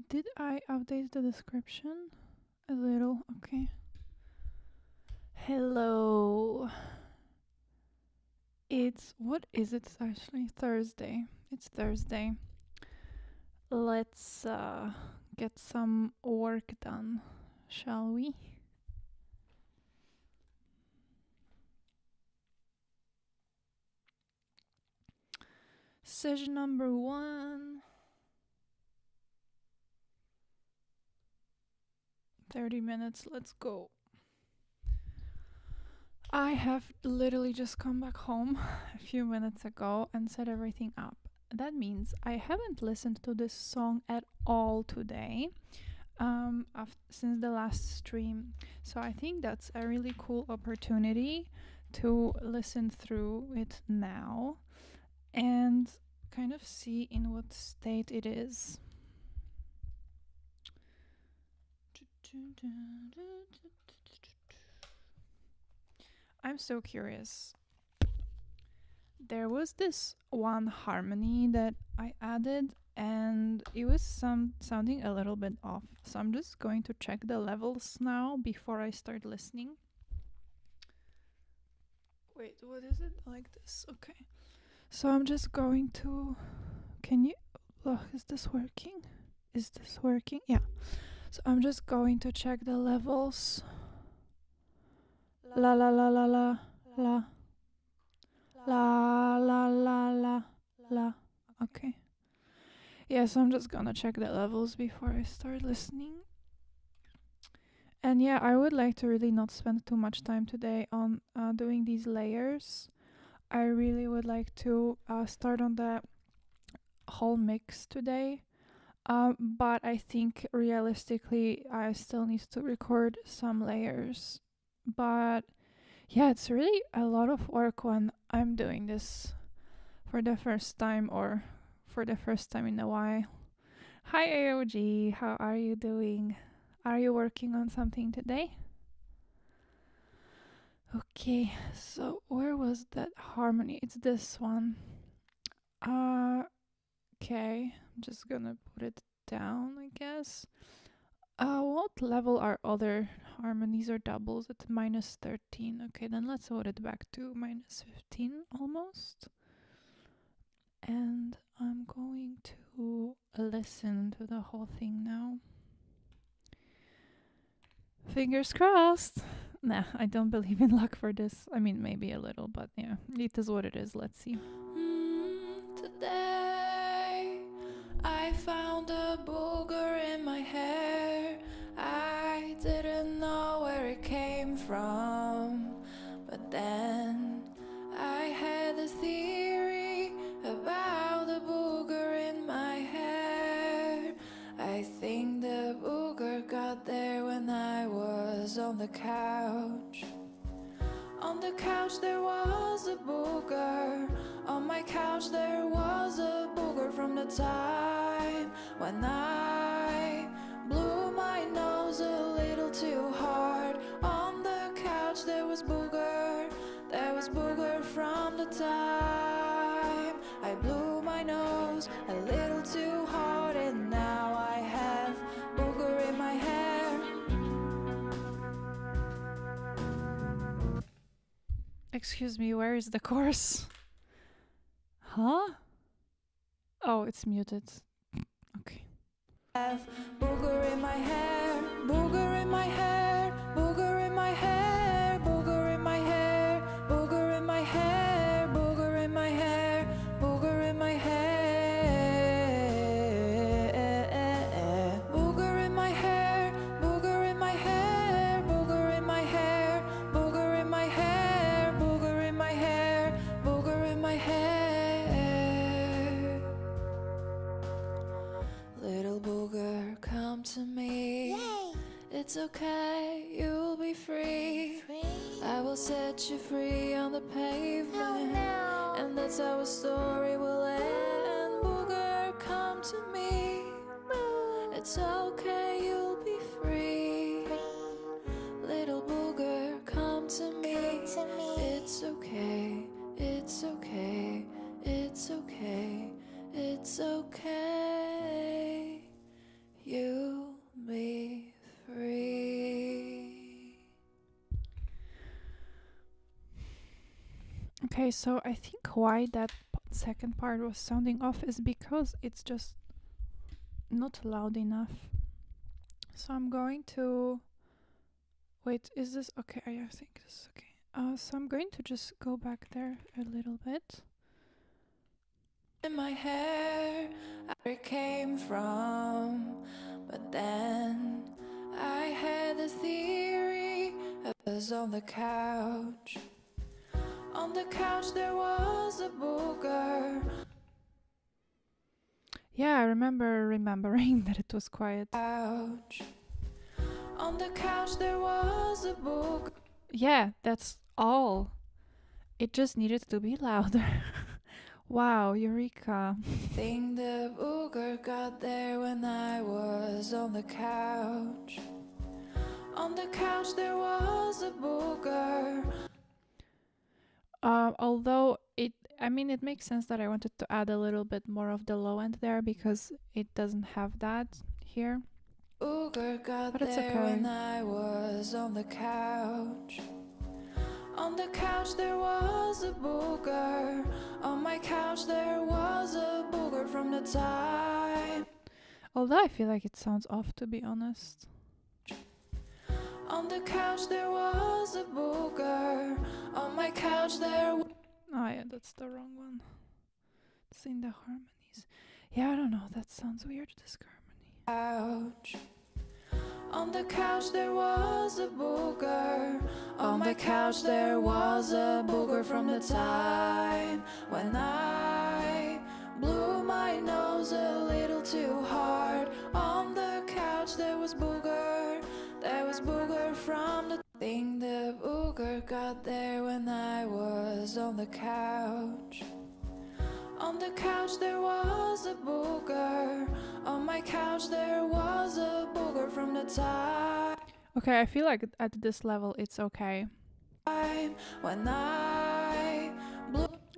Did I update the description? A little, okay. Hello. What is it actually? Thursday. It's Thursday. Let's get some work done, shall we? Session number 1. 30 minutes, let's go. I have literally just come back home a few minutes ago and set everything up. That means I haven't listened to this song at all today since the last stream. So I think that's a really cool opportunity to listen through it now and kind of see in what state it is. I'm so curious. There was this one harmony that I added and it was sounding a little bit off. So I'm just going to check the levels now before I start listening. Wait, what is it? Like this? Okay. So I'm just going to... is this working? Is this working? Yeah. So I'm just going to check the levels. La la la la la la. La la la la la. Okay. Yeah, so I'm just gonna check the levels before I start listening. And yeah, I would like to really not spend too much time today on doing these layers. I really would like to start on the whole mix today. But I think realistically, I still need to record some layers. But yeah, it's really a lot of work when I'm doing this for the first time or for the first time in a while. Hi AOG, how are you doing? Are you working on something today? Okay, so where was that harmony? It's this one. Okay, I'm just gonna put it down, I guess. What level are other harmonies or doubles? At -13. Okay, then let's put it back to -15 almost. And I'm going to listen to the whole thing now. Fingers crossed. Nah, I don't believe in luck for this. I mean, maybe a little, but yeah, it is what it is. Let's see. Today, I found a booger in my hair. I didn't know where it came from, but then I had a theory about the booger in my hair. I think the booger got there when I was on the couch. On the couch there was a booger. On my couch there was a booger from the time when I blew my nose a little too hard. On the couch there was booger. There was booger from the time I blew my nose a little too hard. And now I have booger in my hair. Excuse me, where is the chorus? Huh? Oh, it's muted. Okay. Have booger in my hair, booger in my hair, booger in my hair, booger in my hair, booger in my hair, booger in my hair, booger in my hair, booger in my hair, booger in my hair, booger in my hair, booger in my hair, booger in my hair, booger in my hair. Little booger, come to me. Yay! It's okay, you'll be free. I will set you free on the pavement. Oh no! And that's how a story will end. Booger, come to me. It's okay, you'll be free. Little booger, come to me. Come to me. It's okay, it's okay, it's okay, it's okay. You Okay, so I think why that second part was sounding off is because it's just not loud enough. So I'm going to... Wait, is this okay? I think this is okay. So I'm going to just go back there a little bit. In my hair, where it came from, but then I had a theory. I was on the couch. On the couch there was a booger. Yeah, I remember remembering that it was quiet. Couch. On the couch there was a booger. Yeah, that's all. It just needed to be louder. Wow, Eureka. Think the booger got there when I was on the couch. On the couch there was a booger. Although it makes sense that I wanted to add a little bit more of the low end there because it doesn't have that here. Booger got But it's there okay. when I was on the couch. On the couch there was a booger. On my couch there was a booger from the time. Although I feel like it sounds off, to be honest. On the couch there was a booger. On my couch there Oh yeah, that's the wrong one. It's in the harmonies. Yeah, I don't know, that sounds weird, this harmony. couch. On the couch there was a booger. On my couch there was a booger from the time when I blew my nose a little too hard. On the couch there was booger. There was booger from the thing. The booger got there when I was on the couch. On the couch there was a booger. On my couch there was a booger from the time. Okay, I feel like at this level it's okay. When I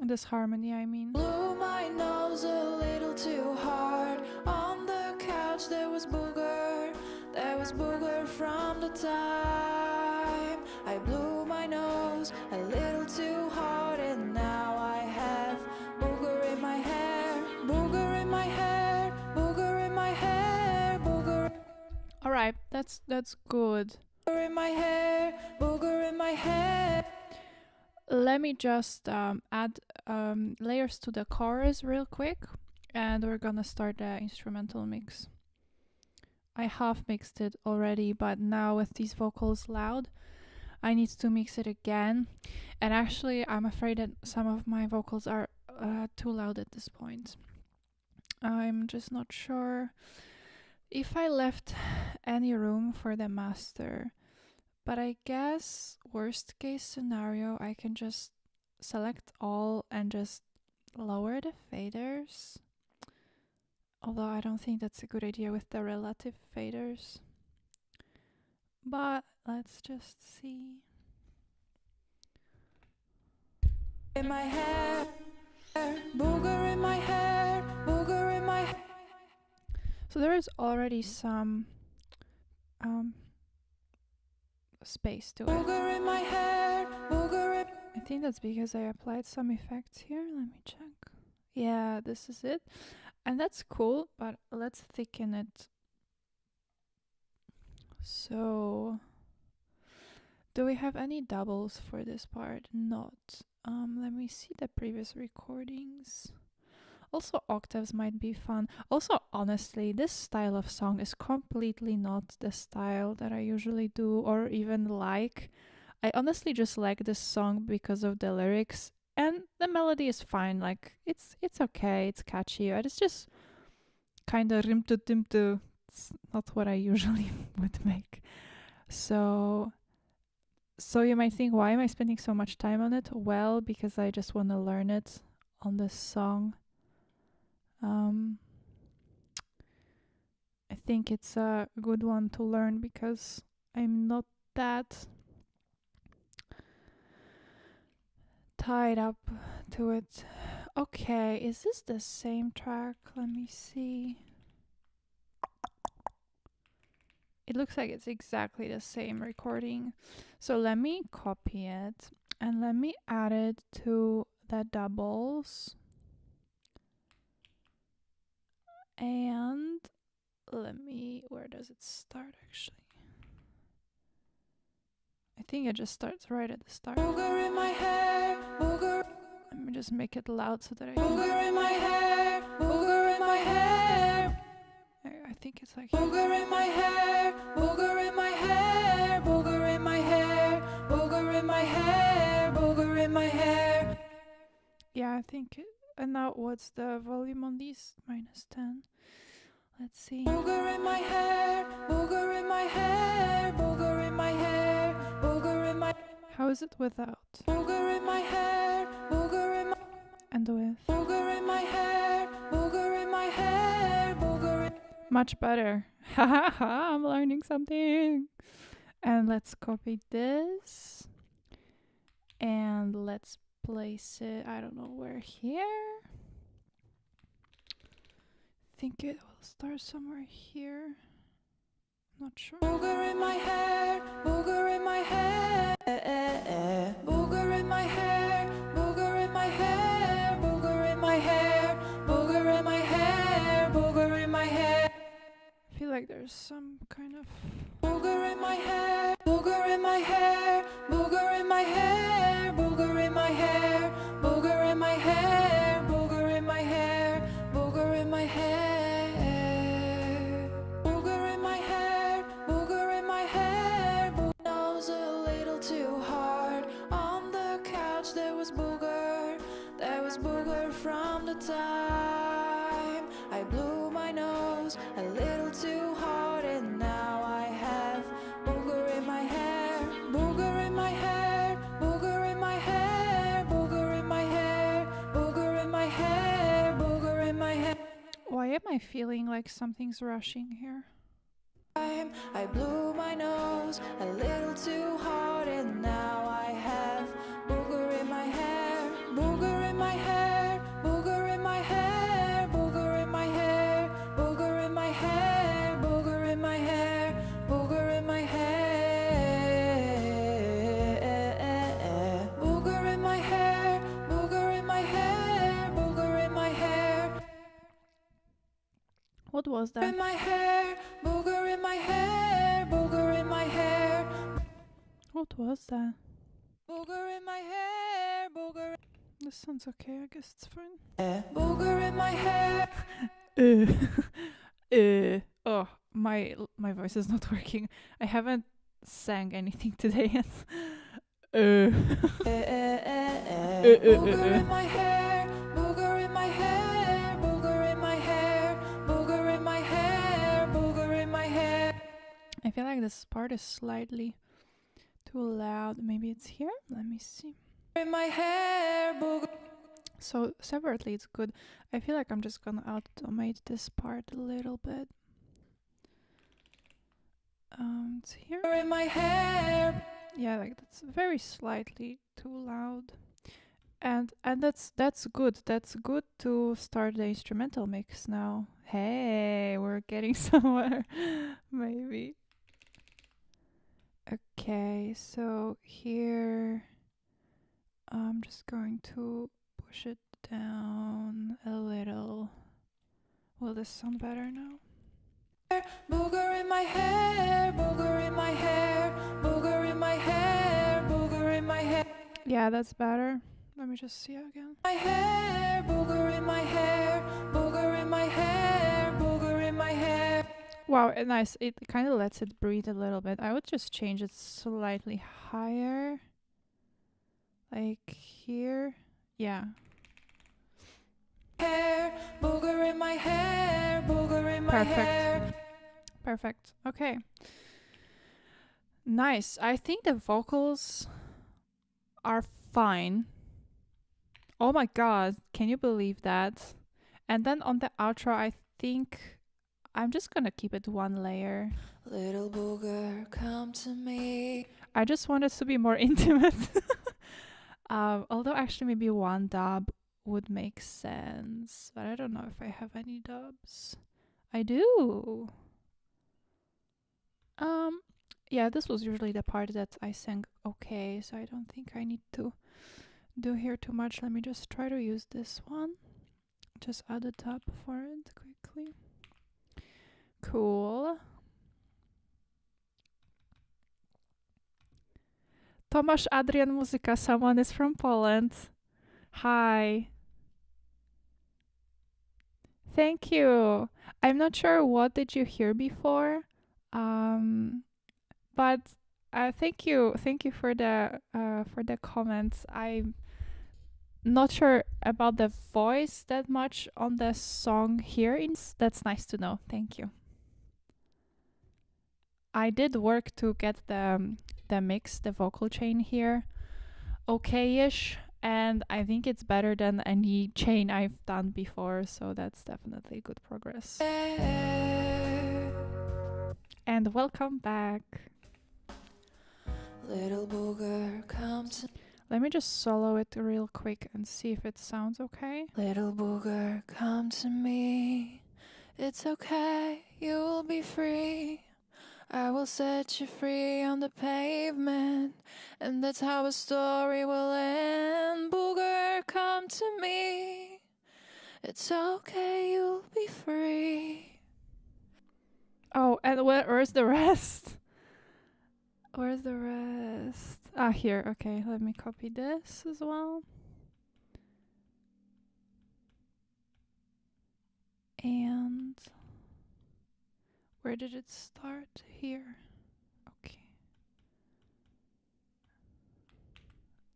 This harmony, I mean. blew my nose a little too hard. On the couch there was booger. There was booger from the time I blew my nose a little too hard. And now I have booger in my hair. Booger in my hair. Booger in my hair. Booger Alright, that's good. in my hair. Booger in my hair. Let me just add layers to the chorus real quick, and we're gonna start the instrumental mix. I half mixed it already, but now with these vocals loud, I need to mix it again. And actually, I'm afraid that some of my vocals are too loud at this point. I'm just not sure if I left any room for the master. But I guess worst case scenario, I can just select all and just lower the faders. Although I don't think that's a good idea with the relative faders. But let's just see. In my hair. Booger in my hair. Booger in my hair. So there is already some space to it. Booger in my hair. Booger in I think that's because I applied some effects here. Let me check. Yeah, this is it. And that's cool, but let's thicken it. So, do we have any doubles for this part? Not. Let me see the previous recordings. Also, octaves might be fun. Also, honestly, this style of song is completely not the style that I usually do or even like. I honestly just like this song because of the lyrics, and the melody is fine. Like, it's okay, it's catchy, but it's just kind of rim-to-tim-to. It's not what I usually would make. So you might think, why am I spending so much time on it? Well, because I just want to learn it on this song. I think it's a good one to learn because I'm not that tied up to it. Okay, is this the same track? Let me see. It looks like it's exactly the same recording. So let me copy it and let me add it to that doubles. And where does it start actually? I think it just starts right at the start. Booger in my hair, booger. Let me just make it loud so that I Booger in my hair, booger in my hair. I think it's like Booger in my hair, booger in my hair, booger in my hair, booger in my hair, booger in my hair. yeah, I think it, and now what's the volume on these? -10. Let's see. Booger in my hair, booger in my hair, booger in my hair, booger in my. How is it without? Booger in my hair, booger in my. And with? Booger in my hair, booger in my hair, booger in. Much better. Haha, I'm learning something. And let's copy this. And let's place it, I don't know where, here. I think it will start somewhere here. Not sure. Booger in my hair, booger in my hair, booger in my hair, booger in my hair, booger in my hair, booger in my hair, booger in my hair. I feel like there's some kind of Booger in my hair, booger in my hair, booger in my hair, booger in my hair, booger in my hair, booger in my hair, booger in my hair, booger in my hair, booger in my hair. Nose a little too hard. On the couch there was booger from the time I blew my nose a little too hard, and now I have booger in my hair, booger in my hair, booger in my hair, booger in my hair, booger in my hair, booger in my hair. Why am I feeling like something's rushing here? I blew my nose a little too hard, and now I have booger in my hair, booger in my hair, booger in my hair, booger in my hair, booger in my hair, booger in my hair, booger in my hair, booger in my hair, booger in my hair, booger in my hair. What was that? In my hair, booger in my hair, booger in my hair. What was that? Booger in my hair, booger. This sounds okay, I guess it's fine. Booger in my hair. Oh, my voice is not working. I haven't sang anything today yet. Booger in my hair, booger in my hair, booger in my hair, booger in my hair, booger in my hair. I feel like this part is slightly too loud. Maybe it's here? Let me see. In my hair, booger. So separately it's good. I feel like I'm just gonna automate this part a little bit. It's here. In my hair. Yeah, like that's very slightly too loud. And that's good. That's good to start the instrumental mix now. Hey, we're getting somewhere. Maybe. Okay, so here I'm just going to push it down a little. Will this sound better now? Booger in my hair, booger in my hair, booger in my hair, booger in my hair. Yeah, that's better. Let me just see again. My hair, booger in my hair, booger in my hair, booger in my hair. Wow, nice. It kind of lets it breathe a little bit. I would just change it slightly higher. Like here. Yeah. Hair, booger in my hair, booger in my hair. Perfect. Okay. Nice. I think the vocals are fine. Oh my god, can you believe that? And then on the outro, I think I'm just gonna keep it one layer. Little booger, come to me. I just want it to be more intimate. Although actually maybe one dub would make sense. But I don't know if I have any dubs. I do. Yeah, this was usually the part that I sang okay, so I don't think I need to do here too much. Let me just try to use this one. Just add a tab for it quickly. Cool. Tomasz Adrian Muzyka, someone is from Poland. Hi. Thank you. I'm not sure what did you hear before, but thank you for the comments. I'm not sure about the voice that much on the song here. That's nice to know. Thank you. I did work to get the mix, the vocal chain here, okay-ish, and I think it's better than any chain I've done before, so that's definitely good progress. And welcome back. Little booger, come to Let me just solo it real quick and see if it sounds okay. Little booger, come to me. It's okay, you'll be free. I will set you free on the pavement, and that's how a story will end. Booger, come to me. It's okay, you'll be free. Oh, and where's the rest? Where's the rest? Ah, here. Okay, let me copy this as well. And where did it start? Here. Okay.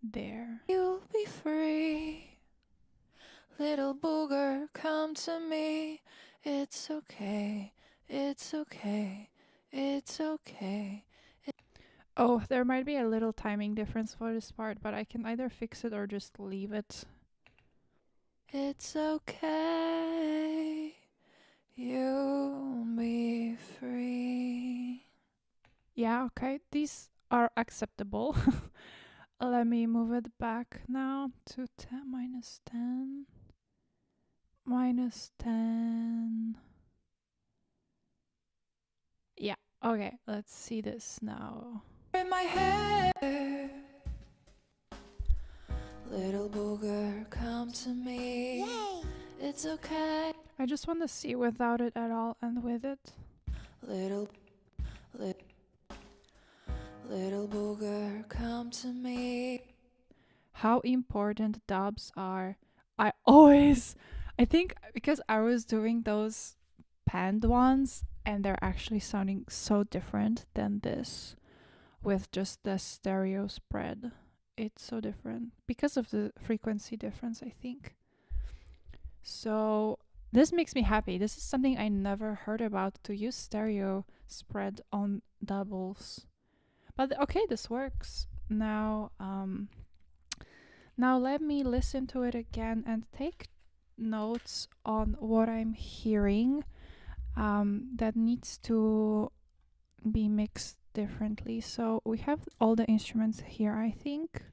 There. You'll be free. Little booger, come to me. It's okay, it's okay, it's okay. Oh, there might be a little timing difference for this part, but I can either fix it or just leave it. It's okay, you'll be free. Yeah, okay. These are acceptable. Let me move it back now to 10 minus 10. Minus 10. Yeah, okay. Let's see this now. In my hair. Little booger, come to me. Yay! It's okay. I just want to see without it at all and with it. Little booger, come to me. How important dubs are. I think because I was doing those panned ones and they're actually sounding so different than this with just the stereo spread. It's so different because of the frequency difference, I think. So this makes me happy. This is something I never heard about, to use stereo spread on doubles. But okay, this works. Now let me listen to it again and take notes on what I'm hearing that needs to be mixed differently. So we have all the instruments here, I think.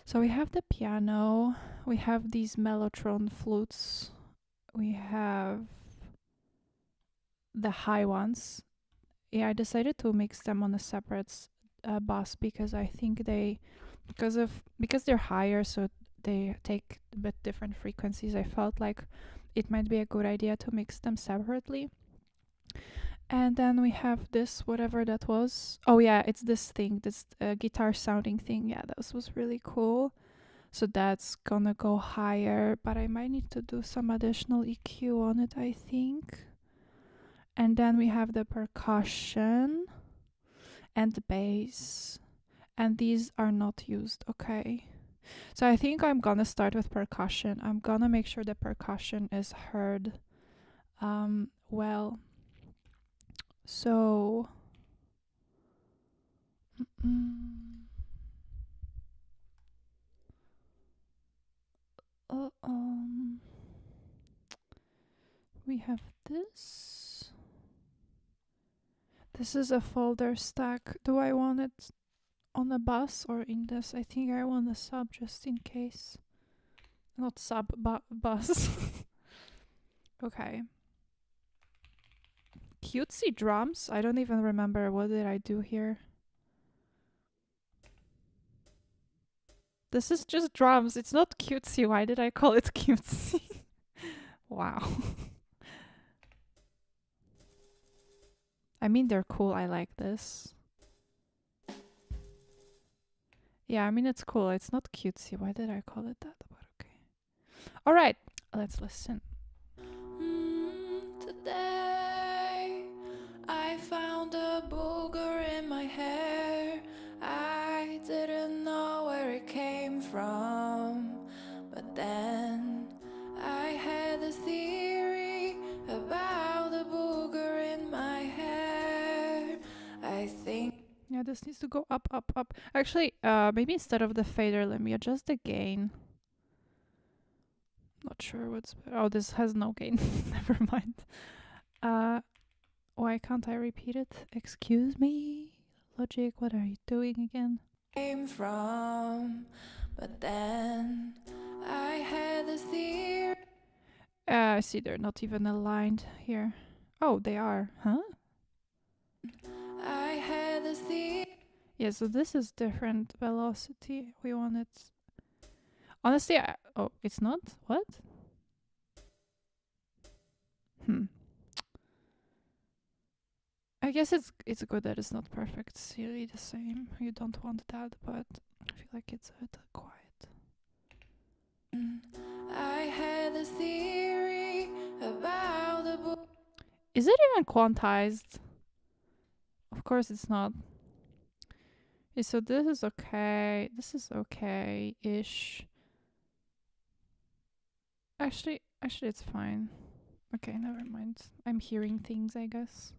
So we have the piano, we have these mellotron flutes, we have the high ones. Yeah, I decided to mix them on a separate bus because I think because they're higher, so they take a bit different frequencies. I felt like it might be a good idea to mix them separately. And then we have this, whatever that was. Oh yeah, it's this thing, this guitar sounding thing. Yeah, that was really cool. So that's gonna go higher, but I might need to do some additional EQ on it, I think. And then we have the percussion and the bass. And these are not used, okay. So I think I'm gonna start with percussion. I'm gonna make sure the percussion is heard well. So we have this. This is a folder stack. Do I want it on a bus or in this? I think I want a sub just in case. Not sub, but bus. Okay. Cutesy drums. I don't even remember what did I do here. This is just drums. It's not cutesy. Why did I call it cutesy? Wow. I mean, they're cool. I like this. Yeah, I mean, it's cool. It's not cutesy. Why did I call it that? But okay. All right. Let's listen. Today I found a booger in my hair. I didn't know where it came from, but then I had a theory about the booger in my hair. I think Yeah, this needs to go up, up, up. Actually, maybe instead of the fader, let me adjust the gain. Not sure what's... Oh, this has no gain. Never mind. Why can't I repeat it? Excuse me? Logic, what are you doing again? came from, but then I had a theory. I see they're not even aligned here. Oh, they are. Huh? I had a theory. Yeah, so this is different velocity. We want it... Honestly, oh, it's not? What? I guess it's good that it's not perfect. It's really the same. You don't want that, but I feel like it's a bit quiet. I had a theory about the book. Is it even quantized? Of course it's not. Yeah, so this is okay. This is okay-ish. Actually, it's fine. Okay, never mind. I'm hearing things, I guess.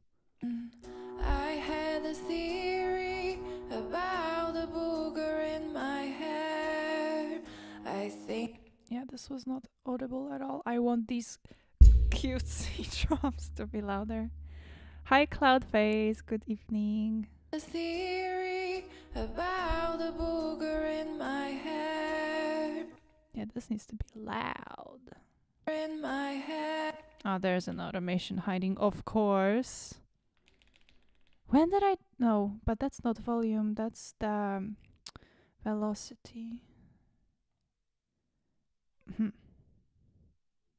I had a theory about the booger in my hair. I think. Yeah, this was not audible at all. I want these cutesy drums to be louder. Hi, Cloudface. Good evening. A theory about the booger in my hair. Yeah, this needs to be loud. In my hair. Oh, there's an automation hiding, of course. When did I... No, but that's not volume. That's the velocity.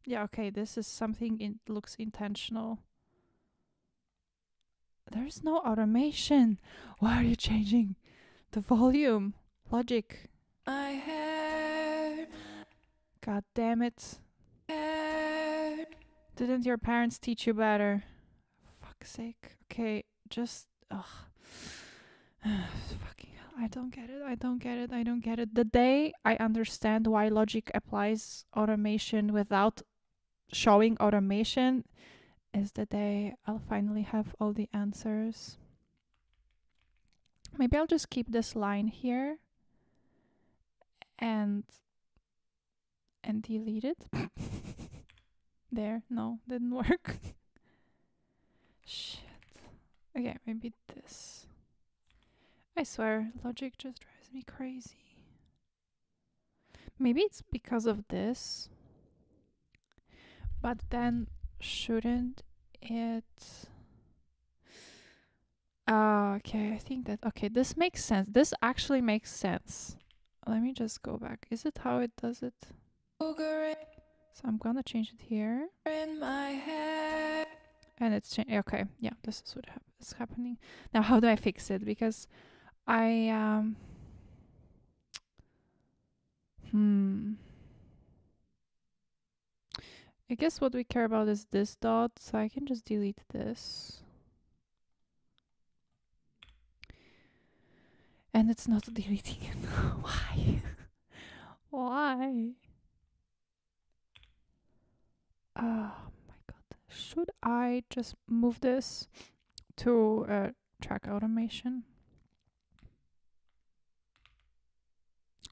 Yeah, okay, this is something... It looks intentional. There's no automation. Why are you changing the volume? Logic. My hair. God damn it. Hair. Didn't your parents teach you better? Fuck's sake. Okay, just... Ugh. Fucking hell. I don't get it. The day I understand why Logic applies automation without showing automation is the day I'll finally have all the answers. Maybe I'll just keep this line here and delete it. There, no, didn't work. Shit. Okay, maybe this. I swear, Logic just drives me crazy. Maybe it's because of this. But then, shouldn't it... okay, I think that... Okay, this makes sense. This actually makes sense. Let me just go back. Is it how it does it? So I'm gonna change it here. In my hair. And it's changing. Okay, yeah, this is what is happening. Now, how do I fix it? Because I... I guess what we care about is this dot, so I can just delete this. And it's not deleting it. Why? Why? Oh my god. Should I just move this to track automation?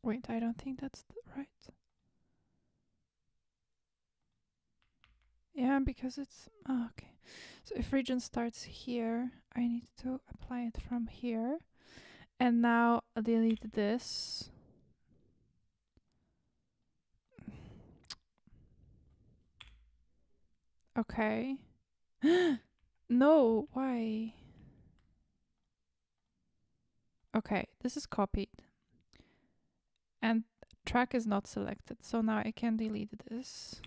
Wait, I don't think that's right. Yeah, because it's... Oh, okay. So if region starts here, I need to apply it from here. And now I'll delete this. Okay. No, why? Okay, this is copied. And track is not selected, so now I can delete this.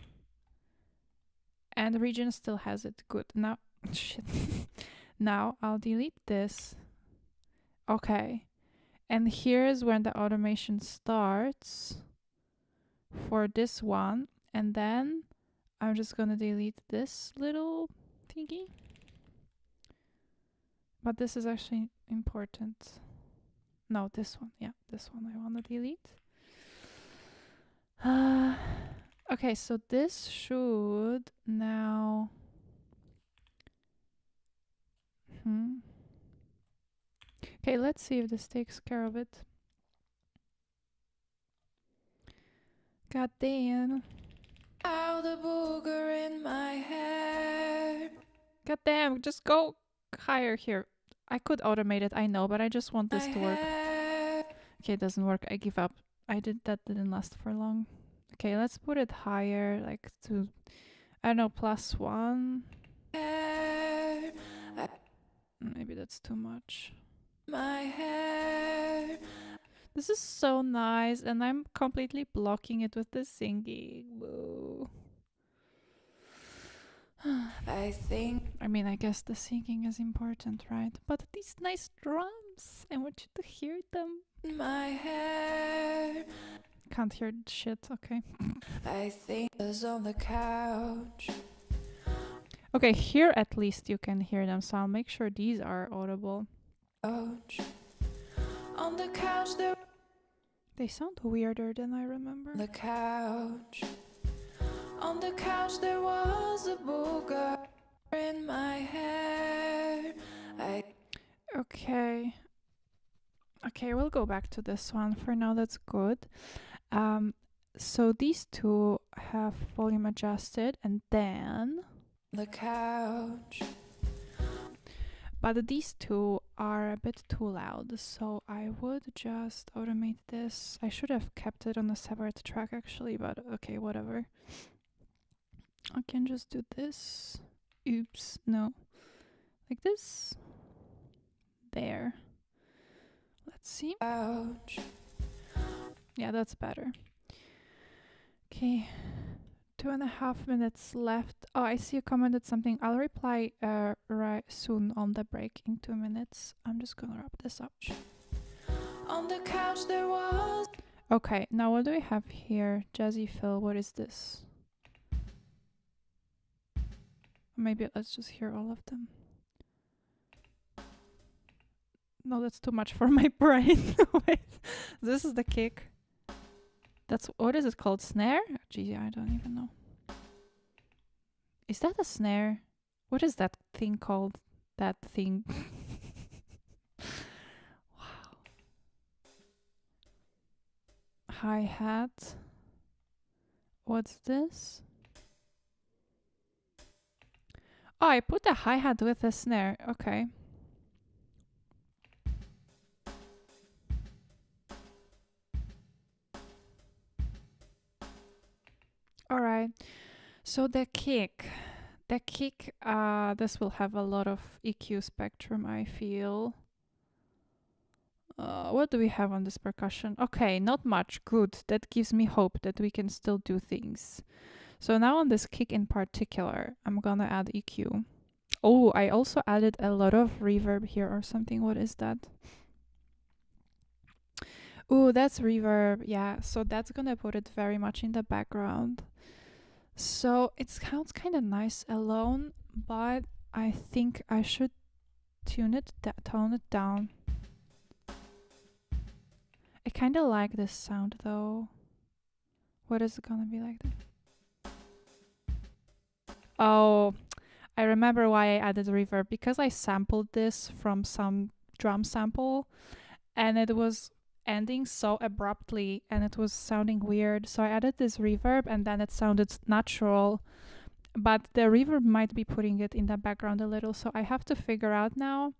And the region still has it. Good. Now, shit. Now I'll delete this. Okay. And here's when the automation starts for this one. And then I'm just gonna delete this little thingy. But this is actually important. No, this one. Yeah, this one I want to delete. Okay, so this should now... Okay, let's see if this takes care of it. God damn. Out the booger in my hair. God damn, just go higher here. I could automate it, I know, but I just want this to work. Okay, it doesn't work. I give up. That didn't last for long. Okay, let's put it higher, like to, I don't know, +1. Maybe that's too much. My hair. This is so nice, and I'm completely blocking it with the singing. Whoa. I mean, I guess the singing is important, right? But these nice drums, I want you to hear them. My hair. Can't hear shit, okay. I think it's on the couch. Okay, here at least you can hear them, so I'll make sure these are audible. Couch. On the couch there. They sound weirder than I remember. The couch. On the couch there was a booger in my hair. Okay. Okay, we'll go back to this one. For now, that's good. So these two have volume adjusted, and then... The couch. But these two are a bit too loud, so I would just automate this. I should have kept it on a separate track actually, but okay, whatever. I can just do this. Oops, no. Like this. There. Let's see. Couch. Yeah, that's better. Okay. 2.5 minutes left. Oh, I see you commented something. I'll reply right soon on the break in 2 minutes. I'm just gonna wrap this up. On the couch there was... Okay, now what do we have here? Jazzy Phil, what is this? Maybe let's just hear all of them. No, that's too much for my brain. Wait, this is the kick. That's, what is it called? Snare? Gee, I don't even know. Is that a snare? What is that thing called? That thing. Wow. Hi-hat. What's this? Oh, I put a hi-hat with a snare. Okay. All right. So the kick, this will have a lot of EQ spectrum, I feel. What do we have on this percussion? Okay, not much. Good. That gives me hope that we can still do things. So now on this kick in particular, I'm gonna add EQ. Oh, I also added a lot of reverb here or something. What is that? Oh, that's reverb. Yeah, so that's gonna put it very much in the background. So it sounds kind of nice alone, but I think I should tone it down. I kind of like this sound though. What is it gonna be like that? Oh, I remember why I added reverb, because I sampled this from some drum sample and it was ending so abruptly and it was sounding weird, so I added this reverb and then it sounded natural, but the reverb might be putting it in the background a little, so I have to figure out now.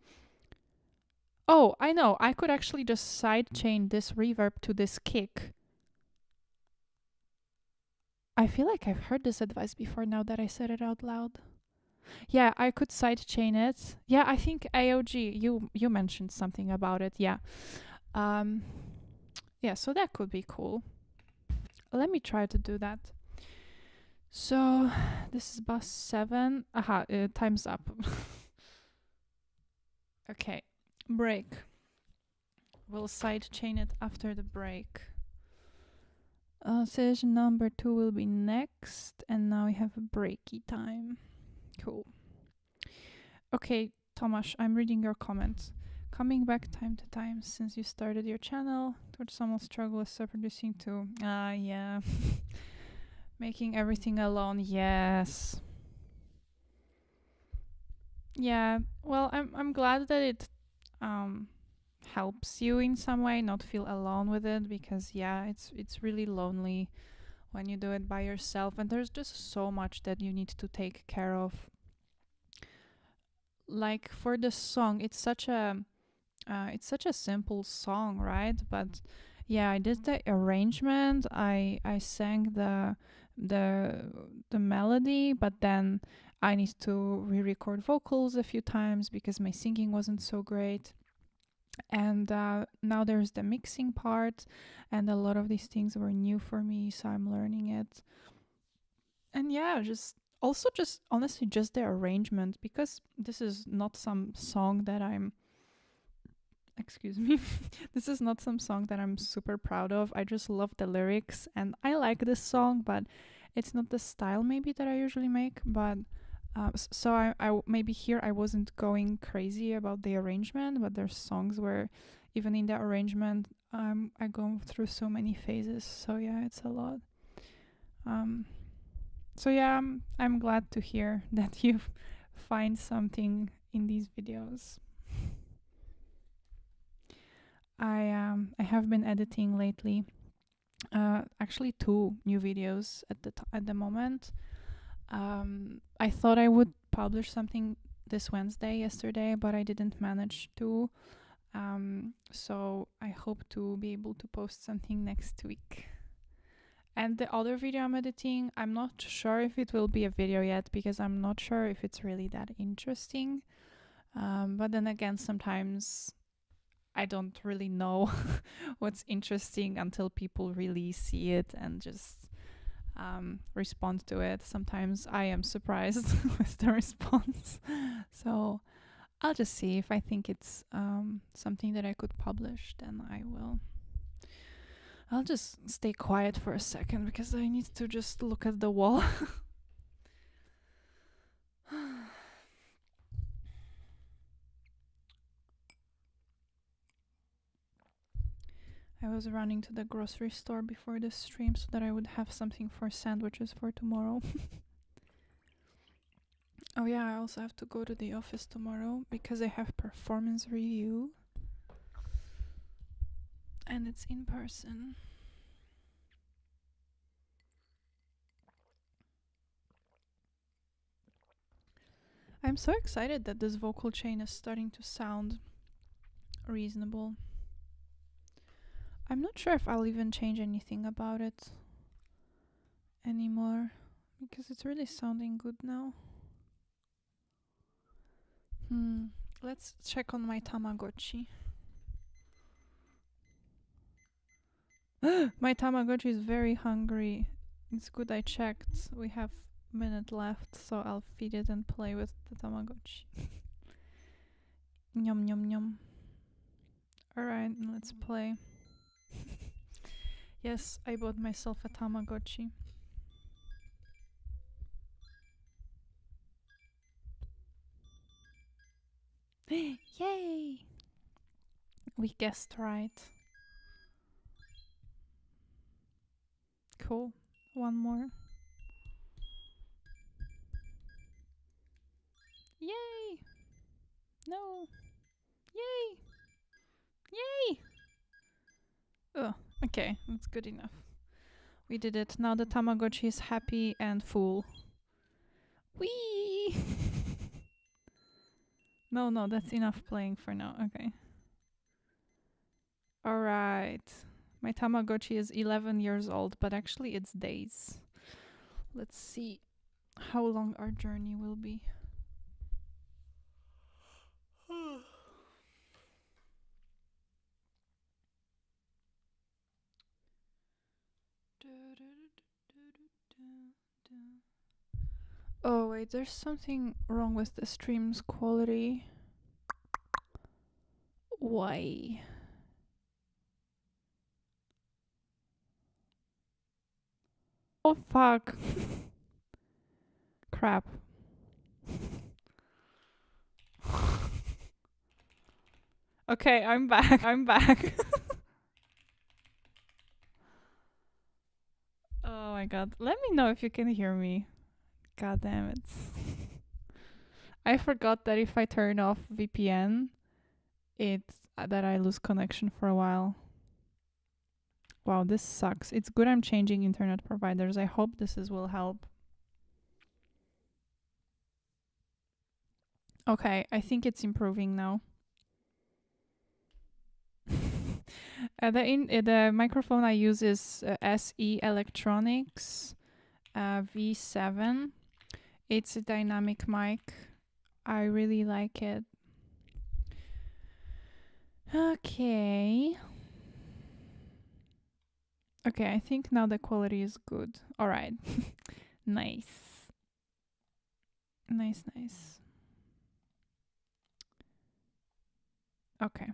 Oh, I know, I could actually just sidechain this reverb to this kick. I feel like I've heard this advice before now that I said it out loud. Yeah, I could sidechain it. Yeah, I think AOG, you mentioned something about it. Yeah. Yeah, so that could be cool. Let me try to do that. So, this is bus 7. Aha, time's up. Okay, break. We'll sidechain it after the break. Session number 2 will be next, and now we have a breaky time. Cool. Okay, Tomasz, I'm reading your comments. Coming back time to time since you started your channel, towards someone struggle with self-producing too. Yeah. Making everything alone, yes. Yeah, well, I'm glad that it helps you in some way not feel alone with it, because yeah, it's really lonely when you do it by yourself, and there's just so much that you need to take care of. Like for the song, it's such a simple song, right? But yeah, I did the arrangement. I sang the melody, but then I need to re-record vocals a few times because my singing wasn't so great. And now there's the mixing part, and a lot of these things were new for me, so I'm learning it. And yeah, just honestly just the arrangement, because this is not some song that I'm excuse me. This is not some song that I'm super proud of. I just love the lyrics and I like this song, but it's not the style maybe that I usually make. But so maybe here I wasn't going crazy about the arrangement, but there's songs where even in the arrangement I go through so many phases. So yeah, it's a lot. So yeah, I'm glad to hear that you find something in these videos. I have been editing lately. Actually, 2 new videos at the moment. I thought I would publish something this Wednesday, yesterday, but I didn't manage to. So I hope to be able to post something next week. And the other video I'm editing, I'm not sure if it will be a video yet, because I'm not sure if it's really that interesting. But then again, sometimes I don't really know what's interesting until people really see it and just respond to it. Sometimes I am surprised with the response. So I'll just see if I think it's something that I could publish, then I will. I'll just stay quiet for a second because I need to just look at the wall. I was running to the grocery store before the stream so that I would have something for sandwiches for tomorrow. Oh yeah, I also have to go to the office tomorrow because I have performance review. And it's in person. I'm so excited that this vocal chain is starting to sound reasonable. I'm not sure if I'll even change anything about it anymore because it's really sounding good now. Let's check on my Tamagotchi. My Tamagotchi is very hungry. It's good I checked. We have a minute left, so I'll feed it and play with the Tamagotchi. Yum yum yum. Alright, let's play. Yes, I bought myself a Tamagotchi. Yay! We guessed right. Cool. One more. Yay! No! Yay! Yay! Oh, okay, that's good enough. We did it. Now the Tamagotchi is happy and full. Whee! No, that's enough playing for now. Okay. Alright. My Tamagotchi is 11 years old, but actually it's days. Let's see how long our journey will be. Oh wait, there's something wrong with the stream's quality. Why? Oh fuck. Crap. Okay, I'm back. I'm back. Oh my god. Let me know if you can hear me. God damn it. I forgot that if I turn off VPN, it's that I lose connection for a while. Wow, this sucks. It's good I'm changing internet providers. I hope will help. Okay, I think it's improving now. The microphone I use is SE Electronics V7. It's a dynamic mic. I really like it. Okay. Okay, I think now the quality is good. All right. Nice. Nice, nice. Okay.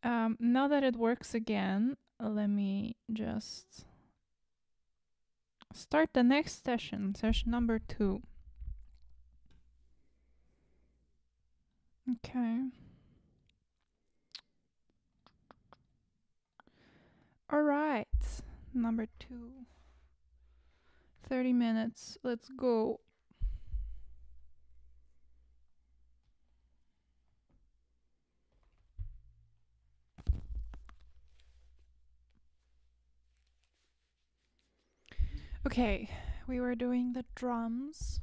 Now that it works again, let me just start the next session, session number 2. Okay. All right. Number 2. 30 minutes. Let's go. Okay, we were doing the drums.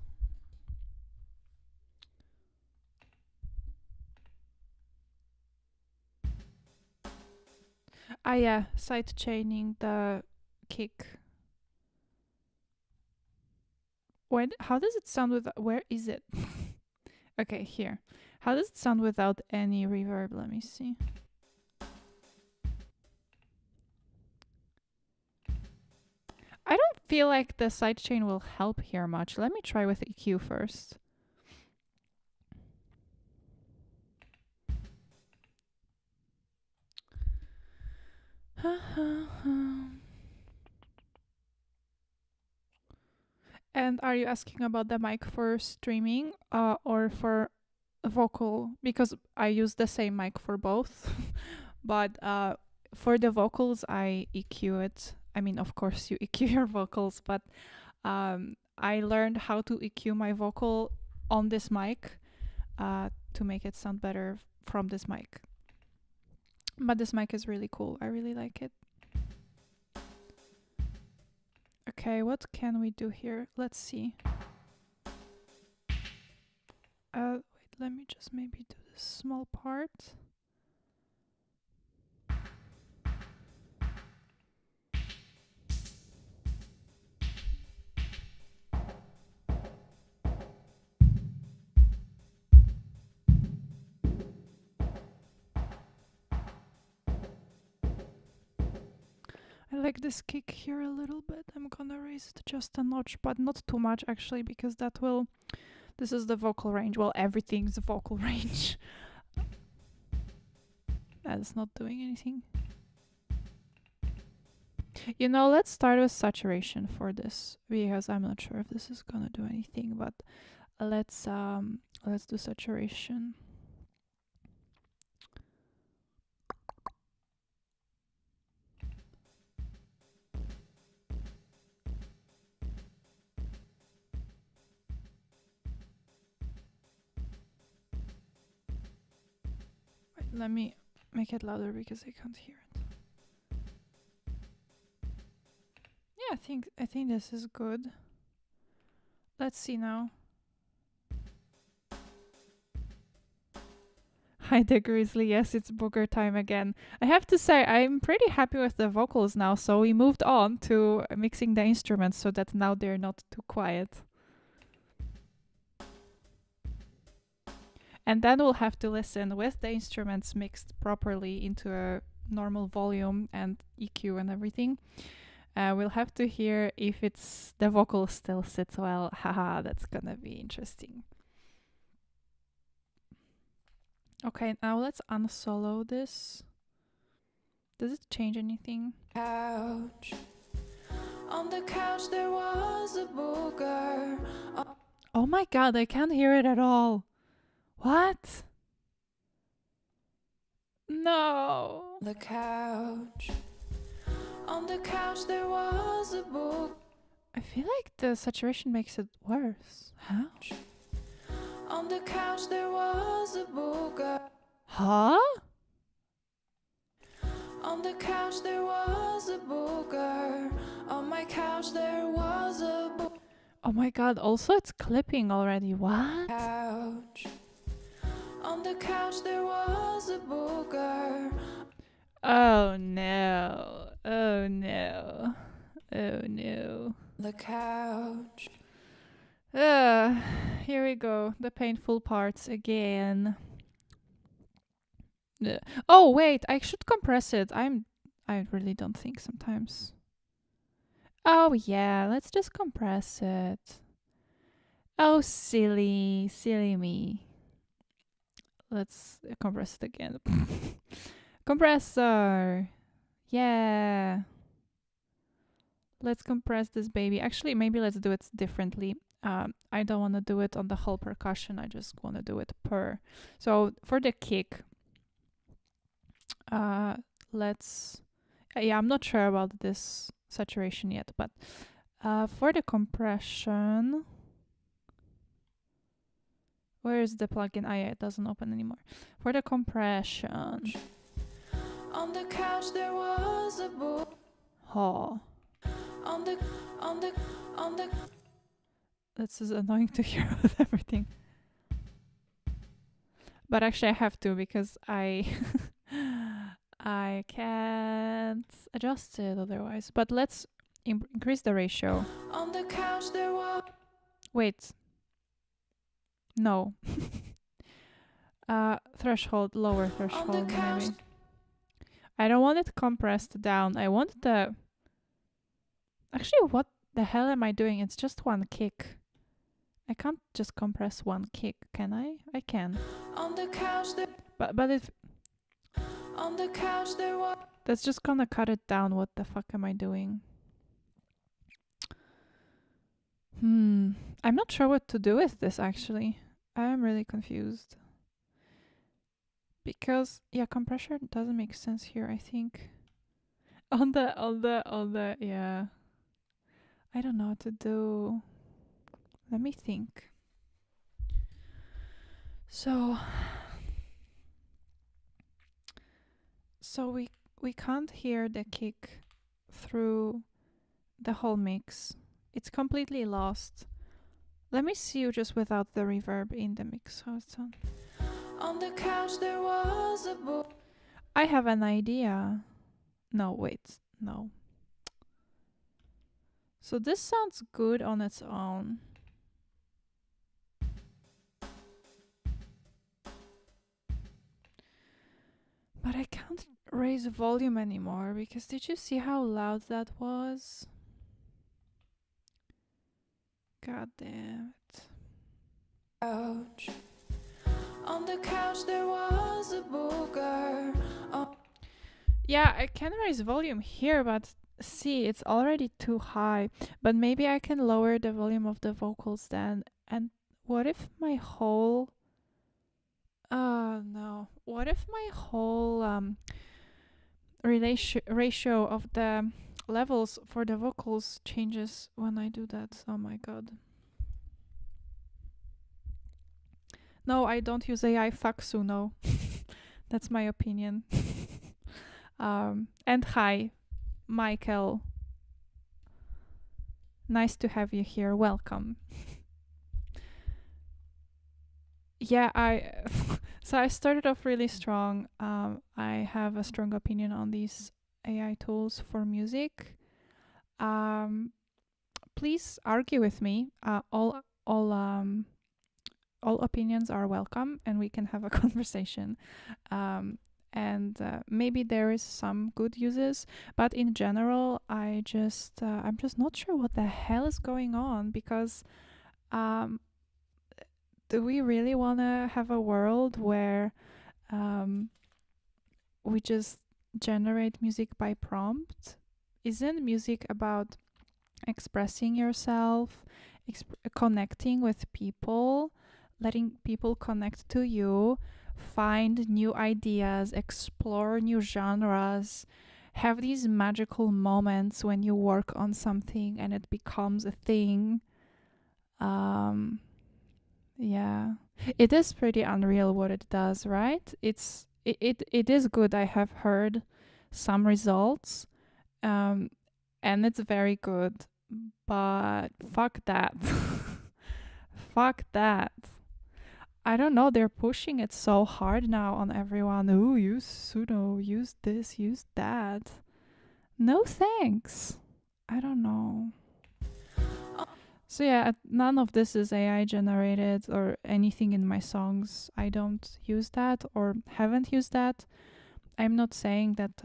Ah yeah, side chaining the kick. Wait, how does it sound with where is it? Okay, here. How does it sound without any reverb? Let me see. I don't feel like the sidechain will help here much. Let me try with EQ first. And are you asking about the mic for streaming or for vocal? Because I use the same mic for both. But for the vocals, I EQ it. I mean, of course, you EQ your vocals, but I learned how to EQ my vocal on this mic to make it sound better from this mic. But this mic is really cool. I really like it. Okay, what can we do here? Let's see. Wait, let me just maybe do this small part. I like this kick here a little bit. I'm gonna raise it just a notch, but not too much actually, because that will... This is the vocal range. Well, everything's vocal range. That's not doing anything. You know, let's start with saturation for this, because I'm not sure if this is gonna do anything, but let's do saturation. Wait, let me make it louder because I can't hear it. Yeah, I think this is good. Let's see now. Hi there, Grizzly. Yes, it's booger time again. I have to say, I'm pretty happy with the vocals now, so we moved on to mixing the instruments so that now they're not too quiet. And then we'll have to listen with the instruments mixed properly into a normal volume and EQ and everything. We'll have to hear if it's the vocal still sits well. Haha, that's gonna be interesting. Okay, now let's unsolo this. Does it change anything? Couch. On the couch there was a booger. Oh my god, I can't hear it at all. What? No. The couch. On the couch there was a book. I feel like the saturation makes it worse. Huh? On the couch there was a booger. Huh? On the couch there was a booger. On my couch there was a booger. Oh my god, also it's clipping already. What? Couch. On the couch there was a booger. Oh no. Oh no. Oh no. The couch. Here we go. The painful parts again. Oh wait, I should compress it. I really don't think sometimes. Oh yeah, let's just compress it. Oh silly, silly me. Let's compress it again. Compressor. Yeah. Let's compress this baby. Actually, maybe let's do it differently. I don't want to do it on the whole percussion. I just want to do it per. So for the kick, let's. Yeah, I'm not sure about this saturation yet, but for the compression, where is the plugin? Yeah, it doesn't open anymore. For the compression. On the couch there was a book. Oh. This is annoying to hear with everything. But actually I have to because I can't adjust it otherwise. But let's increase the ratio. On the couch there was. Wait. No. Threshold, lower threshold maybe. I don't want it compressed down. I want the... Actually, what the hell am I doing? It's just one kick. I can't just compress one kick, can I? I can. On the couch there. But if... On the couch there was. That's just gonna cut it down. What the fuck am I doing? I'm not sure what to do with this actually. I am really confused. Because yeah, compression doesn't make sense here, I think. On the yeah. I don't know what to do. Let me think. So we can't hear the kick through the whole mix. It's completely lost. Let me see you just without the reverb in the mix. How it's on. On the couch there was a book. I have an idea. No, wait. No. So this sounds good on its own. But I can't raise volume anymore because did you see how loud that was? God damn it. Couch. On the couch there was a booger. Yeah, I can raise volume here, but see, it's already too high. But maybe I can lower the volume of the vocals then. And what if my whole... no. What if my whole ratio of the levels for the vocals changes when I do that? Oh my god. No, I don't use AI. Fuck Suno. That's my opinion. And hi, Michael. Nice to have you here. Welcome. Yeah, so I started off really strong. I have a strong opinion on these AI tools for music. Please argue with me. All opinions are welcome, and we can have a conversation. and maybe there is some good uses, but in general I'm just not sure what the hell is going on, because um do we really want to have a world where um we just generate music by prompt? Isn't music about expressing yourself, connecting with people, letting people connect to you, find new ideas, explore new genres, have these magical moments when you work on something and it becomes a thing? Um, yeah, it is pretty unreal what it does, right? It is good. I have heard some results, um, and it's very good. But fuck that. Fuck that. I don't know. They're pushing it so hard now on everyone. Oh, use sudo, use this, use that. No thanks. I don't know. So yeah, none of this is AI generated or anything in my songs. I don't use that or haven't used that. I'm not saying that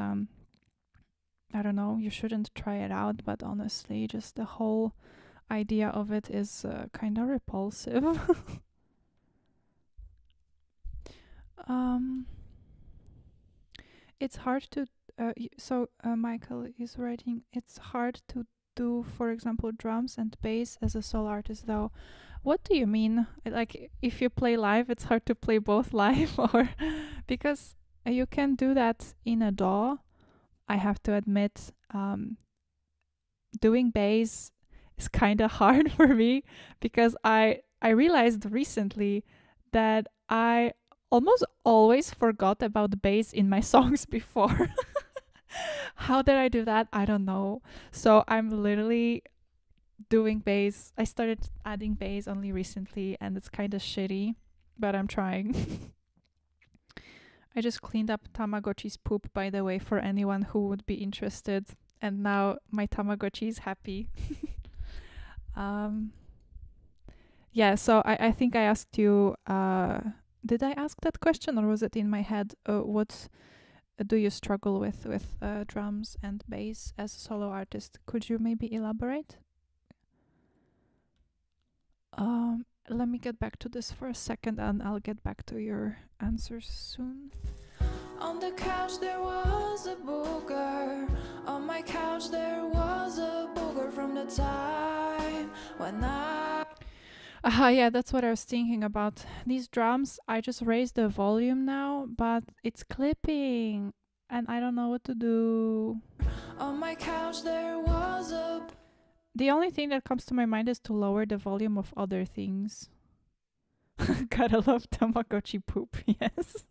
I don't know, you shouldn't try it out, but honestly, just the whole idea of it is kind of repulsive. um it's hard to Michael is writing, it's hard to do, for example, drums and bass as a solo artist though. What do you mean? Like, if you play live, it's hard to play both live, or because you can do that in a DAW. I have to admit, doing bass is kind of hard for me, because I realized recently that I almost always forgot about bass in my songs before. How did I do that? I don't know. So I'm literally doing bass. I started adding bass only recently, and it's kind of shitty, but I'm trying. I just cleaned up Tamagotchi's poop, by the way, for anyone who would be interested. And now my Tamagotchi is happy. um, yeah, so I think I asked you, did I ask that question or was it in my head? What do you struggle with drums and bass as a solo artist? Could you maybe elaborate? Let me get back to this for a second and I'll get back to your answers soon. On the couch there was a booger. On my couch there was a booger from the time when I. Yeah, that's what I was thinking about. These drums, I just raised the volume now, but it's clipping and I don't know what to do. On my couch there was a. The only thing that comes to my mind is to lower the volume of other things. Gotta love Tamagotchi poop, yes.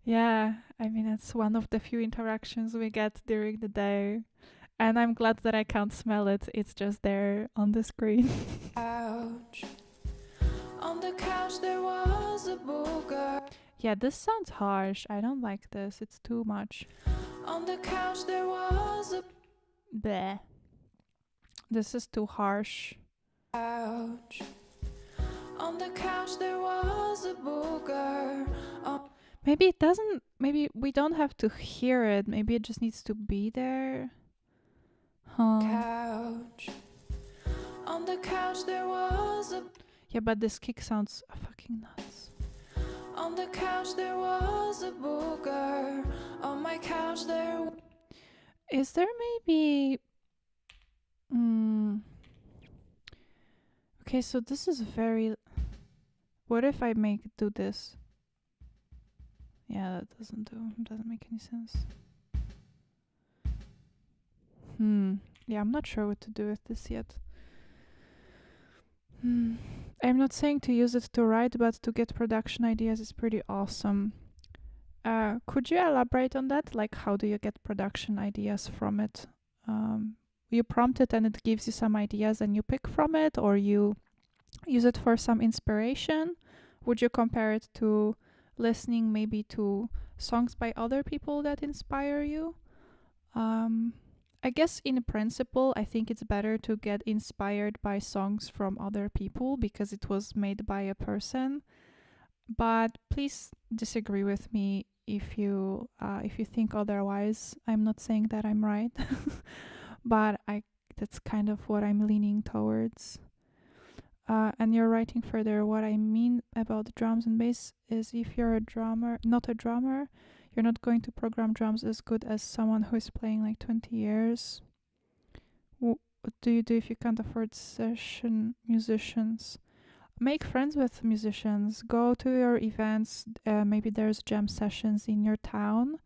Yeah, I mean, it's one of the few interactions we get during the day. And I'm glad that I can't smell it, it's just there on the screen. Couch. On the couch there was a booger. Yeah, this sounds harsh. I don't like this, it's too much. On the couch there was a. Bleh. This is too harsh. Couch. On the couch there was a booger. Maybe it doesn't, maybe we don't have to hear it. Maybe it just needs to be there. Huh. Couch. On the couch there was a. Yeah, but this kick sounds fucking nuts. On the couch there was a booger. On my couch there. Is there maybe... Okay, so this is very... What if I do this? Yeah, that doesn't make any sense. Yeah, I'm not sure what to do with this yet. I'm not saying to use it to write, but to get production ideas is pretty awesome. Could you elaborate on that? Like, how do you get production ideas from it? You prompt it and it gives you some ideas and you pick from it, or you use it for some inspiration? Would you compare it to listening maybe to songs by other people that inspire you? I guess in principle, I think it's better to get inspired by songs from other people because it was made by a person. But please disagree with me. if you think otherwise. I'm not saying that I'm right, but I that's kind of what I'm leaning towards. And you're writing further. What I mean about drums and bass is if you're a drummer, not a drummer, you're not going to program drums as good as someone who is playing like 20 years. What do you do if you can't afford session musicians? Make friends with musicians. Go to your events. Maybe there's jam sessions in your town,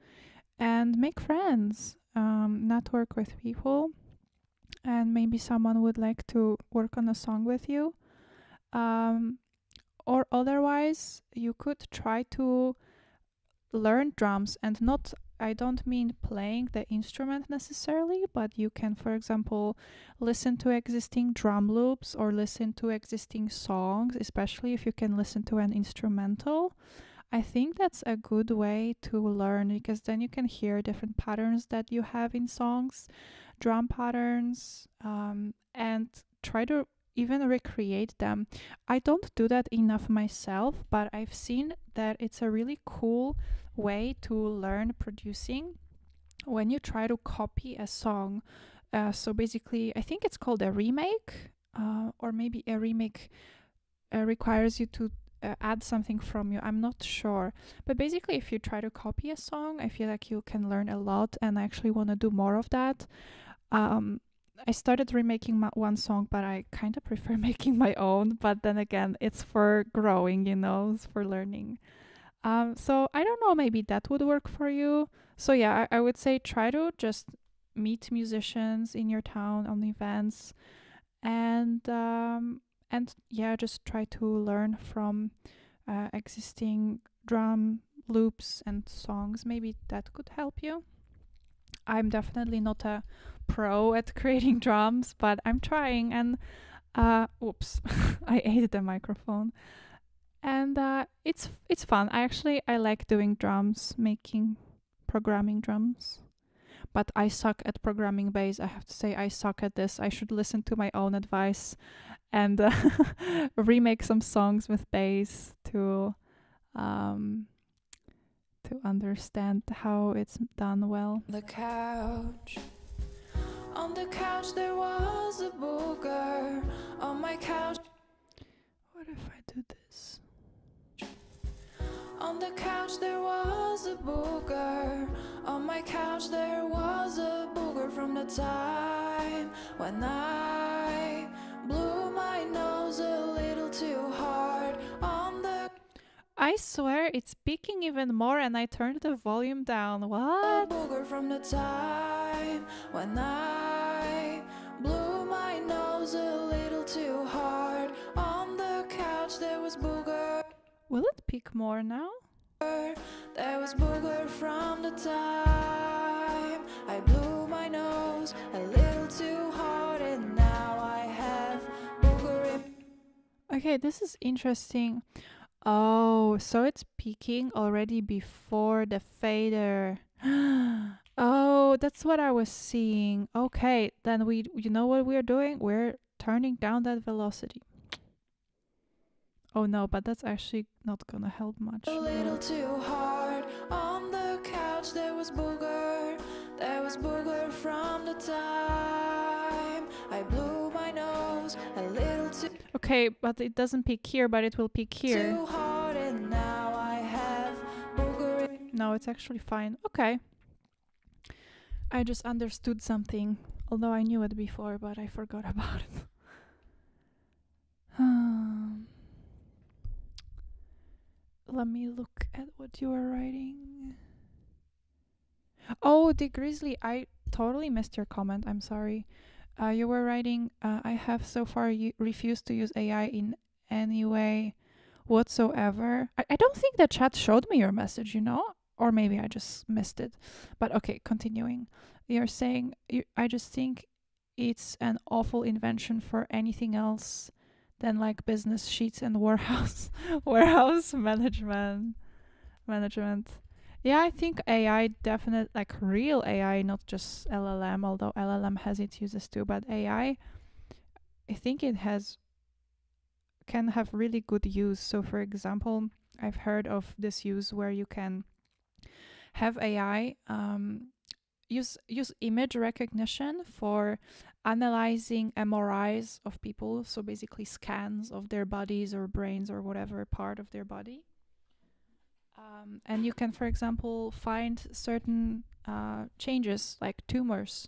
and make friends. Network with people, and maybe someone would like to work on a song with you. Um, or otherwise, you could try to learn drums, and not, I don't mean playing the instrument necessarily, but you can, for example, listen to existing drum loops or listen to existing songs, especially if you can listen to an instrumental. I think that's a good way to learn, because then you can hear different patterns that you have in songs, drum patterns, and try to even recreate them. I don't do that enough myself, but I've seen that it's a really cool way to learn producing when you try to copy a song. So basically, I think it's called a remake, or maybe a remake requires you to add something from you. I'm not sure. But basically, if you try to copy a song, I feel like you can learn a lot, and I actually want to do more of that. Um, I started remaking one song, but I kind of prefer making my own. But then again, it's for growing, it's for learning. So I don't know, maybe that would work for you. So yeah, I would say try to just meet musicians in your town on events, and yeah, just try to learn from existing drum loops and songs. Maybe that could help you. I'm definitely not a pro at creating drums, but I'm trying. And oops, I ate the microphone. And it's fun. I like doing drums, making programming drums. But I suck at programming bass. I have to say I suck at this. I should listen to my own advice and remake some songs with bass to understand how it's done well. The couch. On the couch there was a booger. On my couch. What if I do this? On the couch there was a booger. On my couch there was a booger from the time when I blew my nose a little too hard on the I swear it's peaking even more, and I turned the volume down. What? booger from the time when I blew my nose a little too hard on the couch. There was booger. Will it peak more now? There was booger from the time I blew my nose a little too hard, and now I have booger in. Okay, this is interesting. Oh, so it's peaking already before the fader. Oh, that's what I was seeing. Okay, then you know what we're doing? We're turning down that velocity. Oh no, but that's actually not gonna help much. A little too hard on the couch. There was booger. There was booger from the time I blew my nose a little too. Okay, but it doesn't peak here, but it will peak here. Too hard, and now I have booger. No, it's actually fine. Okay. I just understood something, although I knew it before, but I forgot about it. Let me look at what you were writing. Oh, the Grizzly, I totally missed your comment. I'm sorry. You were writing, I have so far refused to use AI in any way whatsoever. I don't think the chat showed me your message, Or maybe I just missed it. But okay, continuing. You're saying, I just think it's an awful invention for anything else than like business sheets and warehouse management. Yeah, I think AI definitely, like real AI, not just LLM, although LLM has its uses too, but AI, I think can have really good use. So for example, I've heard of this use where you can have AI use image recognition for analyzing MRIs of people, so basically scans of their bodies or brains or whatever part of their body. And you can, for example, find certain changes like tumors.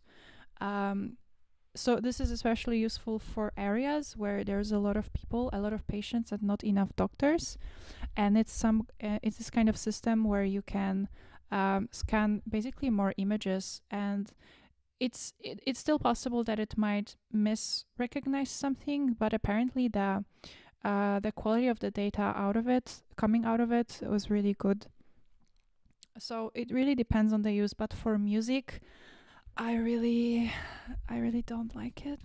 So this is especially useful for areas where there's a lot of people, a lot of patients, and not enough doctors. And it's this kind of system where you can scan basically more images, and it's still possible that it might misrecognize something, but apparently the quality of the data coming out of it was really good. So it really depends on the use, but for music, I really don't like it.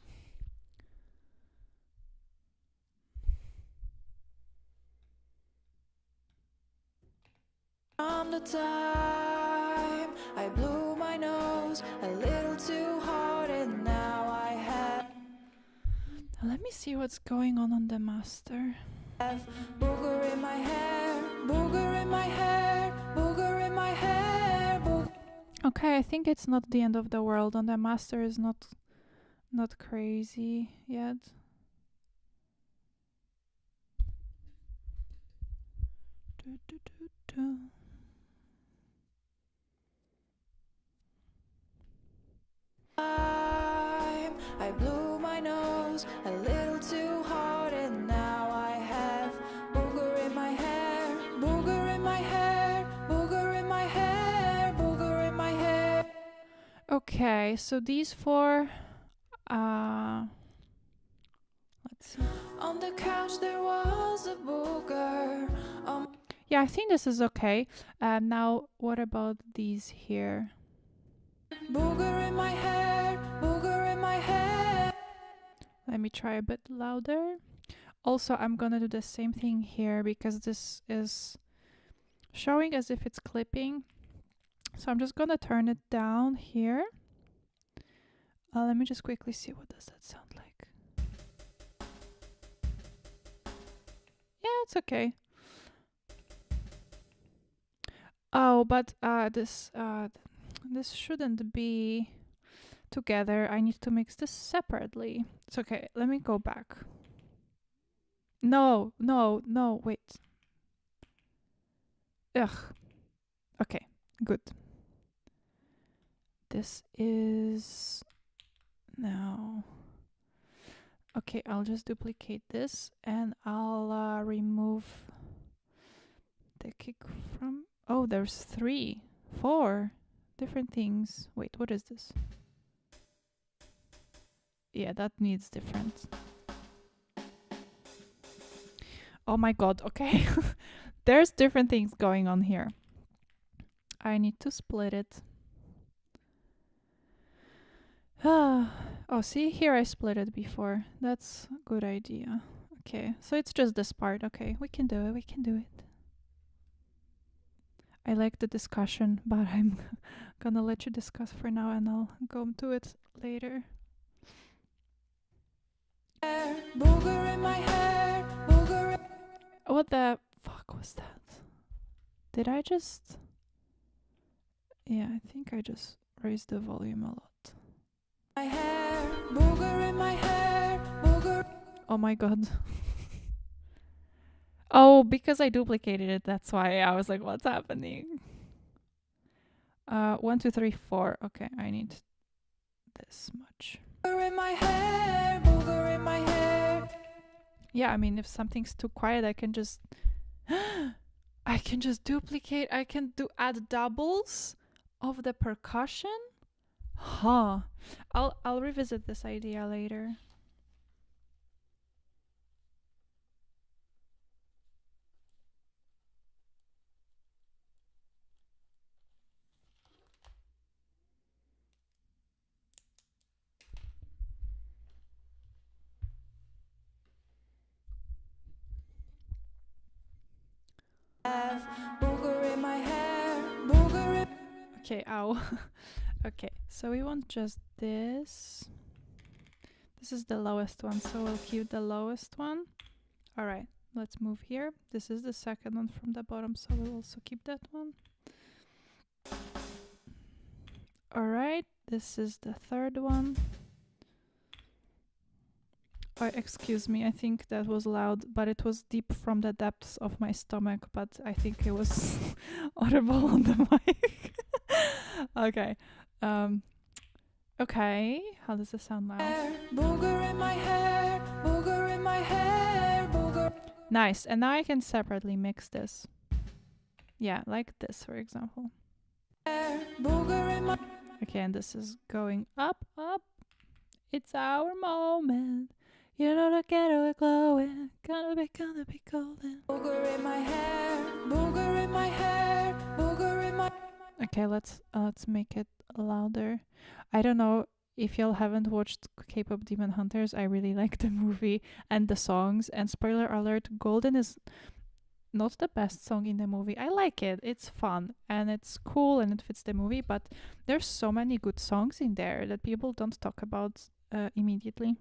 From the time I blew my nose a little too hard, and now I have Let me see what's going on the master. booger in my hair, booger in my hair, booger in my hair, booger. Okay, I think it's not the end of the world, and the master is not crazy yet. Do, do, do, do. I blew my nose a little too hard, and now I have booger in my hair, booger in my hair, booger in my hair, booger in my hair. Okay, so these four. Let's see. On the couch there was a booger. Yeah, I think this is okay. Now, what about these here? Booger in my hair, booger in my hair. Let me try a bit louder. Also, I'm gonna do the same thing here because this is showing as if it's clipping. So I'm just gonna turn it down here. Let me just quickly see what does that sound like. Yeah, it's okay. Oh, but this shouldn't be together. I need to mix this separately. It's okay. Let me go back. No, wait. Ugh. Okay, good. This is now. Okay, I'll just duplicate this and I'll remove the kick from. Oh, there's 3, 4 different things. Wait, what is this? Yeah, that needs different. Oh my god, okay. There's different things going on here. I need to split it. Oh, see, here I split it before. That's a good idea. Okay, so it's just this part. Okay, we can do it. We can do it. I like the discussion, but I'm gonna let you discuss for now and I'll go to it later. Booger in my hair, booger. What the fuck was that? Did I just... Yeah, I think I just raised the volume a lot. My hair, booger in my hair, booger. Oh my god. Oh, because I duplicated it, that's why I was like, what's happening? 1, 2, 3, 4. Okay, I need this much. Booger in my hair, booger in my hair. Yeah, I mean, if something's too quiet, I can just... I can just duplicate. I can add doubles of the percussion. Huh. I'll revisit this idea later. Booger in my hair, booger in. Okay, ow. Okay, so we want just this. This is the lowest one, so we'll keep the lowest one. Alright, let's move here. This is the second one from the bottom, so we'll also keep that one. Alright, this is the third one. Oh, excuse me, I think that was loud, but it was deep from the depths of my stomach, but I think it was audible on the mic. Okay. Okay, how does this sound now? Booger in my hair, booger in my hair, booger. Nice, and now I can separately mix this. Yeah, like this, for example. Booger in my Okay, and this is going up, up. It's our moment. You know the ghetto glowing. Gonna be golden. booger in my hair, booger in my hair, booger in my. Okay, let's make it louder. I don't know if y'all haven't watched K-pop Demon Hunters. I really like the movie and the songs. And spoiler alert: Golden is not the best song in the movie. I like it. It's fun and it's cool and it fits the movie. But there's so many good songs in there that people don't talk about immediately.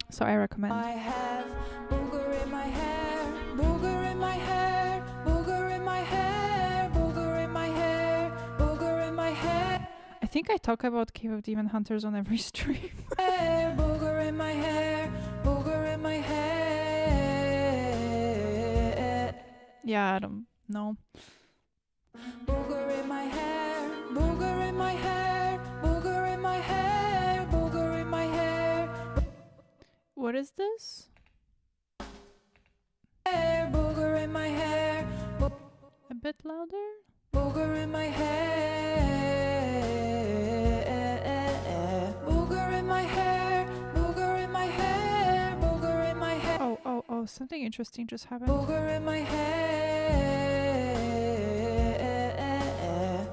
So I recommend. I have booger in my hair, booger in my hair, booger in my hair, booger in my hair, booger in my hair. I think I talk about K-pop Demon Hunters on every stream. Booger in my hair, booger in my hair. Yeah, I don't know. Booger in my hair, booger in my hair, booger in my hair, booger in my hair. What is this? Booger in my hair, A bit louder? booger in my hair. Booger in my hair, booger in my hair, booger in my hair. Oh, something interesting just happened. Booger in my hair.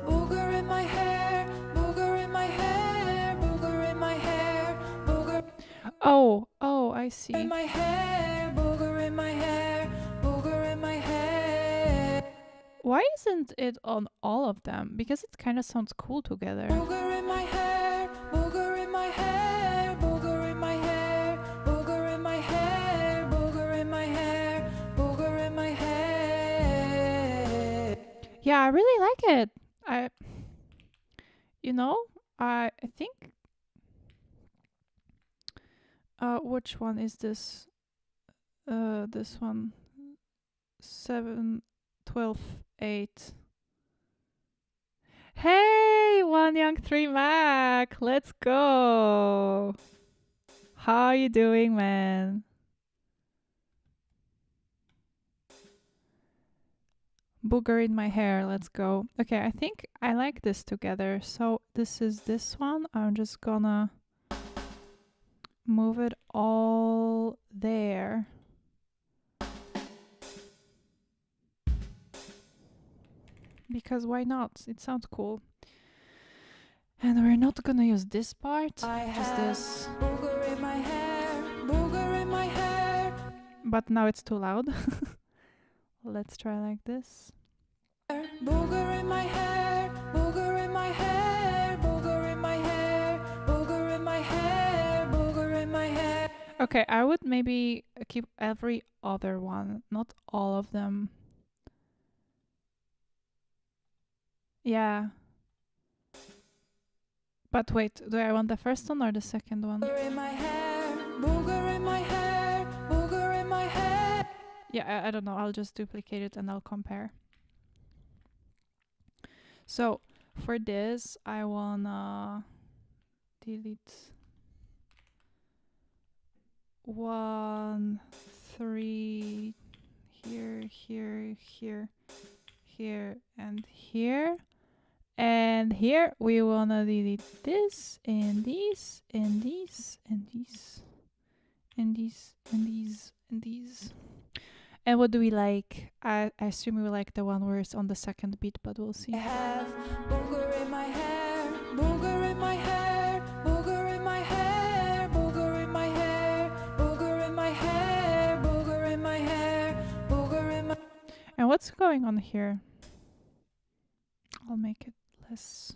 Booger in my hair, booger in my hair, booger in my hair, booger Oh, I in see. my hair, booger in my hair, booger in my hair. Why isn't it on all of them? Because it kind of sounds cool together. Booger in my hair, booger in my hair, booger in my hair, booger in my hair, booger in my hair, booger in my hair. Yeah, I really like it. I think. Which one is this? This one. 7, 12, 8. Hey, One Young 3 Mac, let's go. How are you doing, man? Booger in my hair, let's go. Okay, I think I like this together. So this is this one. I'm just gonna move it all there. Because why not? It sounds cool. And we're not gonna use this part, just this. Booger in my hair, booger in my hair. But now it's too loud. Let's try like this. Booger in my hair, booger in my hair, booger in my hair, booger in my hair, booger in my hair. Okay, I would maybe keep every other one, not all of them. Yeah. But wait, do I want the first one or the second one? Booger in my hair, booger in my hair, booger in my hair. Yeah, I don't know. I'll just duplicate it and I'll compare. So for this, I wanna delete 1, 3, here, here, here, here, and here. And here we wanna delete this and these and these and these and these and these and these. And what do we like? I assume we like the one where it's on the second beat, but we'll see. I have booger in my hair, booger in my hair, booger in my hair, booger in my hair, booger in my hair, booger in my hair, booger in my. And what's going on here? I'll make it less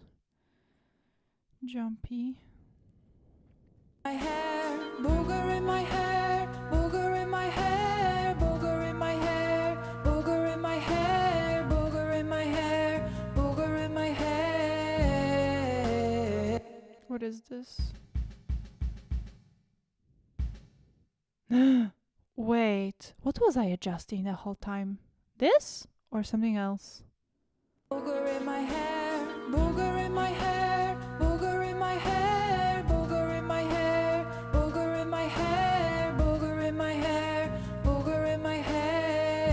jumpy. My hair, booger in my hair, booger in my hair, booger in my hair, booger in my hair, booger in my hair, booger in my hair. is this? Wait, what was I adjusting the whole time? This or something else? Booger in my hair, booger in my hair, booger in my hair, booger in my hair, booger in my hair, booger in my hair, booger in my hair,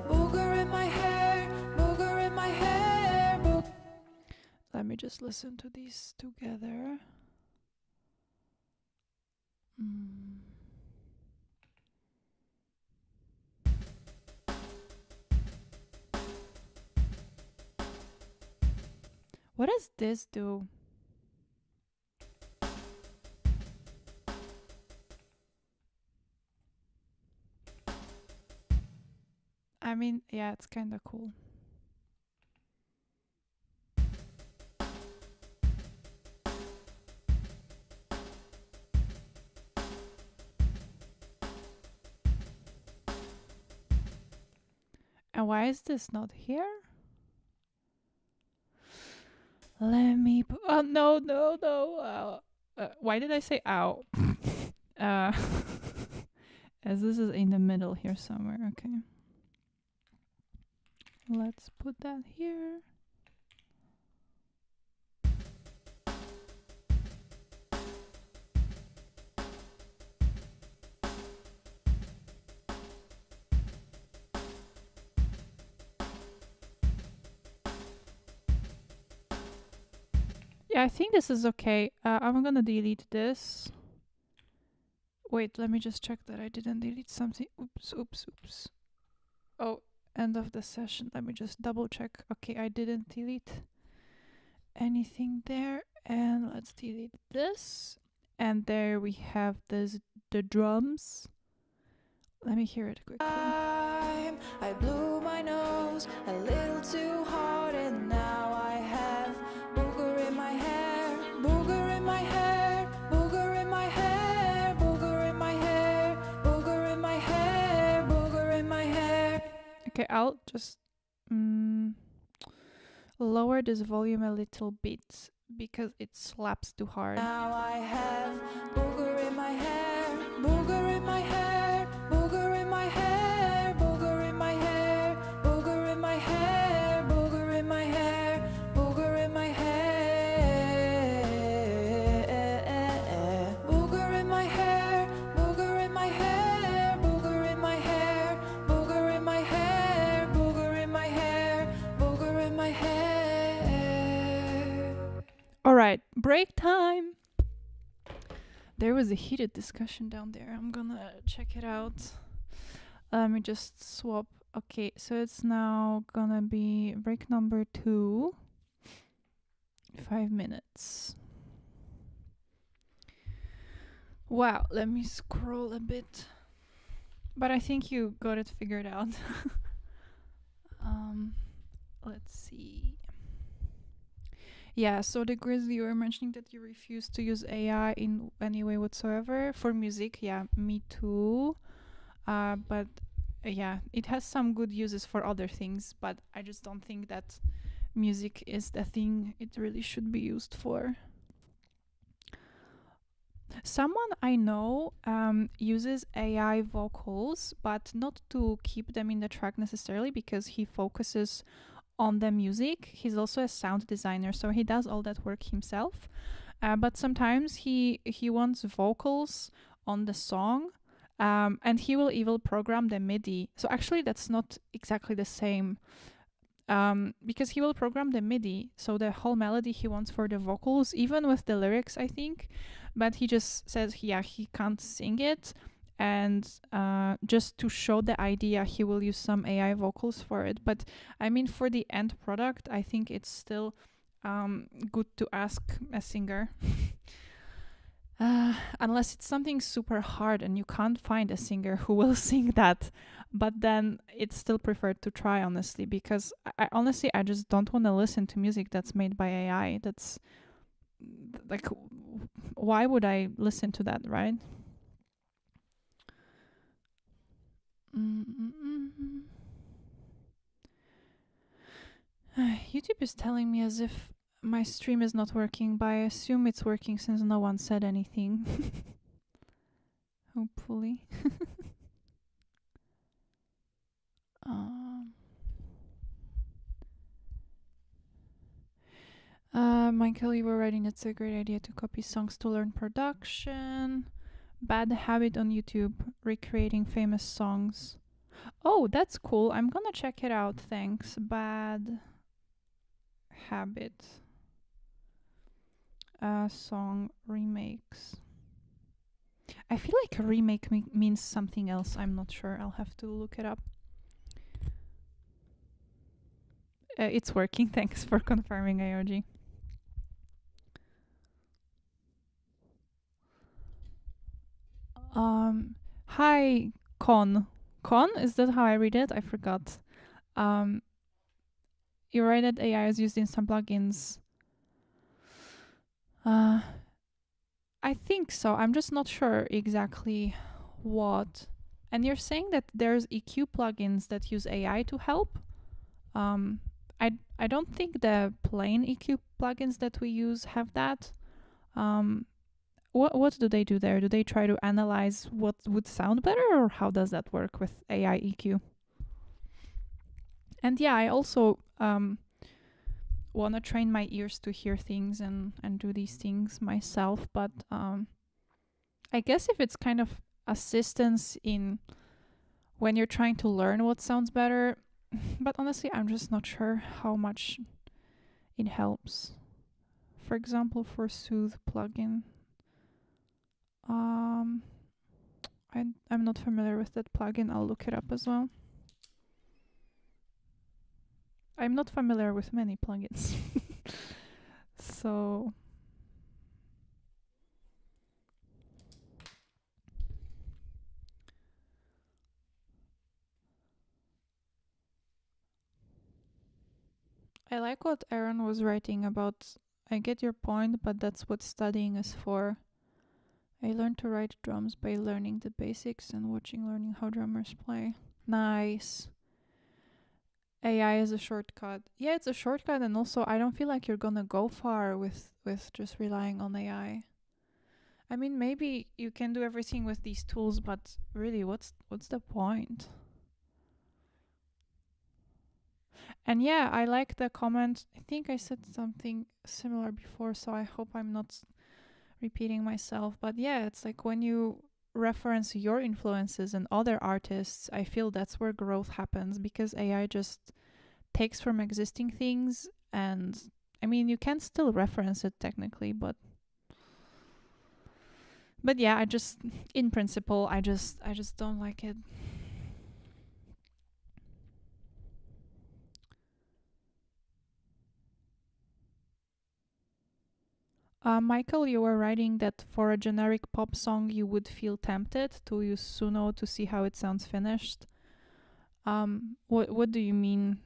booger in my hair, booger in my hair. Let me just listen to these together. What does this do? I mean, yeah, it's kind of cool. And why is this not here? Let me. Oh no, no, no! Why did I say ow? uh, as this is in the middle here somewhere. Okay. Let's put that here. Yeah, I think this is okay. I'm gonna delete this. Wait, let me just check that I didn't delete something. Oops, oops, oops. Oh, end of the session. Let me just double check. Okay, I didn't delete anything there. And let's delete this. And there we have the drums. Let me hear it quickly. I blew my nose a little too hard, and now I have booger in my hair, booger in my hair, booger in my hair, booger in my hair, booger in my hair, booger in my hair. Okay, I'll just lower this volume a little bit because it slaps too hard. Now I have booger in my hair, booger in my hair, booger in my hair, booger in my hair, booger in my hair, booger in my hair, booger in my hair, booger in my hair, booger in my hair, booger in my hair, booger in my hair, booger in my hair, booger in my hair. All right, break time. There was a heated discussion down there. I'm gonna check it out. Let me just swap. Okay, so it's now gonna be break number 2. 5 minutes. Wow, let me scroll a bit. But I think you got it figured out. Let's see. Yeah, so the Grizzly, you were mentioning that you refuse to use AI in any way whatsoever. For music, yeah, me too. But yeah, it has some good uses for other things, but I just don't think that music is the thing it really should be used for. Someone I know uses AI vocals, but not to keep them in the track necessarily, because he focuses on the music. He's also a sound designer, so he does all that work himself. But sometimes he wants vocals on the song, and he will even program the MIDI. So actually, that's not exactly the same, because he will program the MIDI, so the whole melody he wants for the vocals, even with the lyrics, I think. But he just says, yeah, he can't sing it. And just to show the idea, he will use some AI vocals for it. But I mean, for the end product, I think it's still good to ask a singer. Unless it's something super hard and you can't find a singer who will sing that. But then it's still preferred to try, honestly, because honestly, I just don't want to listen to music that's made by AI. That's like, why would I listen to that, right? YouTube is telling me as if My stream is not working, but I assume it's working since no one said anything. Hopefully. um, Michael, you were writing it's a great idea to copy songs to learn production. Bad habit on YouTube, recreating famous songs. Oh, that's cool. I'm gonna check it out. Thanks. Bad habit. Song remakes. I feel like a remake means something else. I'm not sure. I'll have to look it up. It's working. Thanks for confirming, AOG. Hi, Con. Con? Is that how I read it? I forgot. Um, you're right that AI is used in some plugins. I think so. I'm just not sure exactly what. And you're saying that there's EQ plugins that use AI to help? Um, I don't think the plain EQ plugins that we use have that. What do they do there? Do they try to analyze what would sound better, or how does that work with AI EQ? And yeah, I also want to train my ears to hear things and do these things myself, but I guess if it's kind of assistance in when you're trying to learn what sounds better, but honestly, I'm just not sure how much it helps. For example, for Soothe plugin, um, I'm not familiar with that plugin. I'll look it up as well. I'm not familiar with many plugins, so I like what Aaron was writing about. I get your point, but that's what studying is for. I learned to write drums by learning the basics and learning how drummers play. Nice. AI is a shortcut. Yeah, it's a shortcut, and also I don't feel like you're gonna go far with just relying on AI. I mean, maybe you can do everything with these tools, but really, what's the point? And yeah, I like the comment. I think I said something similar before, so I hope I'm not repeating myself. But yeah, it's like when you reference your influences and other artists, I feel that's where growth happens, because AI just takes from existing things, and I mean, you can still reference it technically, but yeah, I just in principle, I just don't like it. Michael, you were writing that for a generic pop song, you would feel tempted to use Suno to see how it sounds finished. What do you mean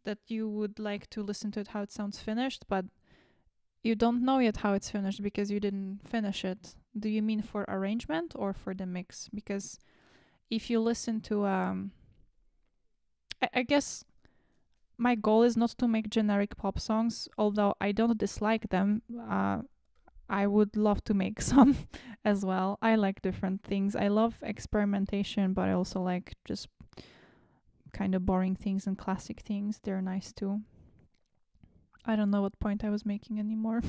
that you would like to listen to it how it sounds finished, but you don't know yet how it's finished because you didn't finish it? Do you mean for arrangement or for the mix? Because if you listen to I guess my goal is not to make generic pop songs, although I don't dislike them. I would love to make some as well. I like different things. I love experimentation, but I also like just kind of boring things and classic things. They're nice too. I don't know what point I was making anymore.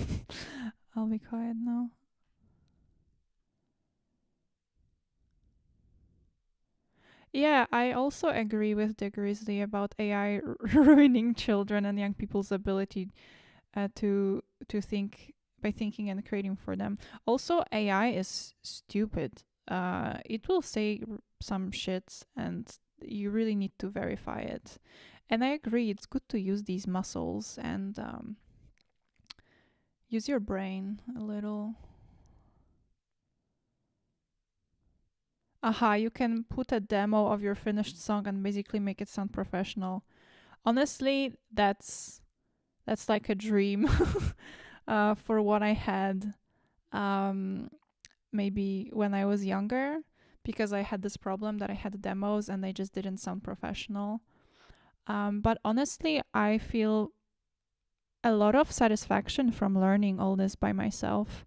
I'll be quiet now. Yeah, I also agree with the Grizzly about AI ruining children and young people's ability to think by thinking and creating for them. Also, AI is stupid. It will say some shit, and you really need to verify it. And I agree, it's good to use these muscles and use your brain a little. Aha, you can put a demo of your finished song and basically make it sound professional. Honestly, that's like a dream for what I had maybe when I was younger, because I had this problem that I had demos and they just didn't sound professional. But honestly, I feel a lot of satisfaction from learning all this by myself.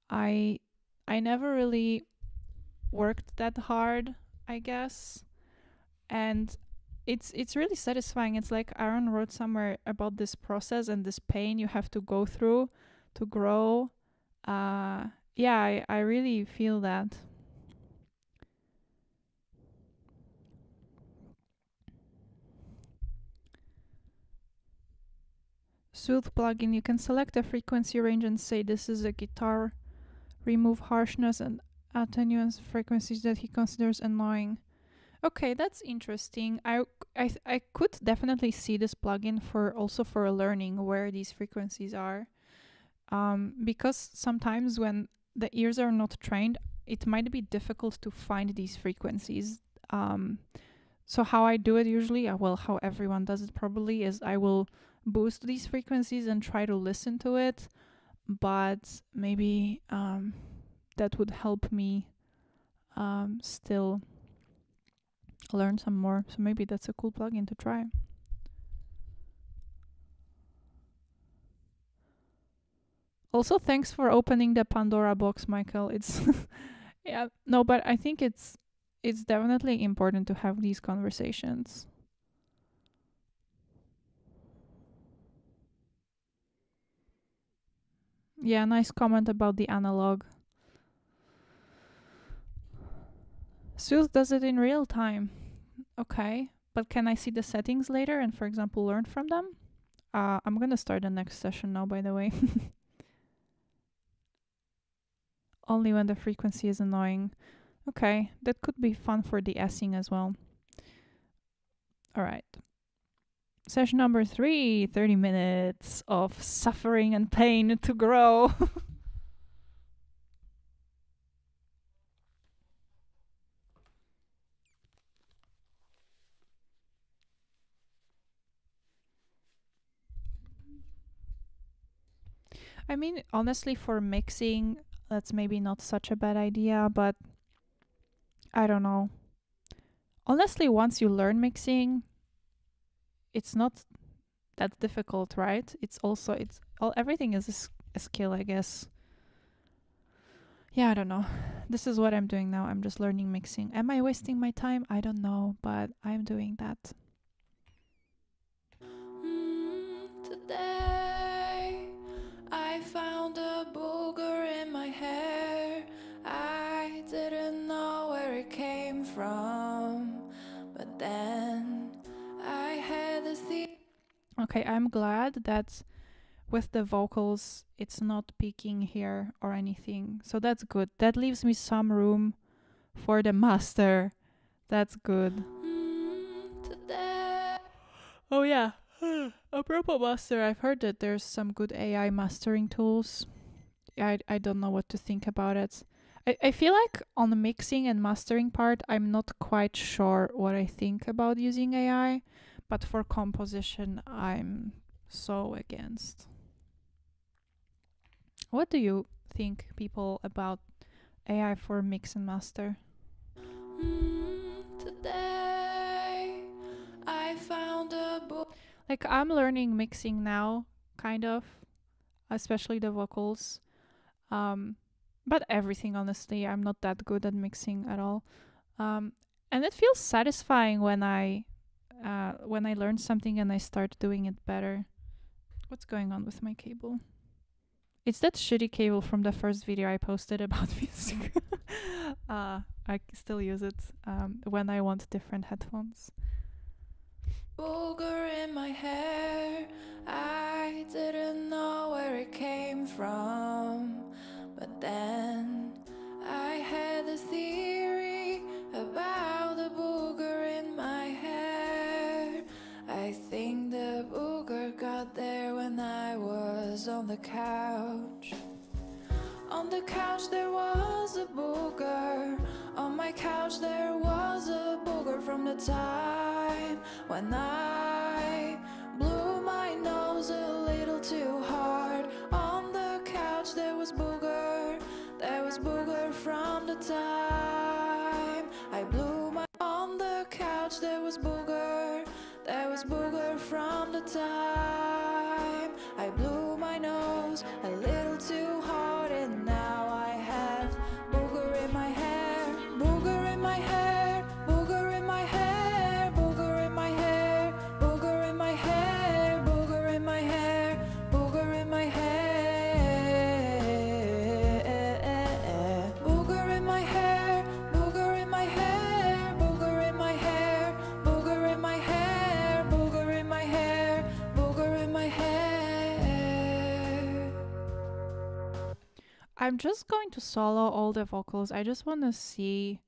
I I never really worked that hard, I guess. And it's really satisfying. It's like Aaron wrote somewhere about this process and this pain you have to go through to grow. Yeah, I really feel that. Soothe plugin, you can select a frequency range and say this is a guitar. Remove harshness and attenuance frequencies that he considers annoying. Okay, that's interesting. I could definitely see this plugin for also for learning where these frequencies are. Because sometimes when the ears are not trained, it might be difficult to find these frequencies. So how I do it usually, well, how everyone does it probably, is I will boost these frequencies and try to listen to it, but maybe that would help me still learn some more. So maybe that's a cool plugin to try. Also, thanks for opening the Pandora box, Michael. It's yeah, no, but I think it's definitely important to have these conversations. Yeah, nice comment about the analog. Sooth does it in real time. Okay, but can I see the settings later and, for example, learn from them? I'm gonna start the next session now, by the way. Only when the frequency is annoying. Okay, that could be fun for the S-ing as well. Alright. Session number 3, 30 minutes of suffering and pain to grow. I mean, honestly, for mixing, that's maybe not such a bad idea, but I don't know. Honestly, once you learn mixing, it's not that difficult, right? It's also it's all everything is a skill, I guess. Yeah, I don't know. This is what I'm doing now. I'm just learning mixing. Am I wasting my time? I don't know, but I'm doing that. Today I found a booger in my hair. I didn't know where it came from, but then I had a Okay, I'm glad that with the vocals it's not peaking here or anything. So that's good. That leaves me some room for the master. That's good. today. Oh yeah. Apropos master, I've heard that there's some good AI mastering tools. I don't know what to think about it. I feel like on the mixing and mastering part, I'm not quite sure what I think about using AI, but for composition, I'm so against. What do you think, people, about AI for mix and master? Today I found a book. Like, I'm learning mixing now, kind of, especially the vocals. But everything, honestly, I'm not that good at mixing at all. Um, and it feels satisfying when I learn something and I start doing it better. What's going on with my cable? It's that shitty cable from the first video I posted about music. I still use it when I want different headphones. Booger in my hair. I didn't know where it came from, but then I had a theory about the booger in my hair. I think the booger got there when I was on the couch. On the couch there was a booger. On my couch there was a booger from the time when I blew my nose a little too hard. On the couch there was booger. There was booger from the time I blew my. On the couch there was booger. There was booger from the time I I'm just going to solo all the vocals. I just want to see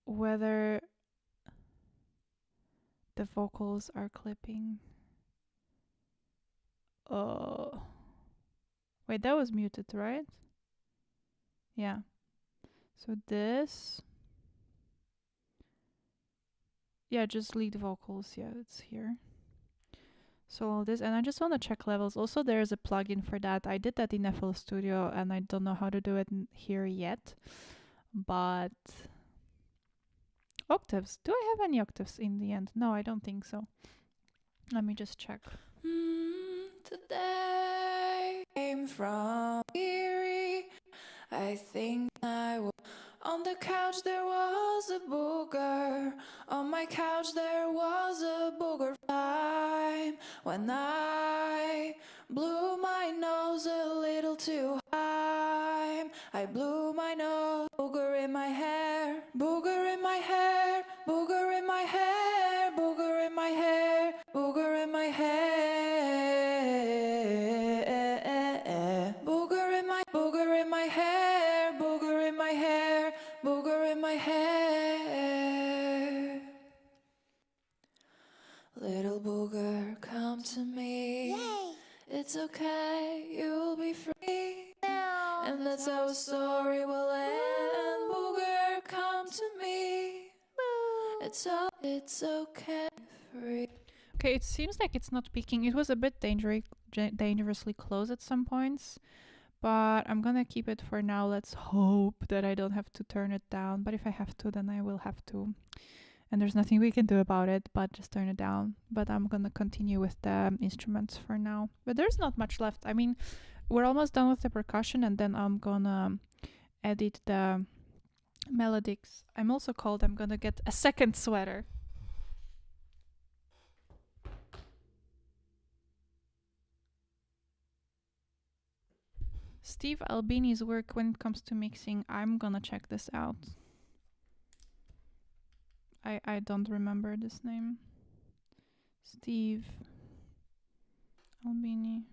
whether the vocals are clipping. Oh. Wait, that was muted, right? Yeah. So this. Yeah, just lead vocals. Yeah, it's here. So all this, and I just want to check levels. Also, there's a plugin for that. I did that in FL Studio, and I don't know how to do it here yet. But octaves. Do I have any octaves in the end? No, I don't think so. Let me just check. Today came from Erie. I think I was on the couch. There was a booger. On my couch there was a booger. Time when I blew my nose a little too high. I blew my nose. Booger in my hair. Booger in my hair. Booger in my hair. Booger in my hair. Booger in my hair. Booger in my hair. Booger in my hair. Booger in my hair. Little booger, come to me. Yay! It's okay, you'll be free. Now. And that's how a story will end. Booger, come to me. It's okay, free. Okay, it seems like it's not peaking. It was a bit dangerously close at some points, but I'm gonna keep it for now. Let's hope that I don't have to turn it down. But if I have to, then I will have to. And there's nothing we can do about it, but just turn it down. But I'm gonna continue with the instruments for now. But there's not much left. I mean, we're almost done with the percussion, and then I'm gonna edit the melodics. I'm gonna get a second sweater. Steve Albini's work when it comes to mixing, I'm gonna check this out. I don't remember this name. Steve Albini.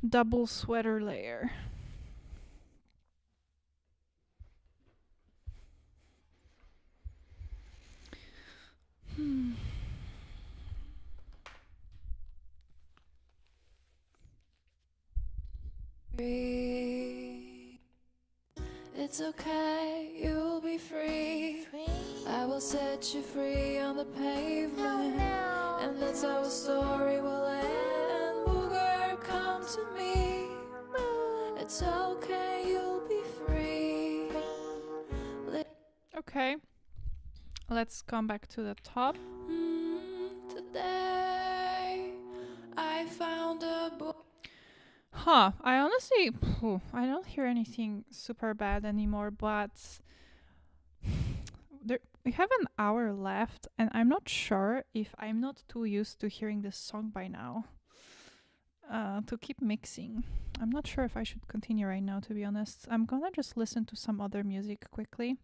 Double sweater layer. Free. It's okay, you'll be free. I will set you free on the pavement. No. And that's how a story will end. Booger, come to me. It's okay, you'll be free. Okay. Let's come back to the top. Today I found a book. Huh. I honestly, I don't hear anything super bad anymore, but we have an hour left, and I'm not sure if I'm not too used to hearing this song by now. To keep mixing. I'm not sure if I should continue right now, to be honest. I'm gonna just listen to some other music quickly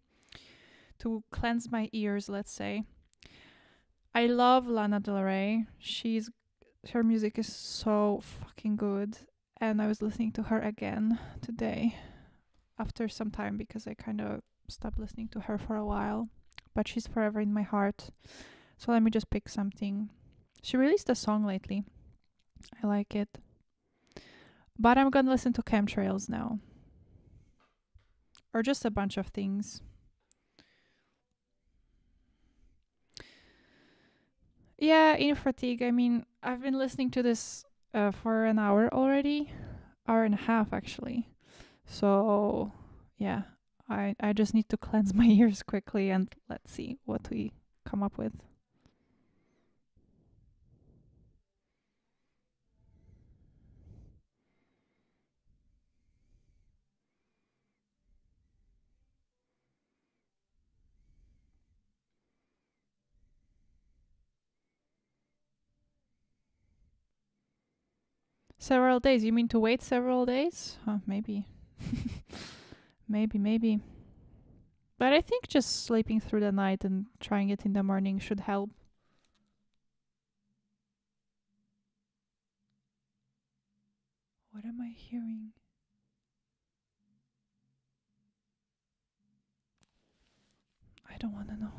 to cleanse my ears, let's say. I love Lana Del Rey. Her music is so fucking good. And I was listening to her again today after some time because I kind of stopped listening to her for a while. But she's forever in my heart. So let me just pick something. She released a song lately. I like it. But I'm gonna listen to Chemtrails now. Or just a bunch of things. Yeah, In Fatigue. I mean, I've been listening to this for an hour already. Hour and a half, actually. So, yeah. I just need to cleanse my ears quickly and let's see what we come up with. Several days. You mean to wait several days? Maybe. Maybe. But I think just sleeping through the night and trying it in the morning should help. What am I hearing? I don't want to know.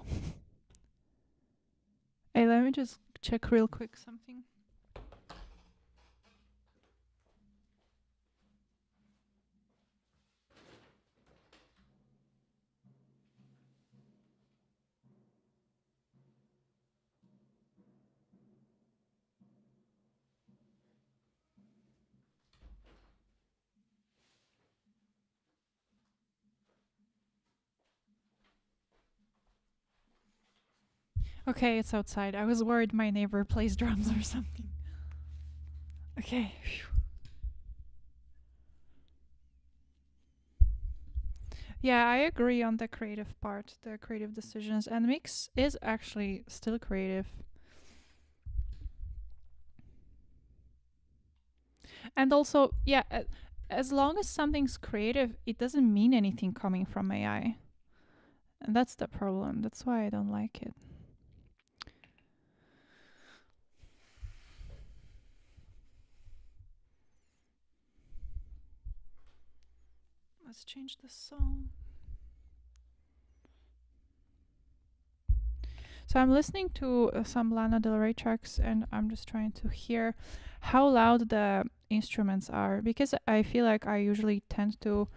Hey, let me just check real quick something. Okay, it's outside. I was worried my neighbor plays drums or something. Okay. Yeah, I agree on the creative part, the creative decisions, and mix is actually still creative. And also, yeah, as long as something's creative, it doesn't mean anything coming from AI. And that's the problem. That's why I don't like it. Let's change the song. So I'm listening to some Lana Del Rey tracks and I'm just trying to hear how loud the instruments are, because I feel like I usually tend to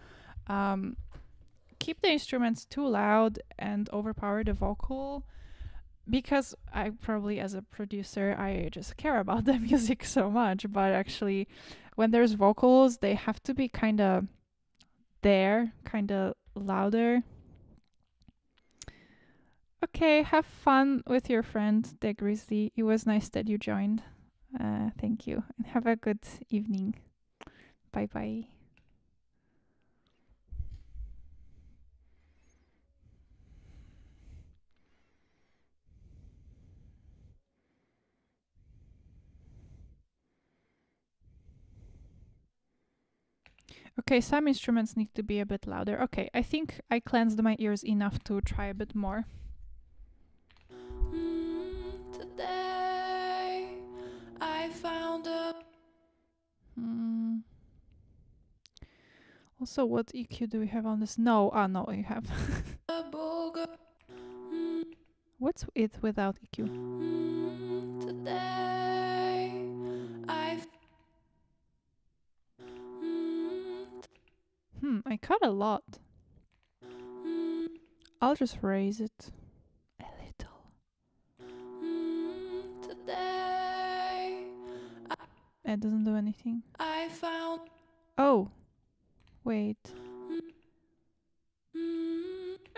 keep the instruments too loud and overpower the vocal, because I probably, as a producer, I just care about the music so much. But actually, when there's vocals, they have to be kind of louder. Okay, have fun with your friend, the Grizzly. It was nice that you joined. Thank you, and have a good evening. Bye bye. Okay, some instruments need to be a bit louder. Okay, I think I cleansed my ears enough to try a bit more. Today I found a Also, what EQ do we have on this? No, no, you have. booger. What's it without EQ? Today I I cut a lot. I'll just raise it a little. today It doesn't do anything. I found Oh, wait.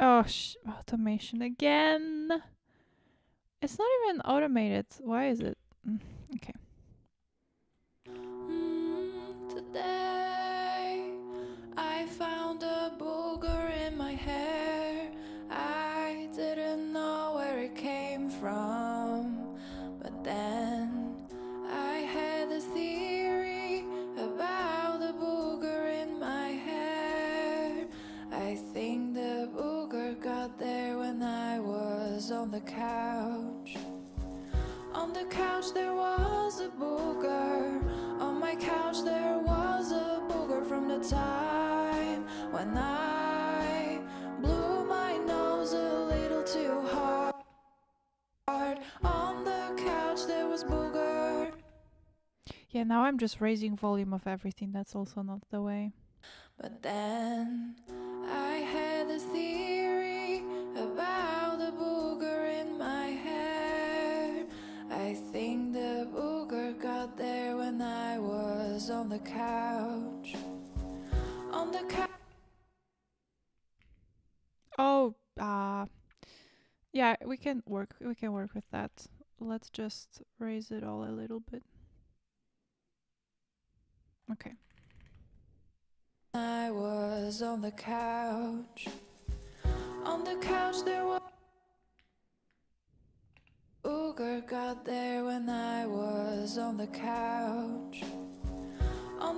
Oh, automation again. It's not even automated. Why is it? Okay. today I found a booger in my hair. I didn't know where it came from, but then I had a theory about the booger in my hair. I think the booger got there when I was on the couch. On the couch there was a booger. On my couch there was a booger from the time when I blew my nose a little too hard. On the couch there was booger. Yeah, now I'm just raising volume of everything. That's also not the way. But then I had a theory about the booger in my hair. I think the booger got there when I was on the couch. On the couch. Oh, yeah, we can work with that. Let's just raise it all a little bit. Okay. I was on the couch. On the couch there was booger got there when I was on the couch.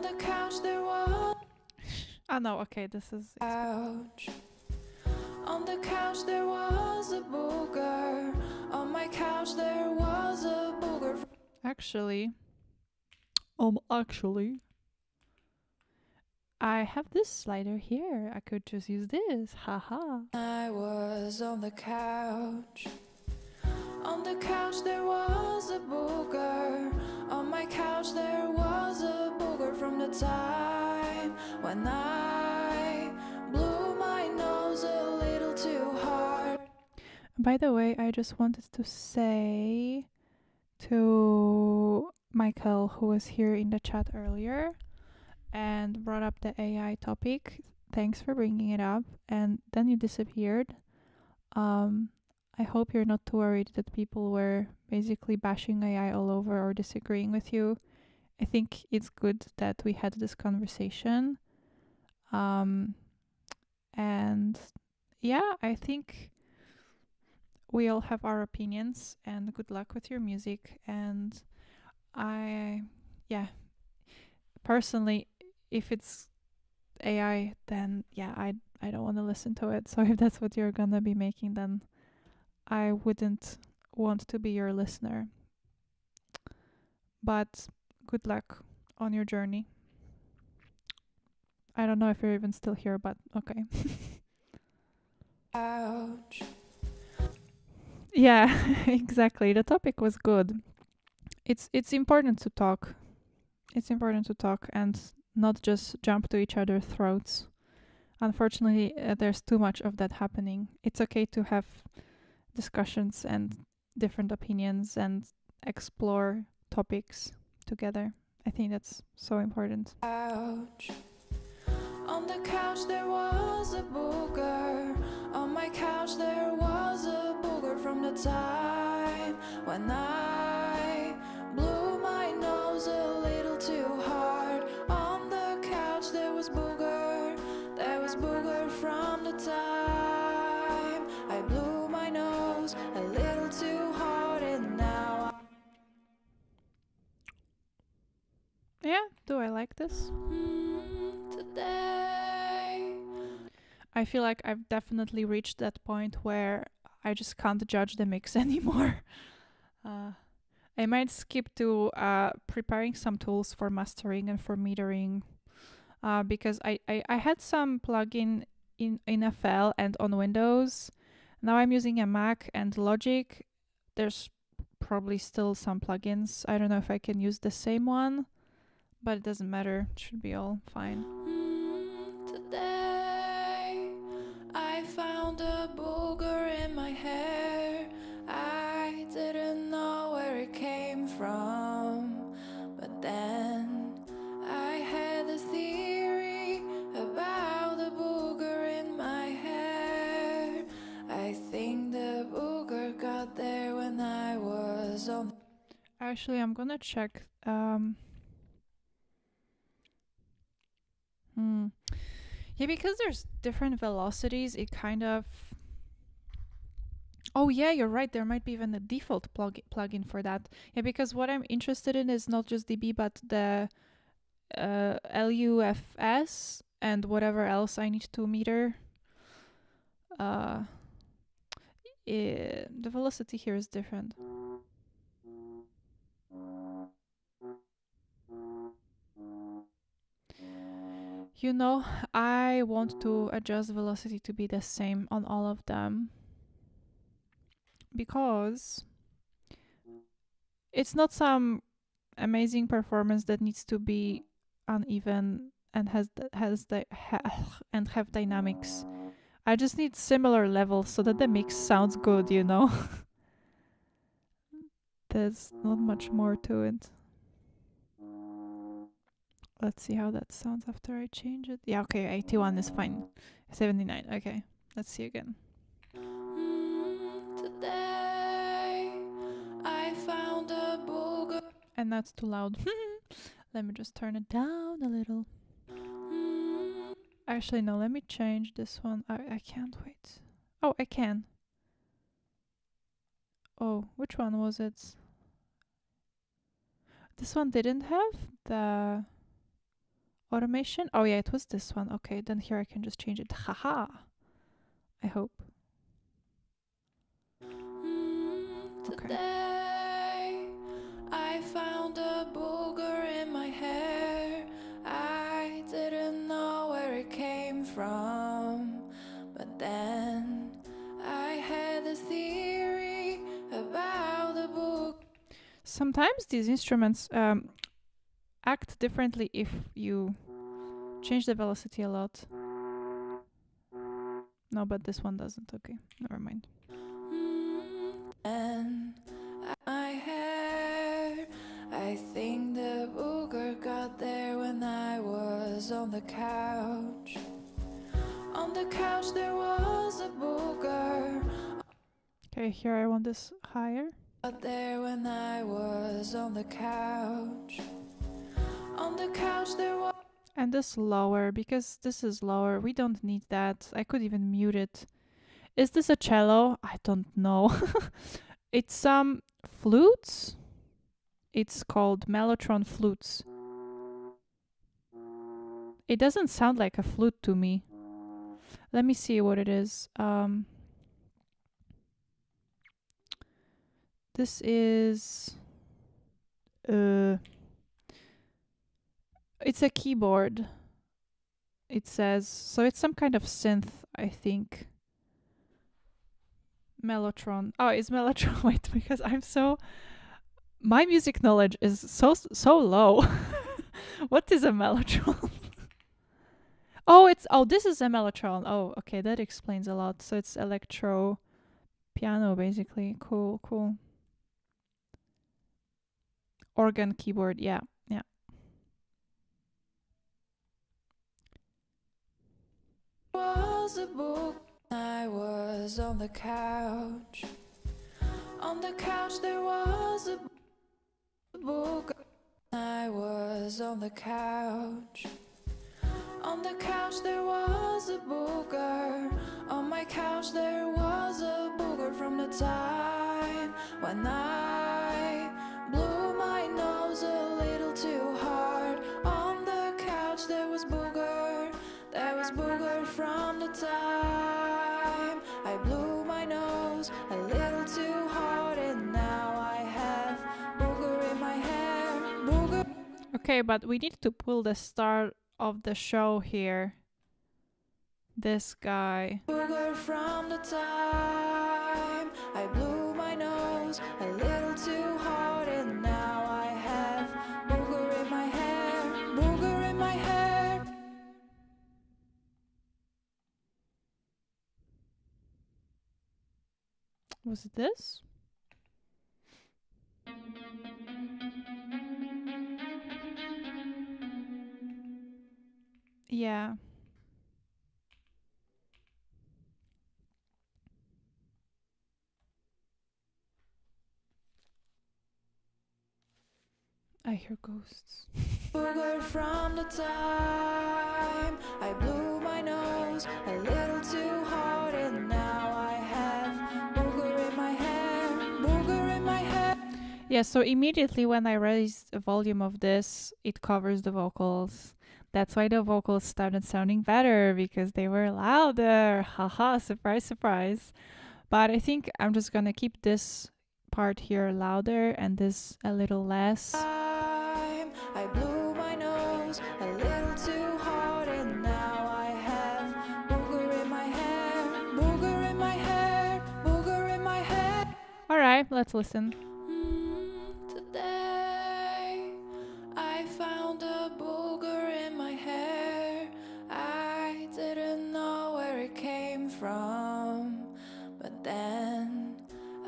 the couch there was Oh no, okay, this is couch. On the couch there was a booger. On my couch there was a booger. actually I have this slider here. I could just use this. Haha. I was on the couch. On the couch there was a booger. On my couch there was a booger from the time when I blew my nose a little too hard. By the way, I just wanted to say to Michael, who was here in the chat earlier and brought up the AI topic, thanks for bringing it up. And then you disappeared. I hope you're not too worried that people were basically bashing AI all over or disagreeing with you. I think it's good that we had this conversation. And yeah, I think we all have our opinions, and good luck with your music. And yeah, personally, if it's AI, then yeah, I don't want to listen to it. So if that's what you're gonna be making, then I wouldn't want to be your listener. But good luck on your journey. I don't know if you're even still here, but okay. Ouch. Yeah, exactly. The topic was good. It's important to talk. It's important to talk and not just jump to each other's throats. Unfortunately, there's too much of that happening. It's okay to have discussions and different opinions and explore topics together. I think that's so important. Ouch. On the couch there was a booger. On my couch there was a booger from the time when I blew my nose a little too hard. On the couch there was booger. There was booger from the time I blew my nose a little too hard, and now Yeah, do I like this? today. I feel like I've definitely reached that point where I just can't judge the mix anymore. I might skip to preparing some tools for mastering and for metering, because I had some plugin in FL and on Windows. Now I'm using a Mac and Logic. There's probably still some plugins. I don't know if I can use the same one, but it doesn't matter. It should be all fine. Today I found a booger in my hair. I didn't know where it came from, but then I had a theory about the booger in my hair. I think the booger got there when I was on. Actually, I'm gonna check. Yeah, because there's different velocities, it kind of. Oh yeah, you're right. There might be even a default plugin for that. Yeah, because what I'm interested in is not just DB, but the LUFS and whatever else I need to meter. The velocity here is different. You know, I want to adjust velocity to be the same on all of them, because it's not some amazing performance that needs to be uneven and and have dynamics. I just need similar levels so that the mix sounds good, you know. There's not much more to it. Let's see how that sounds after I change it. Yeah, okay, 81 is fine. 79, okay. Let's see again. Today I found a booger. And that's too loud. Let me just turn it down a little. Actually, no, let me change this one. I can't wait. Oh, I can. Oh, which one was it? This one didn't have the... automation. Oh yeah, it was this one. Okay, then here I can just change it. Haha. I hope. Okay. Today I found a booger in my hair. I didn't know where it came from, but then I had a theory about the book. Sometimes these instruments act differently if you change the velocity a lot. No, but this one doesn't. Okay, never mind. And my hair, I think the booger got there when I was on the couch. On the couch there was a booger. Okay, here I want this higher. Got there when I was on the couch. On the couch there was. And this lower, because this is lower. We don't need that. I could even mute it. Is this a cello? I don't know. It's some flutes. It's called mellotron flutes. It doesn't sound like a flute to me. Let me see what it is. This is it's a keyboard. It says so it's some kind of synth, I think. Mellotron. Oh, it's Mellotron. Wait, because my music knowledge is so low. What is a mellotron? This is a mellotron. Oh, okay, that explains a lot. So it's electro piano basically. Cool. Organ keyboard, yeah. Was a book. I was on the couch. On the couch there was a book. I was on the couch. On the couch there was a booger. On my couch there was a booger from the time when I blew my nose a little too hard. On the couch there was booger. There was booger from the time I blew my nose a little too hard, and now I have booger in my hair. Booger. Okay, but we need to pull the star of the show here. This guy. Booger from the time I blew my nose a little too hard, and now I have booger in my hair. Booger in my hair. Was it this? Yeah. I hear ghosts. Booger from the time I blew my nose a little too hard, and now I have booger in my hair. Booger in my hair. Yeah, so immediately when I raised the volume of this, it covers the vocals. That's why the vocals started sounding better, because they were louder. Haha, surprise. But I think I'm just gonna keep this part here louder and this a little less. I blew my nose a little too hard, and now I have booger in my hair. Booger in my hair. Booger in my hair. Alright, let's listen. Today I found a booger in my hair. I didn't know where it came from, but then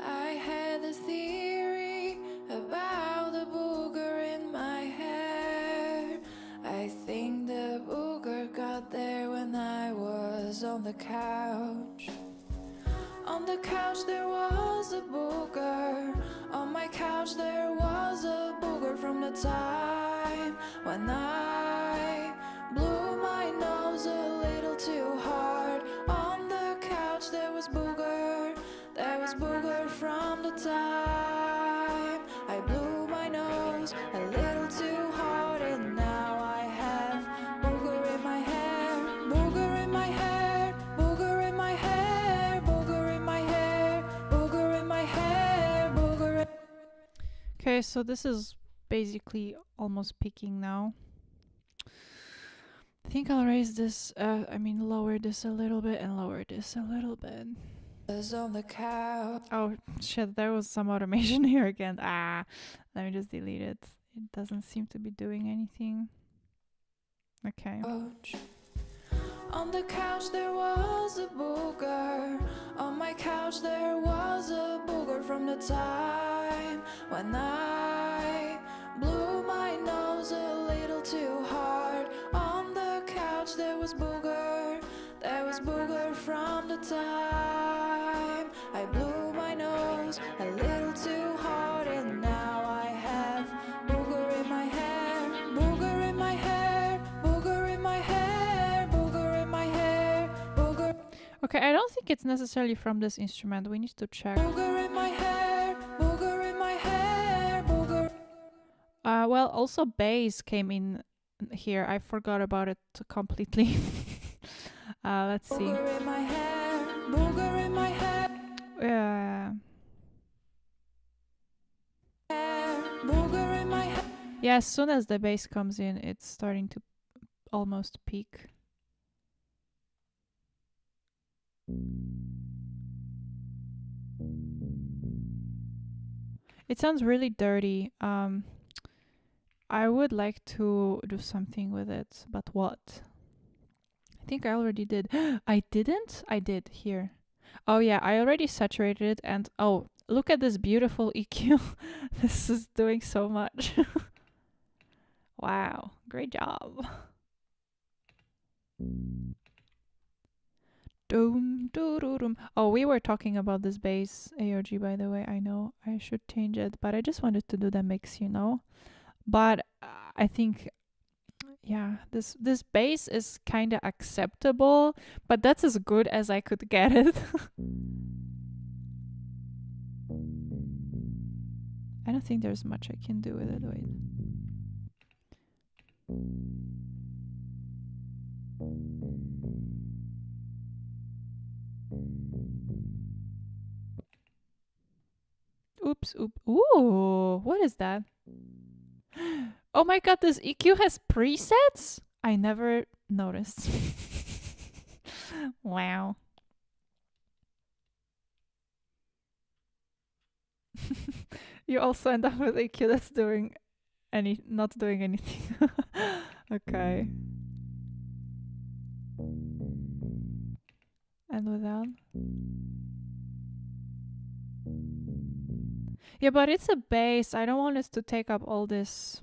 I had a theory about the booger in my hair. I think the booger got there when I was on the couch. On the couch there was a booger. On my couch there was a booger from the time when I blew my nose a little too hard. On the couch there was booger. There was booger from the time I blew my nose a little too hard, and now I have Okay, so this is basically almost peaking now. I think I'll raise this, lower this a little bit and lower this a little bit. On the couch. Oh shit, there was some automation here again. Let me just delete it. It doesn't seem to be doing anything. Okay. On the couch there was a booger. On my couch there was a booger from the time when I blew my nose a little too hard. On the couch there was booger. There was booger from the time I blew my nose a little too hard, and now I have booger in my hair, booger in my hair, booger in my hair, booger in my hair, booger. Okay, I don't think it's necessarily from this instrument. We need to check. Booger in my hair, booger in my hair, booger. Well, also bass came in here. I forgot about it completely. Let's see. Booger in my hair, booger in my hair, booger in my hair. Yeah, as soon as the bass comes in, it's starting to almost peak. It sounds really dirty. I would like to do something with it, but what? I think I already did. I didn't? I did here. Oh yeah, I already saturated it, and oh, look at this beautiful EQ. This is doing so much. Wow, great job. Doom, doo, doo, doom. Oh, we were talking about this bass AOG, by the way. I know I should change it, but I just wanted to do the mix, you know. But I think, yeah, this bass is kind of acceptable, but that's as good as I could get it. I don't think there's much I can do with it. Wait. Oops, ooh, what is that? Oh my god, this EQ has presets? I never noticed. Wow. You also end up with EQ that's not doing anything. Okay. And without? Yeah, but it's a bass. I don't want it to take up all this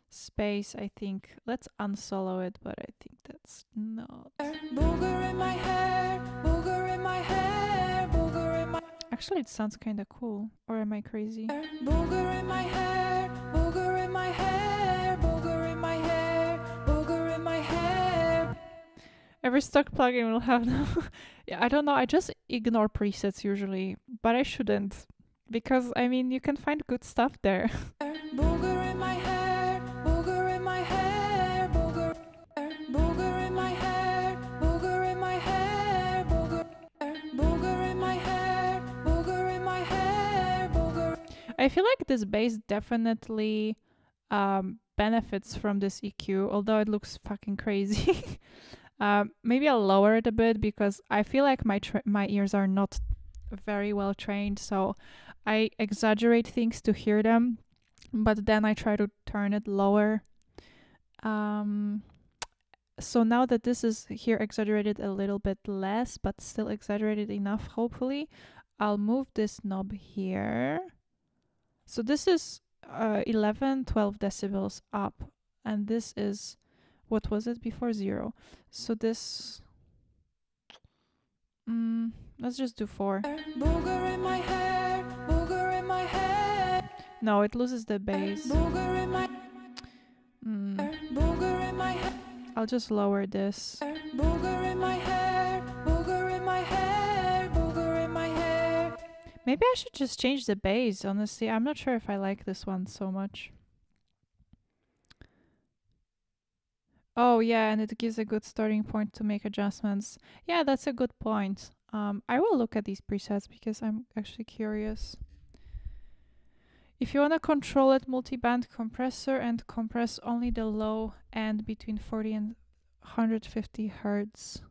space, I think. Let's unsolo it, but I think that's not. Booger in my hair, booger in my hair, booger in my. Actually, it sounds kind of cool. Or am I crazy? Booger in my hair, booger in my hair, booger in my hair, booger in my hair. Every stock plugin will have them. Yeah, I don't know. I just ignore presets usually, but I shouldn't. Because, I mean, you can find good stuff there. Booger in my hair, booger in my hair, booger. Booger in my hair, booger in my hair, booger. Booger in my hair, booger in my hair, booger. I feel like this bass definitely benefits from this EQ, although it looks fucking crazy. Maybe I'll lower it a bit because I feel like my ears are not very well trained, so I exaggerate things to hear them, but then I try to turn it lower. So now that this is here exaggerated a little bit less, but still exaggerated enough, hopefully, I'll move this knob here. So this is 11, 12 decibels up, and this is, what was it before? 0. So this, let's just do 4. Booger in my hair, booger in my hair. No, it loses the bass. Booger in my. Booger in my hair. I'll just lower this. Booger in my hair, booger in my hair, booger in my hair. Maybe I should just change the bass, honestly. I'm not sure if I like this one so much. Oh yeah, and it gives a good starting point to make adjustments. Yeah, that's a good point. I will look at these presets because I'm actually curious. If you want to control it, multi-band compressor and compress only the low end between 40 and 150 hertz.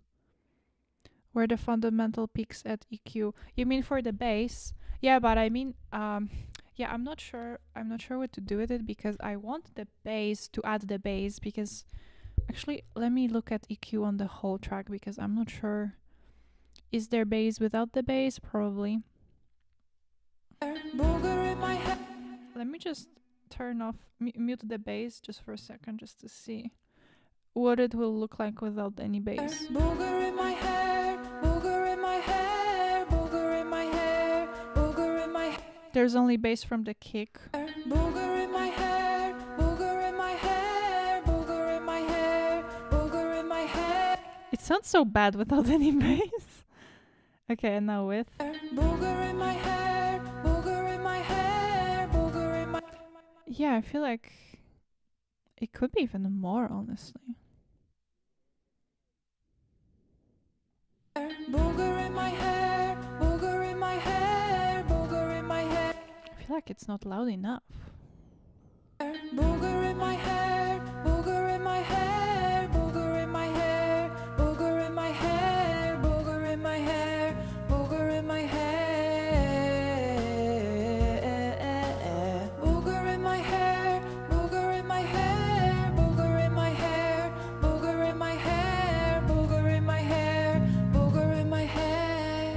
Where the fundamental peaks at EQ. You mean for the bass? Yeah, but I mean, yeah, I'm not sure what to do with it because I want the bass to add the bass because actually, let me look at EQ on the whole track because I'm not sure. Is there bass without the bass? Probably. Let me just turn off, mute the bass just for a second just to see what it will look like without any bass. Booger in my hair, booger in my hair, booger in my hair, booger in my hair. There's only bass from the kick. Booger in my hair, booger in my hair, booger in my hair, booger in my hair. It sounds so bad without any bass. Okay, and now with. Booger in my hair, booger in my hair, booger in my. Yeah, I feel like it could be even more, honestly. Booger in my hair, booger in my hair, booger in my hair. I feel like it's not loud enough. Booger in my hair, booger in my hair, booger in my hair, booger in my hair, booger in my hair, booger in my hair, booger in my hair, booger in my hair, booger in my hair, booger in my hair, booger in my hair, booger in my hair.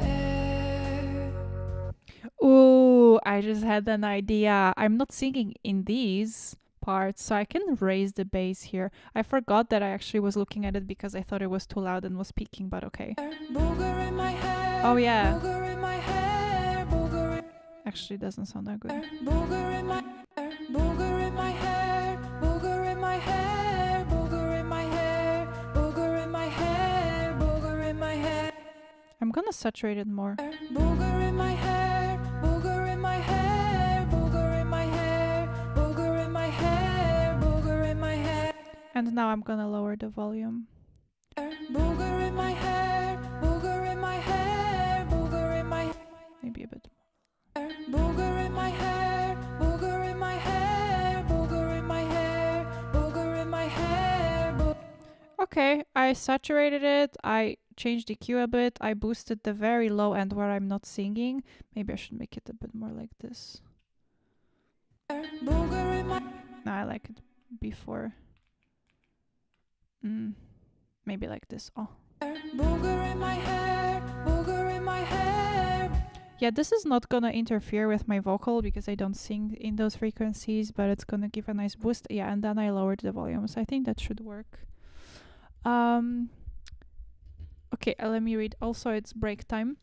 Ooh, I just had an idea. I'm not singing in these parts, so I can raise the bass here. I forgot that I actually was looking at it because I thought it was too loud and was peaking, but okay. Booger in my hair, Oh yeah. booger in my hair, booger in. Actually, it doesn't sound that good. Booger in my booger in my hair, booger in my hair, booger in my hair, booger in my hair, booger in my hair. I'm gonna saturate it more. Booger in my hair, booger in my hair, booger in my hair, booger in my hair, booger in my hair. And now I'm gonna lower the volume. Booger in my hair, booger in my hair, booger in my. Maybe a bit more. Booger in my hair, booger in my hair, booger in my hair, booger in my hair. Okay, I saturated it. I changed the EQ a bit. I boosted the very low end where I'm not singing. Maybe I should make it a bit more like this. Booger in my. No, I like it before. Maybe like this. Oh. Booger in my hair, booger in my hair. Yeah, this is not gonna interfere with my vocal because I don't sing in those frequencies, but it's gonna give a nice boost. Yeah, and then I lowered the volume, so I think that should work. Okay, let me read. Also, it's break time.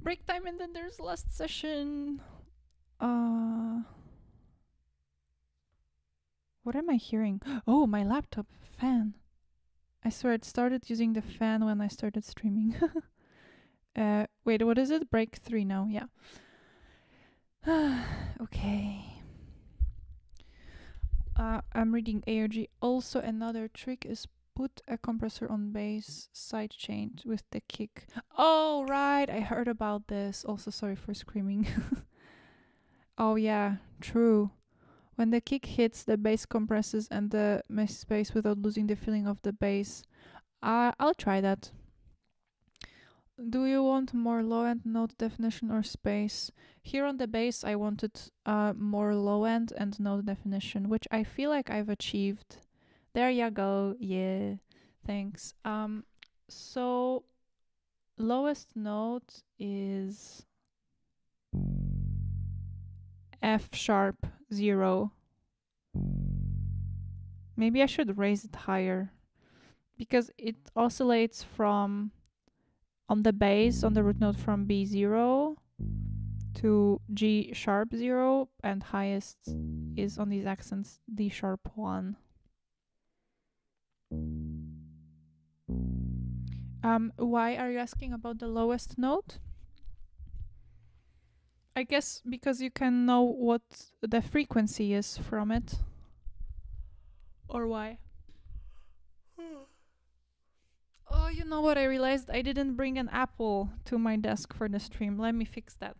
Break time, and then there's last session. What am I hearing? Oh, my laptop fan. I swear it started using the fan when I started streaming. Wait, what is it? Break 3 now, yeah. Okay. I'm reading ARG. Also, another trick is put a compressor on bass sidechained with the kick. Oh, right. I heard about this. Also, sorry for screaming. Oh, yeah. True. When the kick hits, the bass compresses and the bass without losing the feeling of the bass. I'll try that. Do you want more low-end note definition or space? Here on the bass, I wanted more low-end and note definition, which I feel like I've achieved. There you go. Yeah, thanks. So lowest note is F sharp 0. Maybe I should raise it higher because it oscillates from on the bass on the root note from B0 to G sharp 0, and highest is on these accents D sharp 1. Why are you asking about the lowest note? I guess because you can know what the frequency is from it. Or why? Oh, you know what? I realized I didn't bring an apple to my desk for the stream. Let me fix that.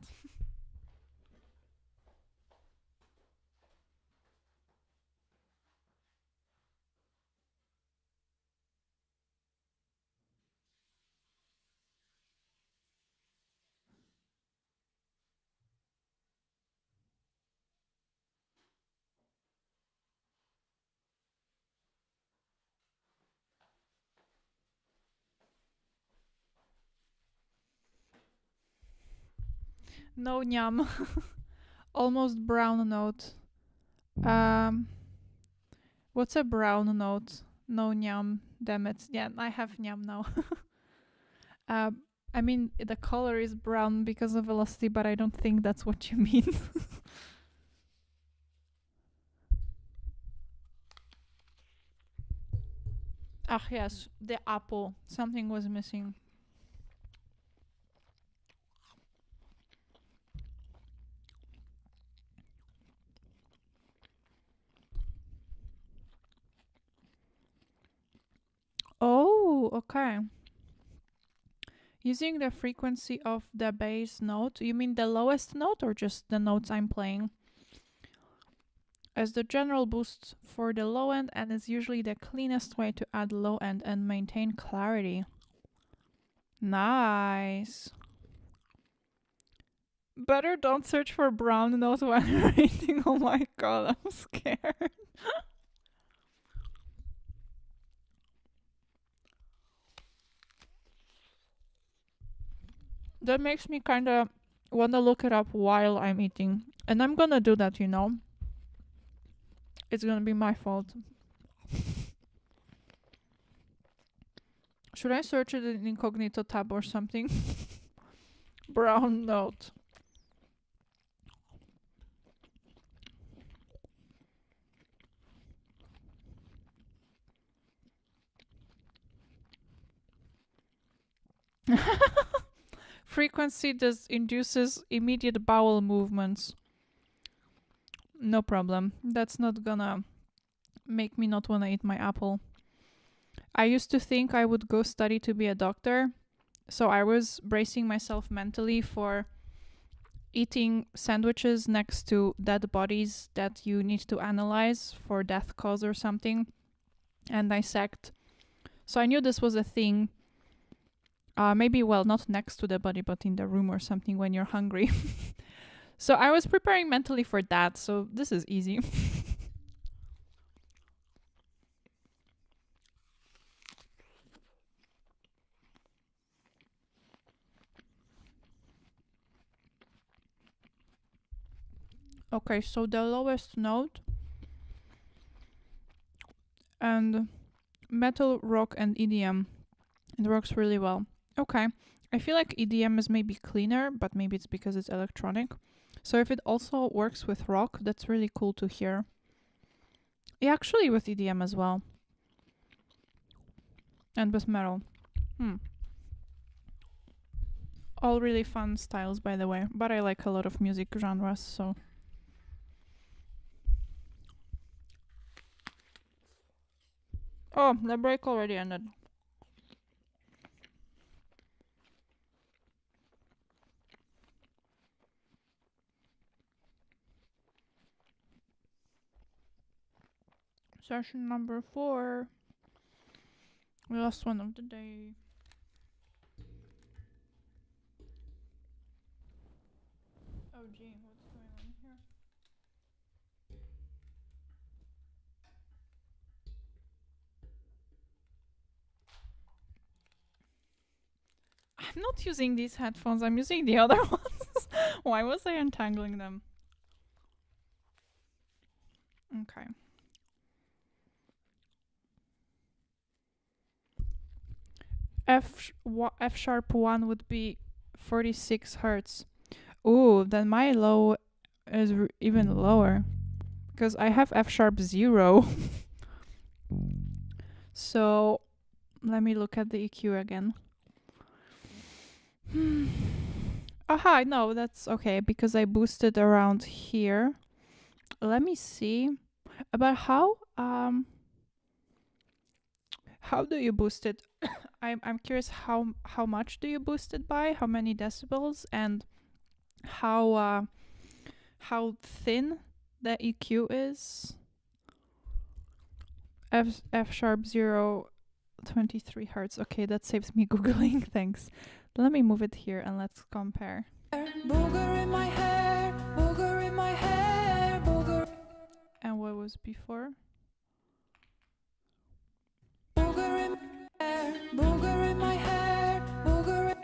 No nyam. Almost brown note. Um, what's a brown note? No nyam. Damn it. Yeah, I have nyam now. uh, I mean, the color is brown because of velocity, but I don't think that's what you mean. Ah, yes, the apple. Something was missing. Oh, okay. Using the frequency of the bass note, you mean the lowest note or just the notes I'm playing? As the general boost for the low end, and is usually the cleanest way to add low end and maintain clarity. Nice. Better don't search for brown note when you're reading. Oh my god, I'm scared. That makes me kind of want to look it up while I'm eating. And I'm gonna do that, you know. It's gonna be my fault. Should I search it in incognito tab or something? Brown note. Frequency induces immediate bowel movements. No problem. That's not gonna make me not wanna eat my apple. I used to think I would go study to be a doctor, so I was bracing myself mentally for eating sandwiches next to dead bodies that you need to analyze for death cause or something and dissect. So I knew this was a thing. Maybe, well, not next to the body, but in the room or something when you're hungry. So I was preparing mentally for that, so this is easy. Okay, so the lowest note and metal, rock, and EDM. It works really well. Okay. I feel like EDM is maybe cleaner, but maybe it's because it's electronic. So if it also works with rock, that's really cool to hear. Yeah, actually with EDM as well. And with metal. All really fun styles, by the way. But I like a lot of music genres, so. Oh, the break already ended. Session number 4. The last one of the day. Oh gee, what's going on here? I'm not using these headphones, I'm using the other ones. Why was I untangling them? Okay. F sharp 1 would be 46 hertz. Ooh, then my low is even lower. Because I have F sharp 0. So let me look at the EQ again. Aha, no, that's okay because I boosted around here. Let me see. About how do you boost it? I'm curious how much do you boost it by? How many decibels and how thin the EQ is? F sharp 0 23 hertz. Okay, that saves me googling. Thanks. Let me move it here and let's compare. Booger in my hair, booger in my hair, booger. And what was before? Booger in my hair, booger in my hair, booger.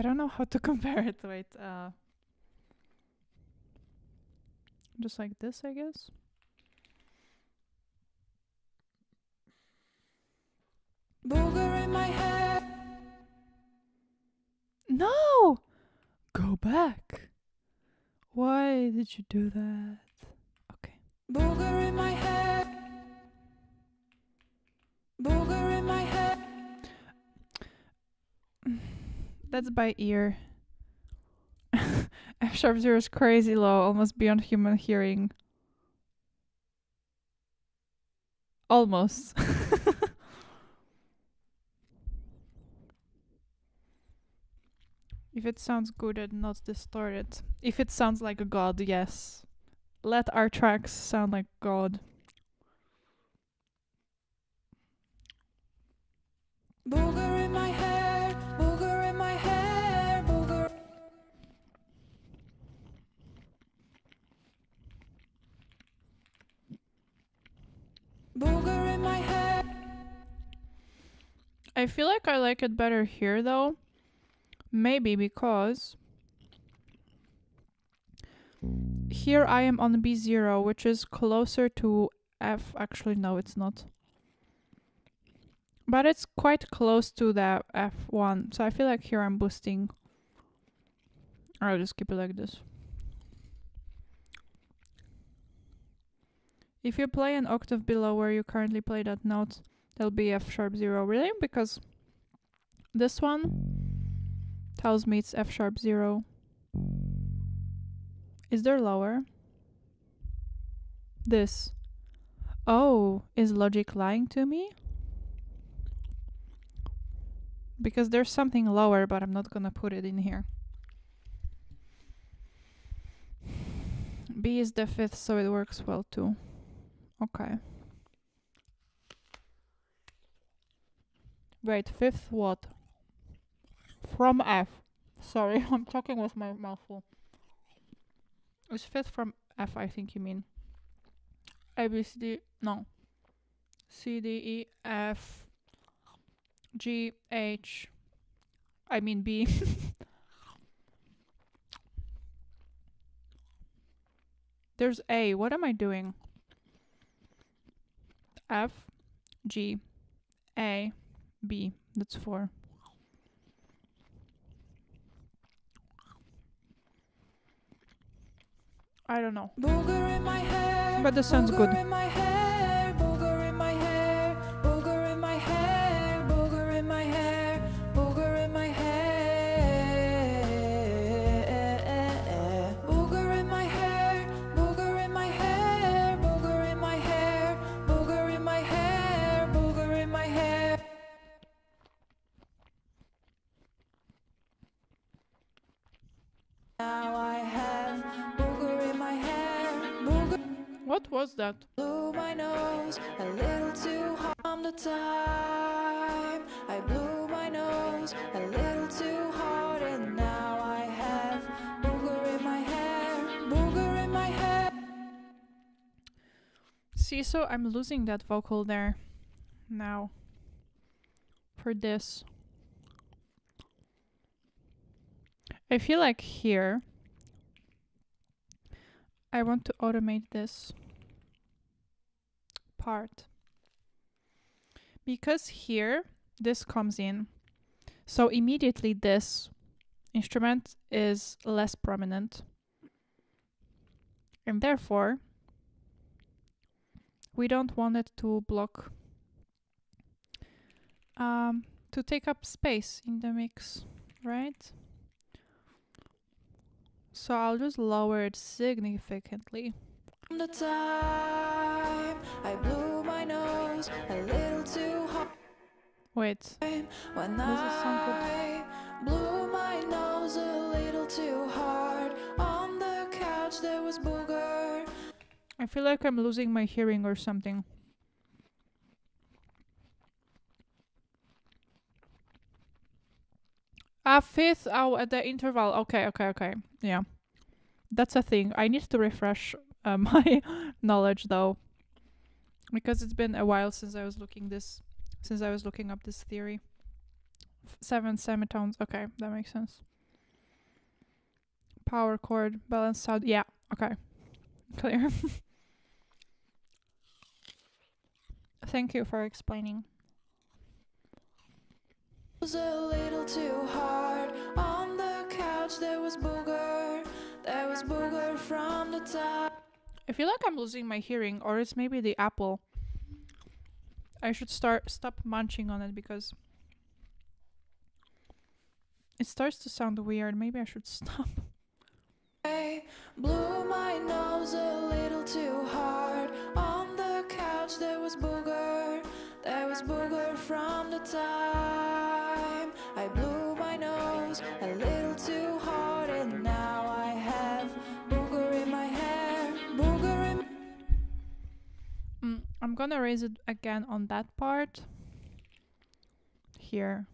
don't know how to compare it. Wait, just like this, I guess. Booger in my head. No! Go back. Why did you do that? Okay. Booger in my head. Booger in my head. That's by ear. F sharp 0 is crazy low, almost beyond human hearing. Almost. If it sounds good and not distorted. If it sounds like a god, yes. Let our tracks sound like God. Booger in my hair. Booger in my hair. Booger. Booger in my hair. I feel like I like it better here though. Maybe because here I am on B0, which is closer to F. Actually, no, it's not. But it's quite close to the F1. So I feel like here I'm boosting. I'll just keep it like this. If you play an octave below where you currently play that note, that'll be F sharp 0. Really? Because this one tells me it's F sharp 0. Is there lower? This. Oh, is logic lying to me? Because there's something lower, but I'm not gonna put it in here. B is the fifth, so it works well too. Okay. Wait, fifth what? From F. Sorry, I'm talking with my mouth full. It's fifth from F, I think you mean. A, B, C, D, no. C, D, E, F, G, H, I mean B. There's A. What am I doing? F, G, A, B. That's 4. I don't know. Booger in my hair. But this sounds good. Booger in my hair. Booger in my hair. Booger in my hair. Booger in my hair. Booger in my hair. Booger in my hair. Booger in my hair. Booger in my hair. Booger in my hair. Booger in my hair. Now I have booger in my hair. Booger. What was that? Blew my nose a little too hard the time. I blew my nose a little too hard, and now I have booger in my hair. Booger in my hair. See, so I'm losing that vocal there now for this. I feel like here I want to automate this part because here this comes in, so immediately this instrument is less prominent, and therefore we don't want it to block to take up space in the mix, right? So I'll just lower it significantly. The time I blew my nose a little too hard. Wait, When does it sound good? I blew my nose a little too hard on the couch, there was booger. I feel like I'm losing my hearing or something. Fifth, at the interval. Okay. Yeah. That's a thing. I need to refresh my knowledge though. Because it's been a while since I was looking up this theory. 7 semitones. Okay, that makes sense. Power chord, balanced out. Yeah, okay. Clear. Thank you for explaining. Was a little too hard. On the couch there was booger. There was booger from the top. I feel like I'm losing my hearing, or it's maybe the apple. I should stop munching on it because it starts to sound weird. Maybe I should stop. I blew my nose a little too hard. On the couch there was booger. There was booger from the time I blew my nose a little too hard, and now I have booger in my hair. Booger in I'm gonna raise it again on that part. Here.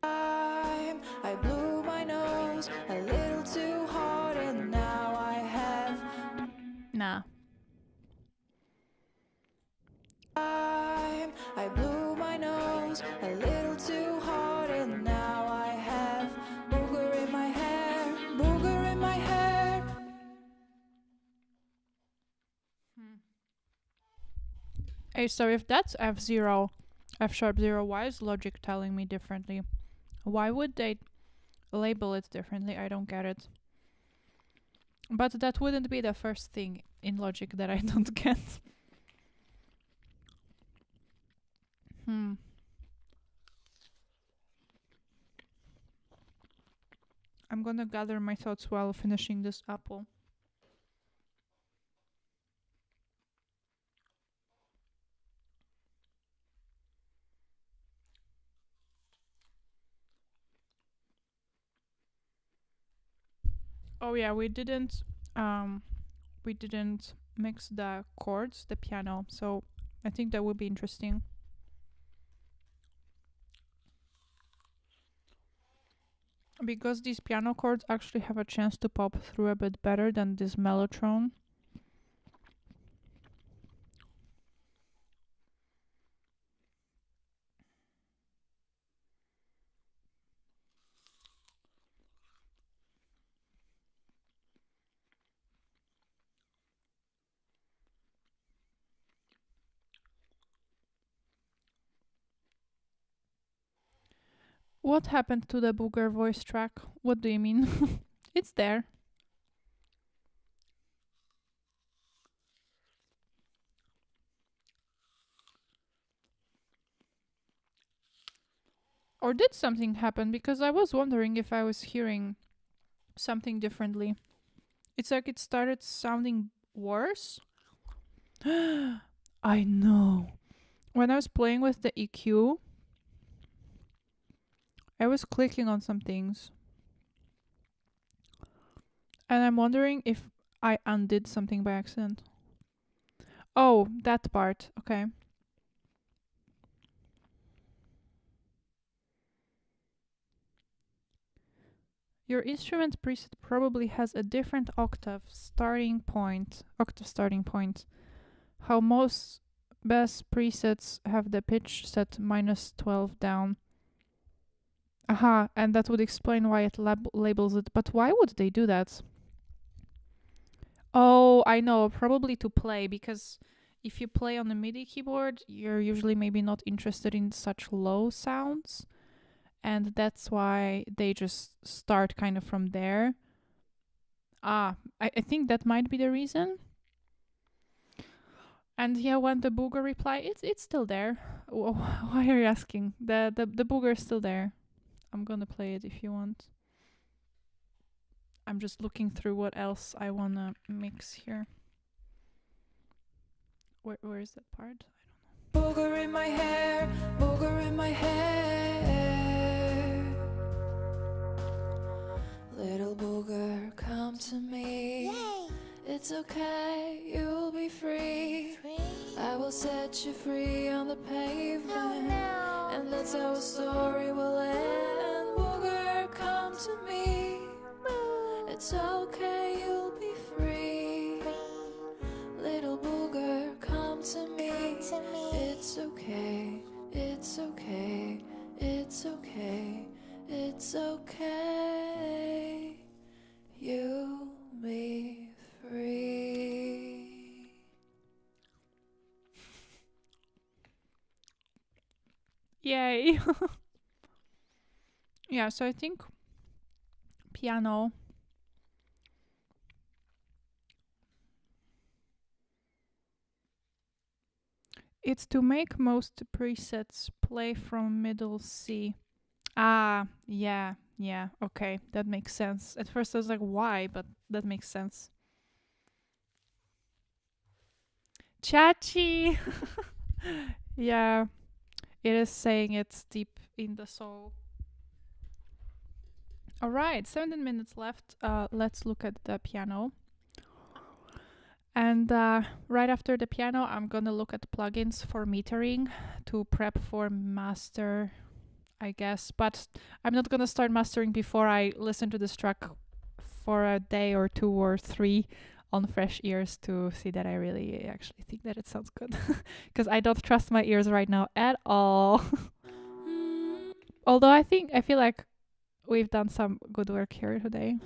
time I blew my nose a little too hard, and now I have Nah. time I blew my nose a little too hard, and now I have booger in my hair. Booger in my hair. Hey, so if that's F0, F sharp 0, why is Logic telling me differently? Why would they label it differently? I don't get it. But that wouldn't be the first thing in Logic that I don't get. I'm gonna gather my thoughts while finishing this apple. Oh yeah, we didn't mix the chords, the piano, so I think that would be interesting. Because these piano chords actually have a chance to pop through a bit better than this mellotron. What happened to the booger voice track? What do you mean? It's there. Or did something happen? Because I was wondering if I was hearing something differently. It's like it started sounding worse. I know. When I was playing with the EQ, I was clicking on some things. And I'm wondering if I undid something by accident. Oh, that part. Okay. Your instrument preset probably has a different octave starting point. How most best presets have the pitch set -12 down. Aha, and that would explain why it labels it. But why would they do that? Oh, I know, probably to play, because if you play on a MIDI keyboard, you're usually maybe not interested in such low sounds, and that's why they just start kind of from there. I think that might be the reason. And yeah, when the booger reply, it's still there. Why are you asking? The booger is still there. I'm gonna play it if you want. I'm just looking through what else I wanna mix here. Where is that part? Booger in my hair. Booger in my hair. Little booger, come to me. Yay! It's okay, you'll be free. I will set you free on the pavement. Oh no! And that's how a story will end. Booger, come to me. It's okay, you'll be free. okay. You'll be free. Yay. Yeah, so I think piano. It's to make most presets play from middle C. Ah, yeah, okay, that makes sense. At first I was like, why? But that makes sense. Chachi! Yeah, it is saying it's deep in the soul. All right, 17 minutes left. Let's look at the piano. And right after the piano, I'm gonna look at plugins for metering to prep for master, I guess. But I'm not gonna start mastering before I listen to this track for a day or 2 or 3 on fresh ears to see that I really actually think that it sounds good. Because I don't trust my ears right now at all. Although I feel like we've done some good work here today.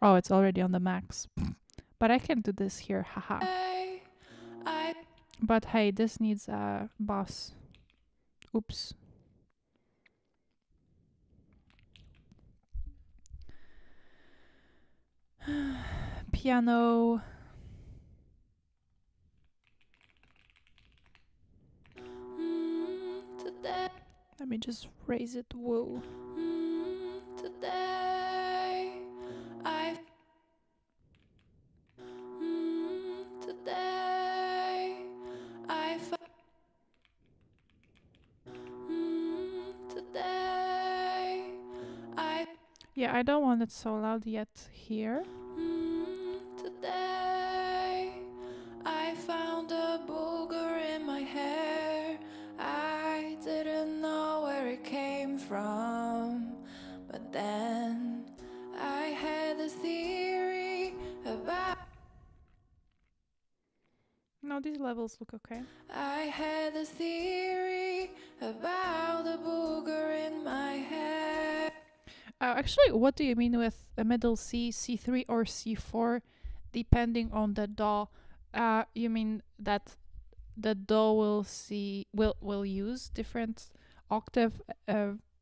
Oh, it's already on the max. But I can do this here, haha. But hey, this needs a bass. Oops. Piano. Let me just raise it. Whoa. Today I today I today I Yeah, I don't want it so loud yet here. today I found a booger in my hair. I didn't know where it came from, but then I had a theory about. No, these levels look okay. I had a theory about the booger in my hair. Actually, what do you mean with a middle C, C3 or C4, depending on the DAW? You mean that the DAW will use different octave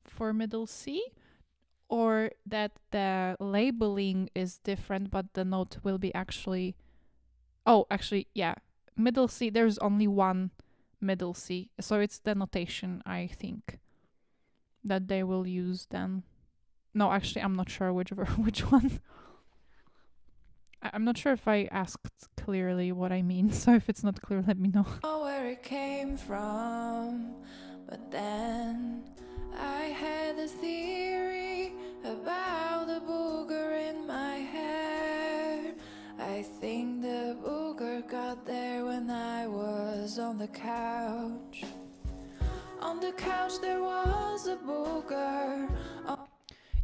for middle C, or that the labeling is different, but the note will be actually. Oh, actually, yeah, middle C. There's only one middle C, so it's the notation I think that they will use then. No, actually, I'm not sure which one. I'm not sure if I asked clearly what I mean, so if it's not clear, let me know. Where it came from, but then I had a theory about the booger in my hair. I think the booger got there when I was on the couch. On the couch there was a booger.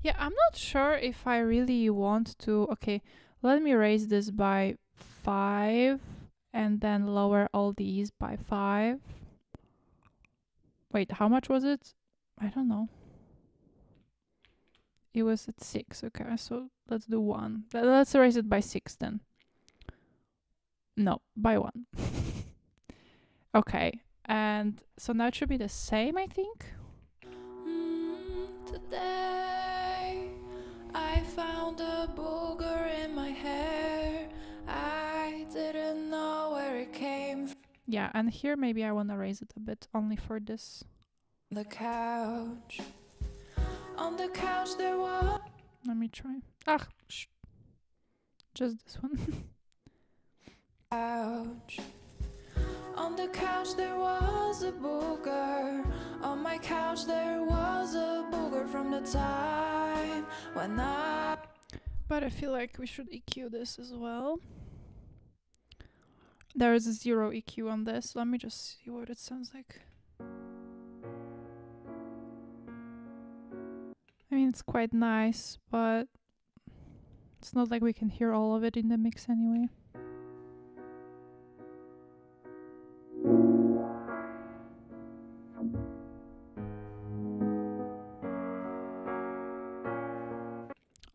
Yeah, I'm not sure if I really want to. Okay, let me raise this by 5 and then lower all these by 5. Wait, how much was it? I don't know. It was at 6. Okay, so let's do 1. Let's raise it by 6 then. No, by 1. Okay, and so now it should be the same, I think. Today I found a booger in my hair. I didn't know where it came from. Yeah, and here maybe I want to raise it a bit only for this. The couch. On the couch there was. Let me try. Just this one. Couch. On the couch there was a booger. On my couch there was a booger from the time when I. But I feel like we should EQ this as well. There is a 0 EQ on this. Let me just see what it sounds like. I mean, it's quite nice, but it's not like we can hear all of it in the mix anyway.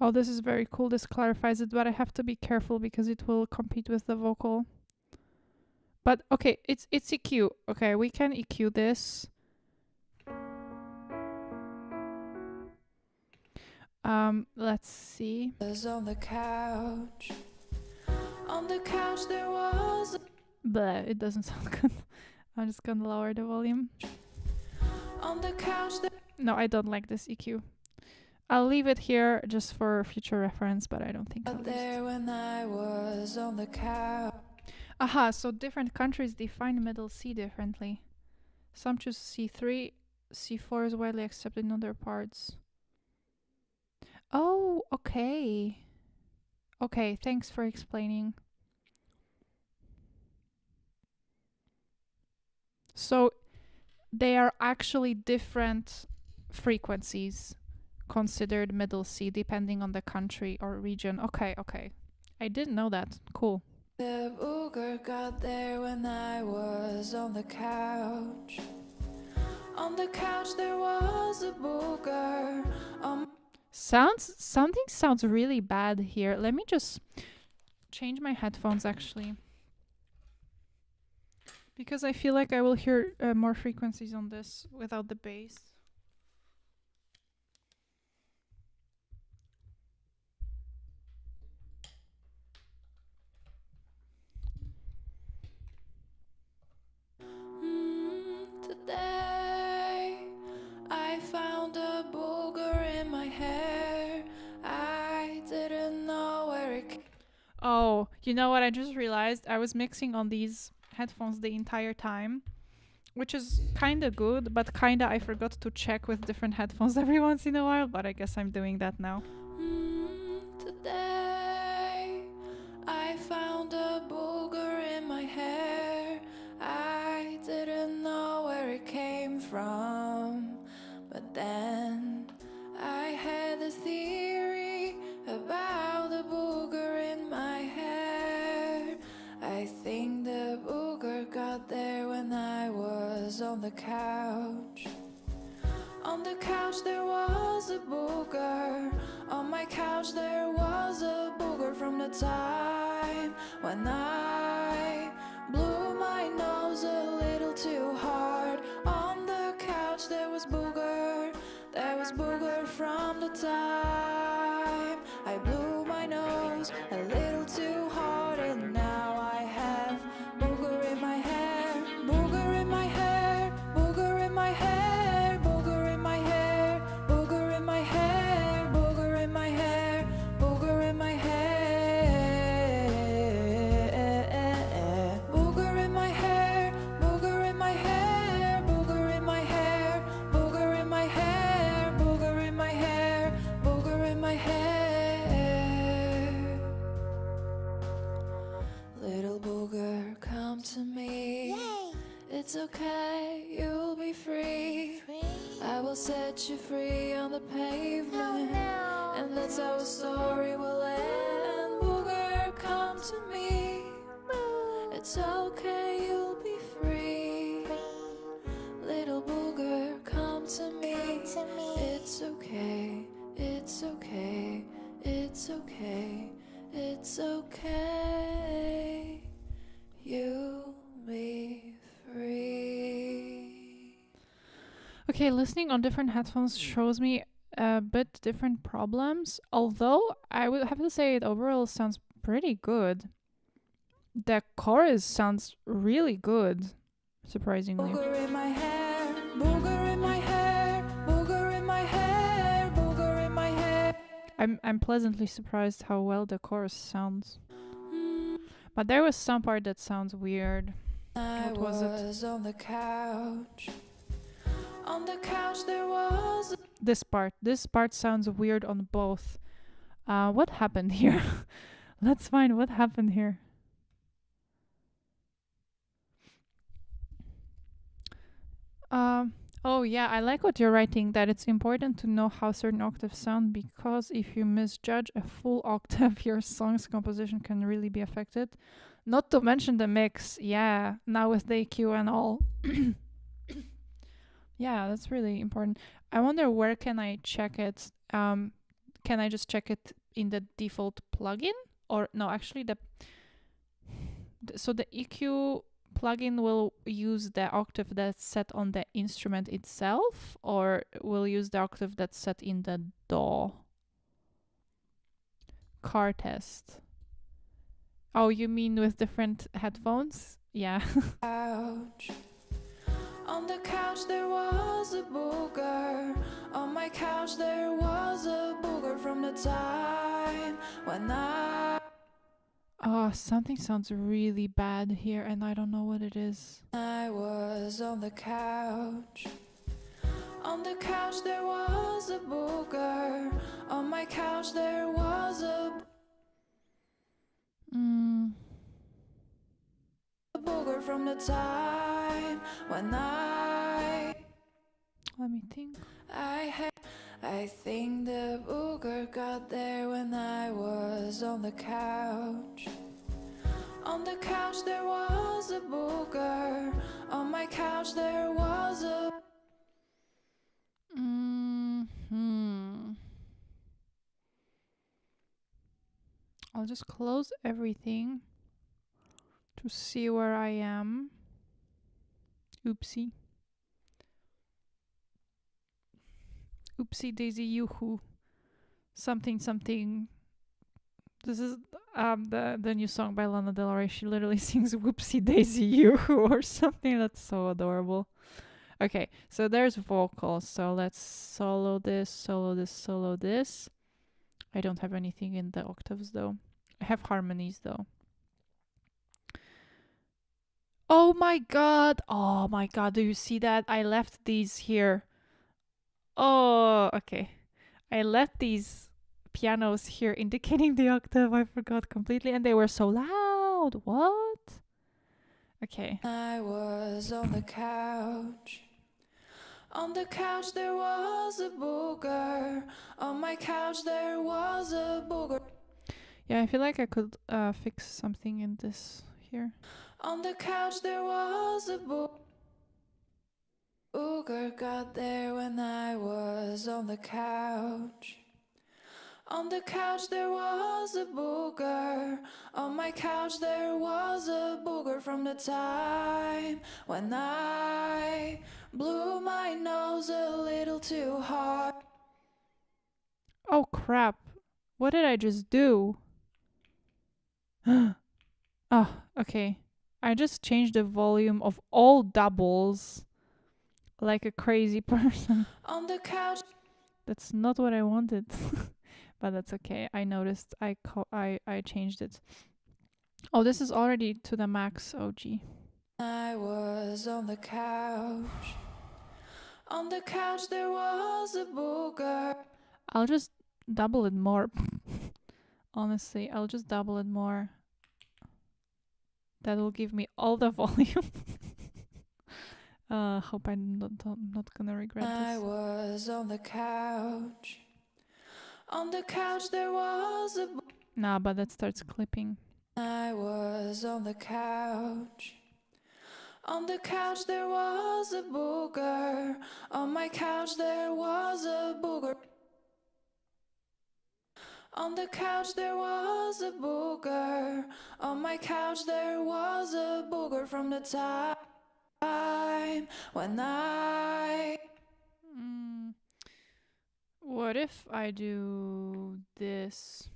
Oh, this is very cool. This clarifies it, but I have to be careful because it will compete with the vocal. But okay, it's EQ. Okay, we can EQ this. Let's see. On the couch. On the couch there was. Bleh, it doesn't sound good. I'm just gonna lower the volume. On the couch there. No, I don't like this EQ. I'll leave it here just for future reference, but I don't think I'll use it. When I was on the couch. Aha, so different countries define middle C differently. Some choose C3, C4 is widely accepted in other parts. Oh, okay. Okay, thanks for explaining. So they are actually different frequencies considered middle C depending on the country or region. Okay, okay. I didn't know that. Cool. The booger got there when I was on the couch. On the couch there was a booger. Something sounds really bad here. Let me just change my headphones actually. Because I feel like I will hear more frequencies on this without the bass. Today I found a booger in my hair. I didn't know where it came. Oh, you know what? I just realized I was mixing on these headphones the entire time, which is kind of good, but kind of I forgot to check with different headphones every once in a while, but I guess I'm doing that now. Today I found a booger in my hair. I didn't know where it came from, but then I had a theory about the booger in my hair. I think the booger got there when I was on the couch. On the couch there was a booger. On my couch there was a booger from the time when I blew my nose a little too hard. On the couch there was booger. There was booger from the time I blew my nose a little too hard. And now I have booger in my hair. Booger in my hair. Booger in my hair. Booger in my hair. Booger in my hair. Booger in my hair. Booger in my hair. Booger in my hair. Booger in my hair. Booger in my hair. Booger in my hair. Booger in my hair. Booger in my hair. Little booger, come to me. Yay! It's okay, you'll be free. I will set you free on the pavement. no. And that's how a story will end. Booger, come to me. It's okay, you'll be free. Little booger, come to me. To me. It's okay, it's okay, it's okay, it's okay. You'll be free. Okay, listening on different headphones shows me a bit different problems, although I would have to say it overall sounds pretty good. The chorus sounds really good, surprisingly. Booger in my hair, booger in my hair, booger in my hair, booger in my hair. I'm pleasantly surprised how well the chorus sounds. But there was some part that sounds weird. I What was it? on the couch. On the couch there was. This part sounds weird on both. What happened here? Let's find what happened here. Oh yeah, I like what you're writing, that it's important to know how certain octaves sound, because if you misjudge a full octave, your song's composition can really be affected. Not to mention the mix, yeah, now with the EQ and all. Yeah, that's really important. I wonder where can I check it? Can I just check it in the default plugin, or no, actually so the EQ plugin will use the octave that's set on the instrument itself, or will use the octave that's set in the DAW? Car test. Oh, you mean with different headphones? Yeah. Couch. On the couch there was a booger. On my couch there was a booger from the time when Oh, something sounds really bad here and I don't know what it is. I was on the couch. On the couch there was a booger. On my couch there was a booger from the time when Let me think. I think the booger got there when I was on the couch. On the couch there was a booger. On my couch there was a I'll just close everything to see where I am. Oopsie. Oopsie daisy yoo-hoo. Something something. This is the new song by Lana Del Rey. She literally sings whoopsie daisy yoo-hoo or something. That's so adorable. Okay, so there's vocals. So let's solo this, solo this, solo this. I don't have anything in the octaves though. I have harmonies though. Oh my god. Oh my god. Do you see that? I left these here. Oh, okay. I left these pianos here indicating the octave. I forgot completely and they were so loud. What? Okay. I was on the couch. On the couch there was a booger. On my couch there was a booger. Yeah, I feel like I could fix something in this here. On the couch there was a booger got there when I was on the couch. On the couch there was a booger. On my couch there was a booger from the time when I blew my nose a little too hard. Oh crap. What did I just do? Oh, okay. I just changed the volume of all doubles like a crazy person. On the couch. That's not what I wanted. But that's okay. I noticed I changed it. Oh, this is already to the max. Oh gee. I was on the couch. On the couch there was a booger. I'll just double it more. Honestly, I'll just double it more. That will give me all the volume. Hope I'm not gonna regret this. I was on the couch. On the couch there was a Nah, but that starts clipping. I was on the couch. On the couch there was a booger. On my couch there was a booger. On the couch there was a booger. On my couch there was a booger from the time when What if I do this?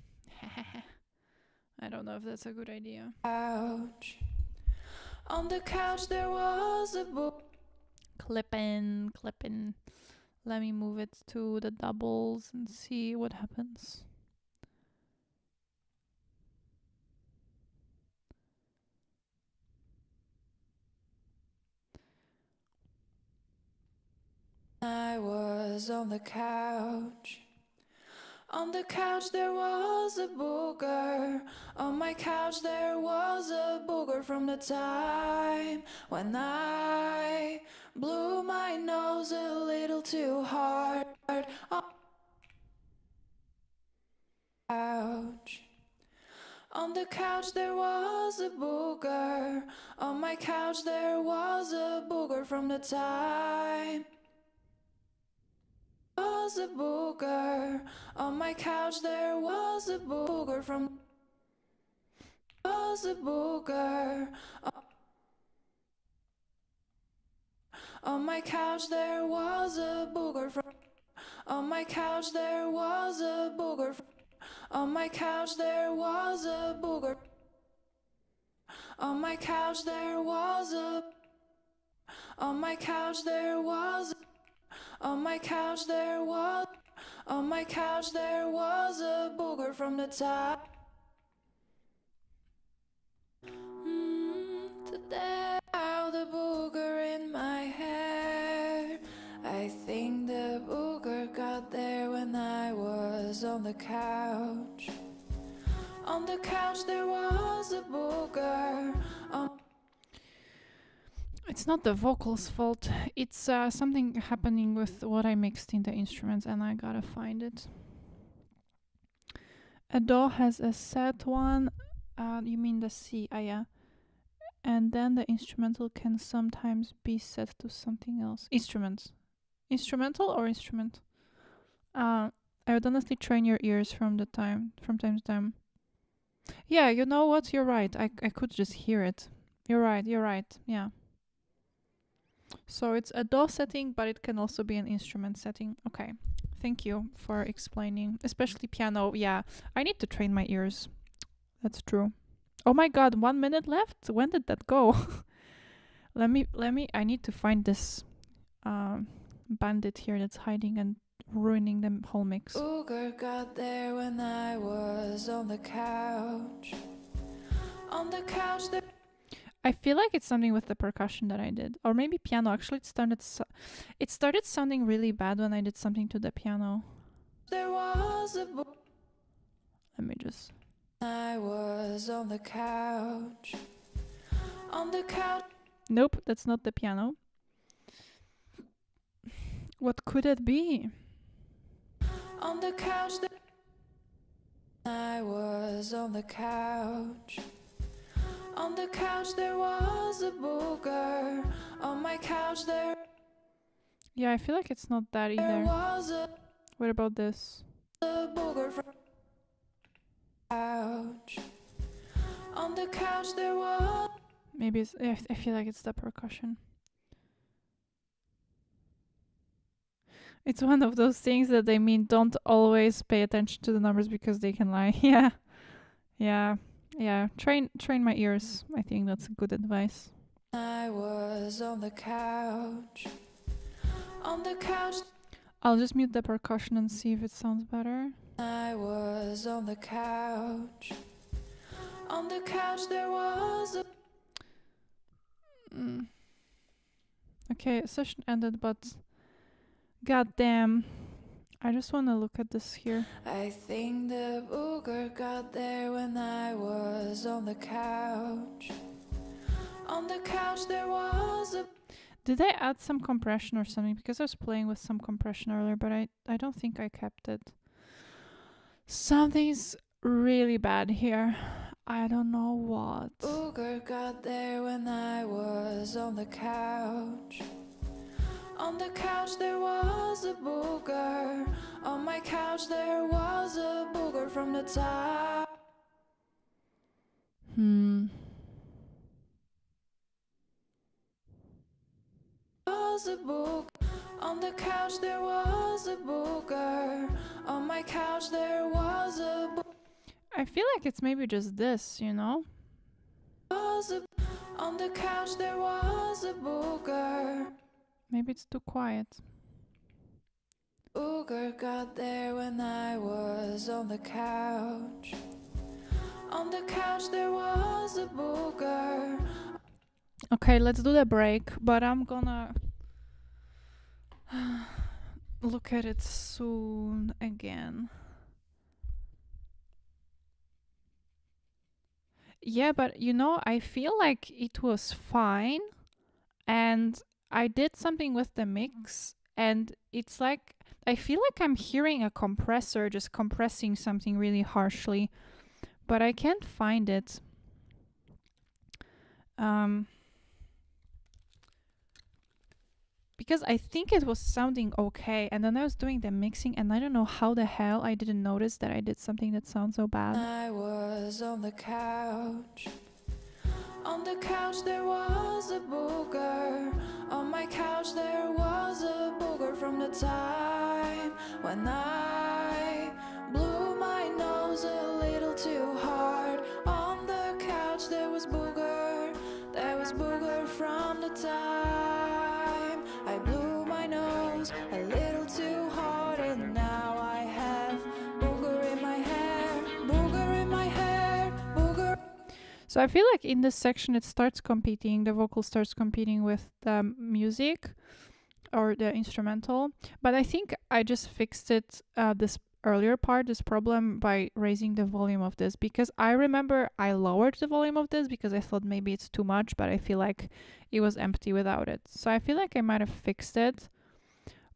I don't know if that's a good idea. Couch. On the couch there was a booger. Clipping. Let me move it to the doubles and see what happens. I was on the couch. On the couch there was a booger. On my couch there was a booger from the time when I blew my nose a little too hard. Couch. On the couch there was a booger. On my couch there was a booger from the time. was a booger. On my couch there was a booger from was a booger. On my couch there was a booger from on my couch there was a booger on my couch there was a booger on my couch there was a on my couch there was on my couch there was on my couch there was a booger from the top. Today out the booger in my hair. I think the booger got there when I was on the couch. On the couch there was a booger. It's not the vocals' fault. It's something happening with what I mixed in the instruments, and I gotta find it. A do has a set one. You mean the C? Yeah. And then the instrumental can sometimes be set to something else. Instrumental or instrument? I would honestly train your ears from time to time. Yeah, you know what? You're right. I could just hear it. You're right. Yeah. So it's a do setting, but it can also be an instrument setting. Okay. Thank you for explaining. Especially piano. Yeah. I need to train my ears. That's true. Oh my god, 1 minute left? When did that go? Let me I need to find this bandit here that's hiding and ruining the whole mix. Booger got there when I was on the couch. On the couch there I feel like it's something with the percussion that I did, or maybe piano. Actually, it started sounding really bad when I did something to the piano. there was a Let me just. I was on the couch. On the couch. Nope, that's not the piano. What could it be? On the couch. I was on the couch. On the couch there was a booger. On my couch there. Yeah, I feel like it's not that either. What about this? A booger from couch. On the couch there was. Maybe it's. I feel like it's the percussion. It's one of those things that they mean don't always pay attention to the numbers because they can lie. Yeah. Train my ears. I think that's good advice. I was on the couch. On the couch. I'll just mute the percussion and see if it sounds better. I was on the couch. On the couch there was a Okay, session ended, but goddamn, I just want to look at this here. I think the booger got there when I was on the couch. On the couch there was a. Did I add some compression or something? Because I was playing with some compression earlier, but I don't think I kept it. Something's really bad here. I don't know what. Booger got there when I was on the couch. On the couch there was a booger. On my couch there was a booger from the top. Was a booger. On the couch there was a booger. On my couch there was a booger. I feel like it's maybe just this, you know? On the couch there was a booger. Maybe it's too quiet. Booger got there when I was on the couch. On the couch there was a booger. Okay, let's do the break, but I'm gonna look at it soon again. Yeah, but you know, I feel like it was fine, and I did something with the mix, and it's like I feel like I'm hearing a compressor just compressing something really harshly, but I can't find it. because I think it was sounding okay, and then I was doing the mixing, and I don't know how the hell I didn't notice that I did something that sounds so bad. I was on the couch. On the couch there was a booger. On my couch there was a booger from the time when I blew my nose a little too hard. On the couch there was booger. There was booger from the time I blew my nose a little too hard, and now I have booger in my hair, booger in my hair, booger. So I feel like in this section it starts competing, the vocal starts competing with the music or the instrumental. But I think I just fixed it, this earlier part, this problem, by raising the volume of this, because I remember I lowered the volume of this because I thought maybe it's too much, but I feel like it was empty without it. So I feel like I might have fixed it.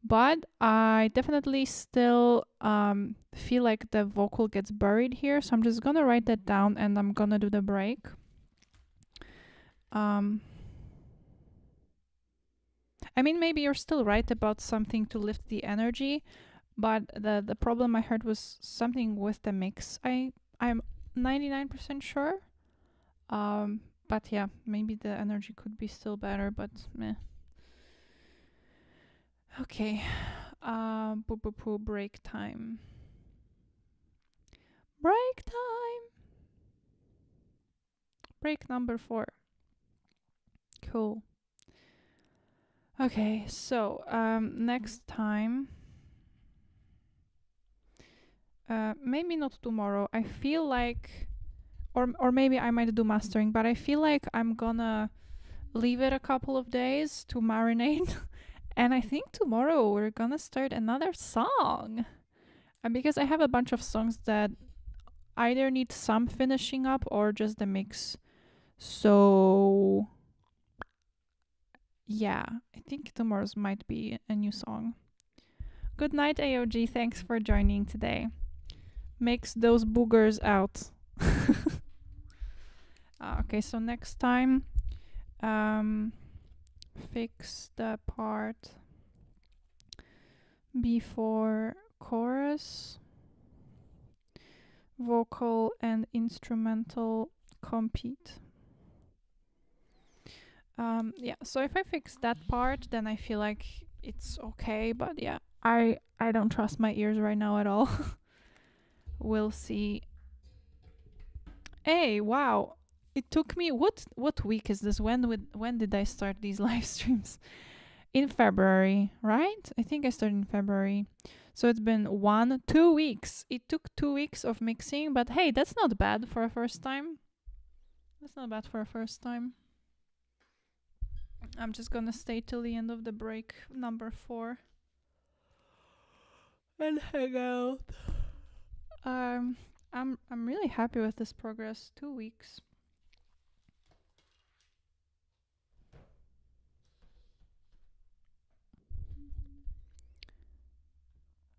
But I definitely still feel like the vocal gets buried here. So I'm just gonna write that down and I'm gonna do the break. I mean, maybe you're still right about something to lift the energy, but the problem I heard was something with the mix. I'm 99% sure. But yeah, maybe the energy could be still better, but meh. Okay. Break time. Break time. Break number 4. Cool. Okay, so next time, maybe not tomorrow. I feel like, or maybe I might do mastering, but I feel like I'm gonna leave it a couple of days to marinate. And I think tomorrow we're gonna start another song. And because I have a bunch of songs that either need some finishing up or just the mix. So yeah, I think tomorrow's might be a new song. Good night, AOG. Thanks for joining today. Mix those boogers out. Okay, so next time, fix the part before chorus, vocal and instrumental compete. Yeah, so if I fix that part, then I feel like it's okay, but yeah, I don't trust my ears right now at all. We'll see. Hey, wow. It took me what week is this? When did I start these live streams? In February, right? I think I started in February. So it's been 2 weeks. It took 2 weeks of mixing, but hey, that's not bad for a first time. That's not bad for a first time. I'm just gonna stay till the end of the break number 4 and hang out. I'm really happy with this progress. 2 weeks.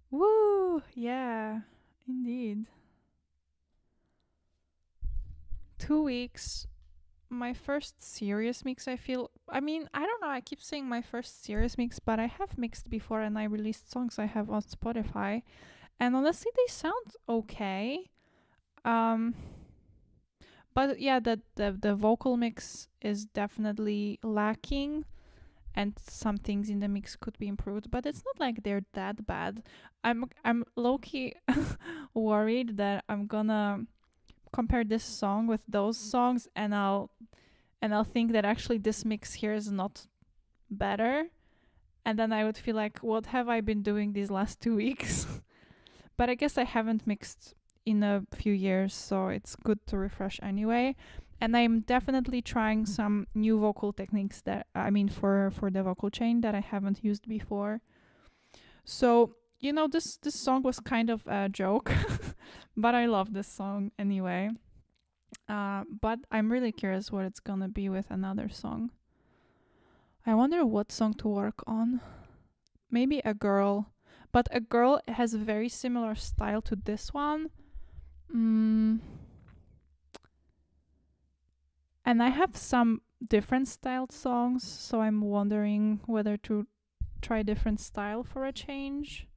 Woo! Yeah, indeed. 2 weeks. My first serious mix, I feel. I mean, I don't know. I keep saying my first serious mix, but I have mixed before and I released songs I have on Spotify. And honestly, they sound okay. But yeah, the vocal mix is definitely lacking, and some things in the mix could be improved. But it's not like they're that bad. I'm low key worried that I'm gonna compare this song with those songs, and I'll think that actually this mix here is not better, and then I would feel like, what have I been doing these last 2 weeks? But I guess I haven't mixed in a few years, so it's good to refresh anyway. And I'm definitely trying some new vocal techniques that for the vocal chain that I haven't used before. So this song was kind of a joke, but I love this song anyway. But I'm really curious what it's gonna be with another song. I wonder what song to work on. Maybe A Girl. But A Girl has a very similar style to this one. And I have some different styled songs, so I'm wondering whether to try different style for a change.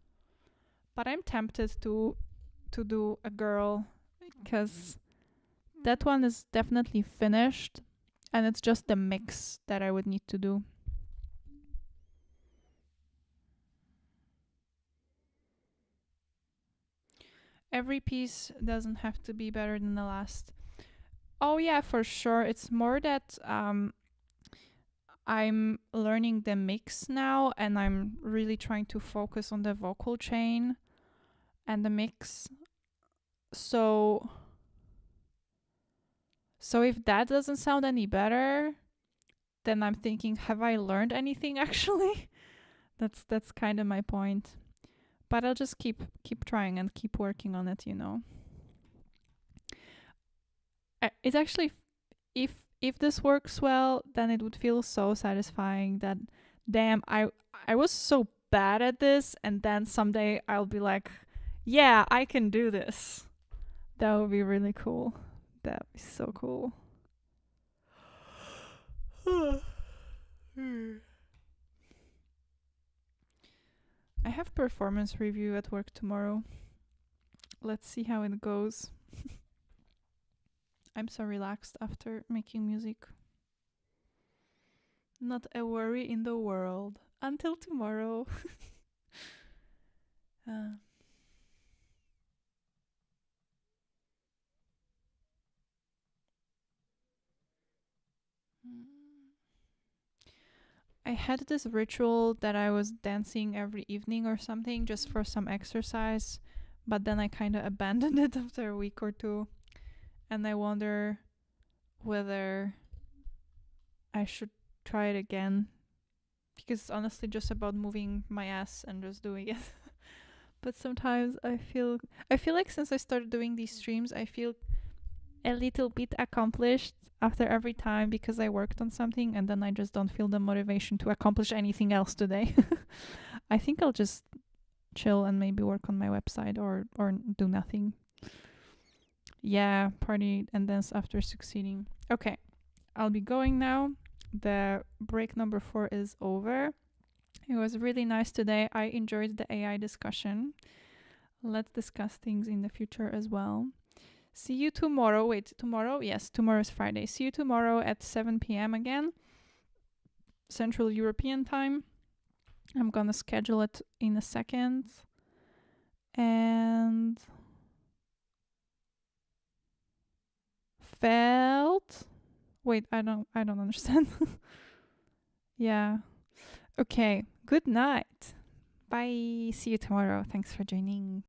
But I'm tempted to do a girl because that one is definitely finished and it's just the mix that I would need to do. Every piece doesn't have to be better than the last. Oh yeah, for sure. It's more that I'm learning the mix now and I'm really trying to focus on the vocal chain and the mix. So if that doesn't sound any better, then I'm thinking, have I learned anything actually? That's kind of my point. But I'll just keep trying and keep working on it, you know. It's actually if this works well, then it would feel so satisfying that damn, I was so bad at this and then someday I'll be like, yeah, I can do this. That would be really cool. That would be so cool. I have performance review at work tomorrow. Let's see how it goes. I'm so relaxed after making music. Not a worry in the world. Until tomorrow. uh. I had this ritual that I was dancing every evening or something just for some exercise, but then I kind of abandoned it after a week or two. And I wonder whether I should try it again because it's honestly just about moving my ass and just doing it. But sometimes I feel like since I started doing these streams, I feel a little bit accomplished after every time because I worked on something and then I just don't feel the motivation to accomplish anything else today. I think I'll just chill and maybe work on my website or do nothing. Yeah, party and dance after succeeding. Okay, I'll be going now. The break number 4 is over. It was really nice today. I enjoyed the AI discussion. Let's discuss things in the future as well. See you tomorrow. Wait, tomorrow? Yes, tomorrow is Friday. See you tomorrow at 7 p.m. again, Central European time. I'm gonna schedule it in a second. And felt. Wait, I don't understand. Yeah. Okay. Good night. Bye. See you tomorrow. Thanks for joining.